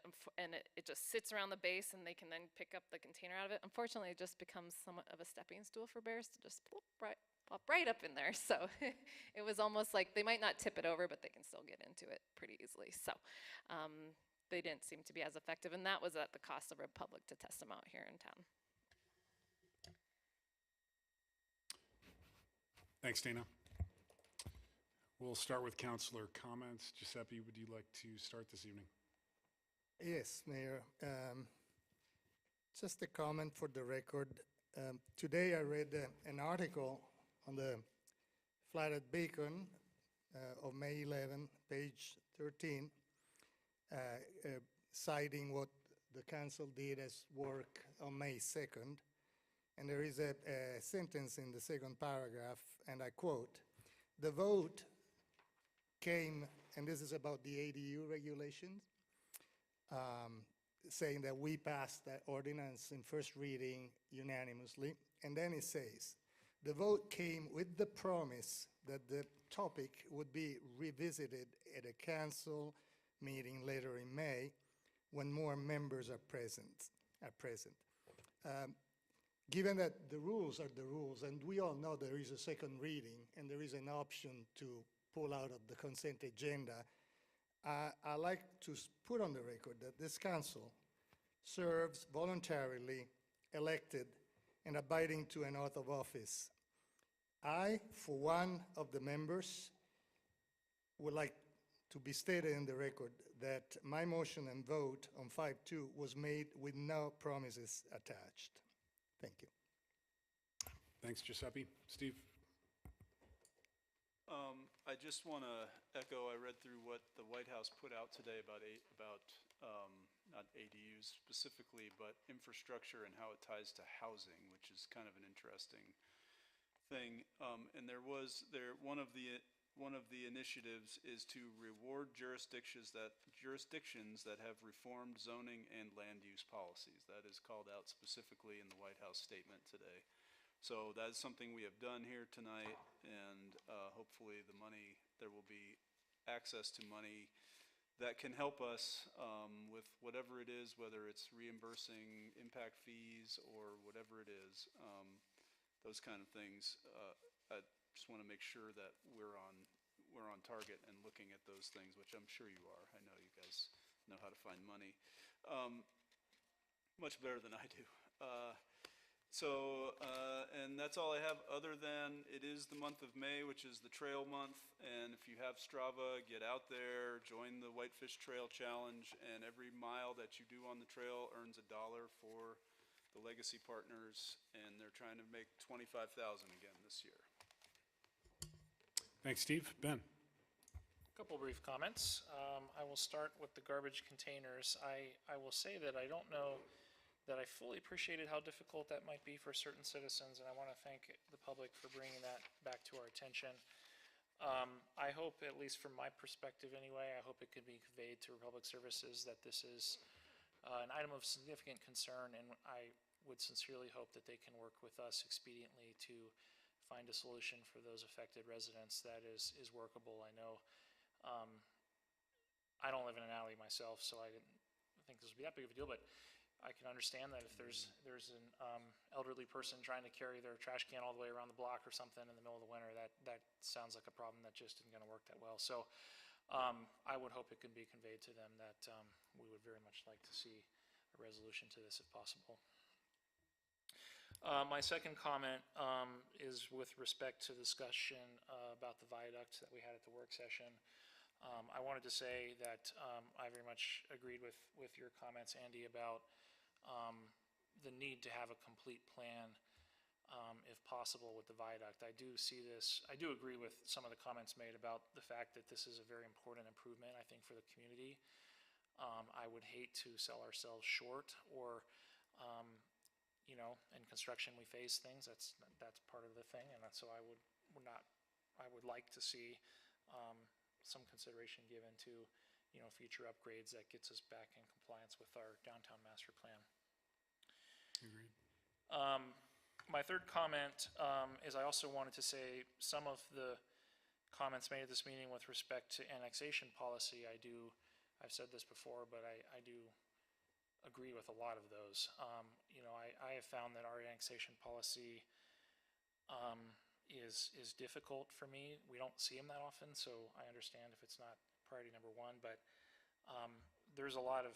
it just sits around the base, and they can then pick up the container out of it. Unfortunately, it just becomes somewhat of a stepping stool for bears to just plop right up in there. So it was almost like they might not tip it over, but they can still get into it pretty easily. So they didn't seem to be as effective, and that was at the cost of Republic to test them out here in town. Thanks, Dana. We'll start with councilor comments. Giuseppe, would you like to start this evening? Yes, Mayor. Just a comment for the record. Today I read an article on the Flathead Beacon of May 11, page 13, citing what the council did as work on May 2nd. And there is a sentence in the second paragraph, and I quote, "The vote came," and this is about the ADU regulations, saying that we passed that ordinance in first reading unanimously. And then it says, "The vote came with the promise that the topic would be revisited at a council meeting later in May when more members are present. Given that the rules are the rules, and we all know there is a second reading and there is an option to pull out of the consent agenda, I like to put on the record that this council serves voluntarily, elected, and abiding to an oath of office. I, for one of the members, would like to be stated in the record that my motion and vote on 5-2 was made with no promises attached. Thank you. Thanks, Giuseppe. Steve? I just want to echo, I read through what the White House put out today about not ADUs specifically, but infrastructure and how it ties to housing, which is kind of an interesting thing. And one of the initiatives is to reward jurisdictions that have reformed zoning and land use policies. That is called out specifically in the White House statement today. So that's something we have done here tonight, and hopefully there will be access to money that can help us with whatever it is, whether it's reimbursing impact fees or whatever it is, those kind of things. I just want to make sure that we're on target and looking at those things, which I'm sure you are. I know you guys know how to find money much better than I do. And that's all I have, other than it is the month of May, which is the trail month, and if you have Strava, get out there, join the Whitefish Trail Challenge, and every mile that you do on the trail earns $1 for the legacy partners, and they're trying to make $25,000 again this year. Thanks, Steve. Ben? A couple brief comments. I will start with the garbage containers. I will say that I don't know that I fully appreciated how difficult that might be for certain citizens, and I want to thank the public for bringing that back to our attention. I hope, at least from my perspective anyway, I hope it could be conveyed to Republic Services that this is an item of significant concern, and I would sincerely hope that they can work with us expediently to find a solution for those affected residents that is workable. I know I don't live in an alley myself, so I didn't think this would be that big of a deal, but I can understand that if there's an elderly person trying to carry their trash can all the way around the block or something in the middle of the winter, that sounds like a problem that just isn't going to work that well. So I would hope it can be conveyed to them that we would very much like to see a resolution to this if possible. My second comment is with respect to discussion about the viaduct that we had at the work session. I wanted to say that I very much agreed with your comments, Andy, about the need to have a complete plan, if possible, with the viaduct. I do see this, I do agree with some of the comments made about the fact that this is a very important improvement, I think, for the community. I would hate to sell ourselves short, or you know, in construction we face things. That's part of the thing, and so I would like to see some consideration given to, you know, future upgrades that gets us back in compliance with our downtown master plan. Agreed. My third comment is I also wanted to say some of the comments made at this meeting with respect to annexation policy. I've said this before, but I do agree with a lot of those. You know, I have found that our annexation policy is difficult for me. We don't see them that often, so I understand if it's not priority number one, but there's a lot of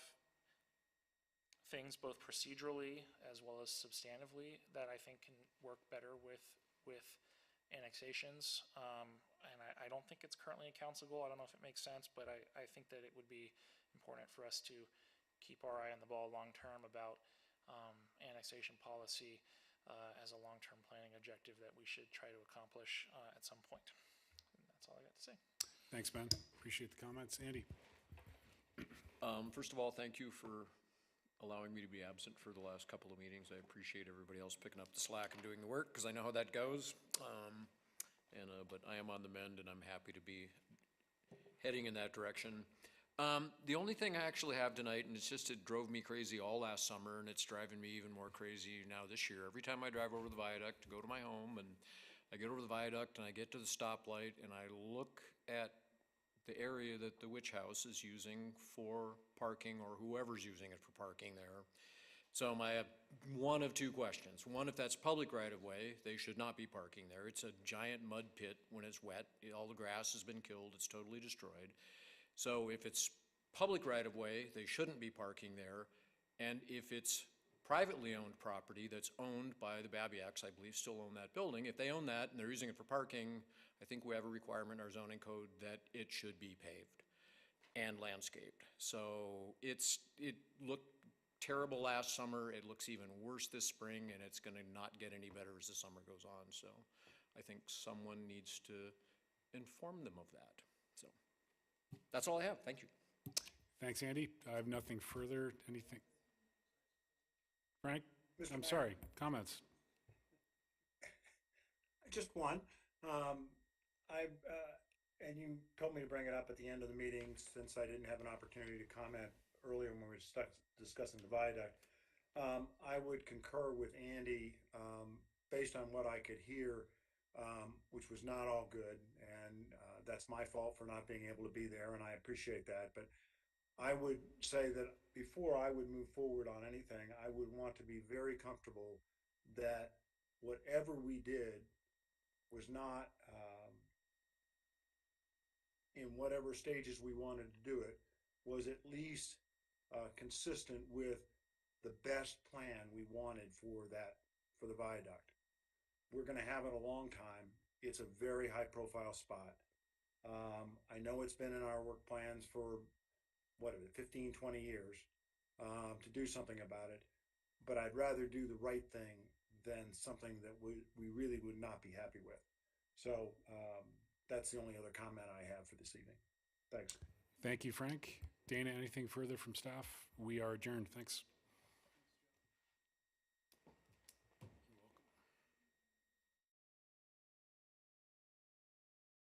things, both procedurally as well as substantively, that I think can work better with annexations. And I don't think it's currently a council goal. I don't know if it makes sense, but I think that it would be important for us to keep our eye on the ball long-term about annexation policy as a long-term planning objective that we should try to accomplish at some point. And that's all I got to say. Thanks, Ben. Appreciate the comments. Andy? First of all, thank you for allowing me to be absent for the last couple of meetings. I appreciate everybody else picking up the slack and doing the work, because I know how that goes. But I am on the mend, and I'm happy to be heading in that direction. The only thing I actually have tonight, and it's just, it drove me crazy all last summer, and it's driving me even more crazy now this year. Every time I drive over the viaduct to go to my home, and I get over the viaduct and I get to the stoplight and I look at the area that the Witch House is using for parking, or whoever's using it for parking there. So I have one of two questions. One, if that's public right-of-way, they should not be parking there. It's a giant mud pit when it's wet. All the grass has been killed. It's totally destroyed. So if it's public right-of-way, they shouldn't be parking there. And if it's privately owned property that's owned by the Babiaks, I believe still own that building, if they own that and they're using it for parking, I think we have a requirement in our zoning code that it should be paved and landscaped. So it looked terrible last summer. It looks even worse this spring, and it's going to not get any better as the summer goes on. So I think someone needs to inform them of that. So that's all I have. Thank you. Thanks, Andy. I have nothing further. Anything? Frank? Mr. I'm Mayor. sorry. Comments? Just one. And you told me to bring it up at the end of the meeting since I didn't have an opportunity to comment earlier when we were discussing the viaduct. I would concur with Andy based on what I could hear, which was not all good. And that's my fault for not being able to be there, and I appreciate that. But I would say that before I would move forward on anything, I would want to be very comfortable that whatever we did was not in whatever stages we wanted to do it, was at least consistent with the best plan we wanted for the viaduct. We're going to have it a long time. It's a very high profile spot. I know it's been in our work plans for 15, 20 years to do something about it, but I'd rather do the right thing than something that we really would not be happy with. So that's the only other comment I have for this evening. Thanks. Thank you, Frank. Dana, anything further from staff? We are adjourned. Thanks.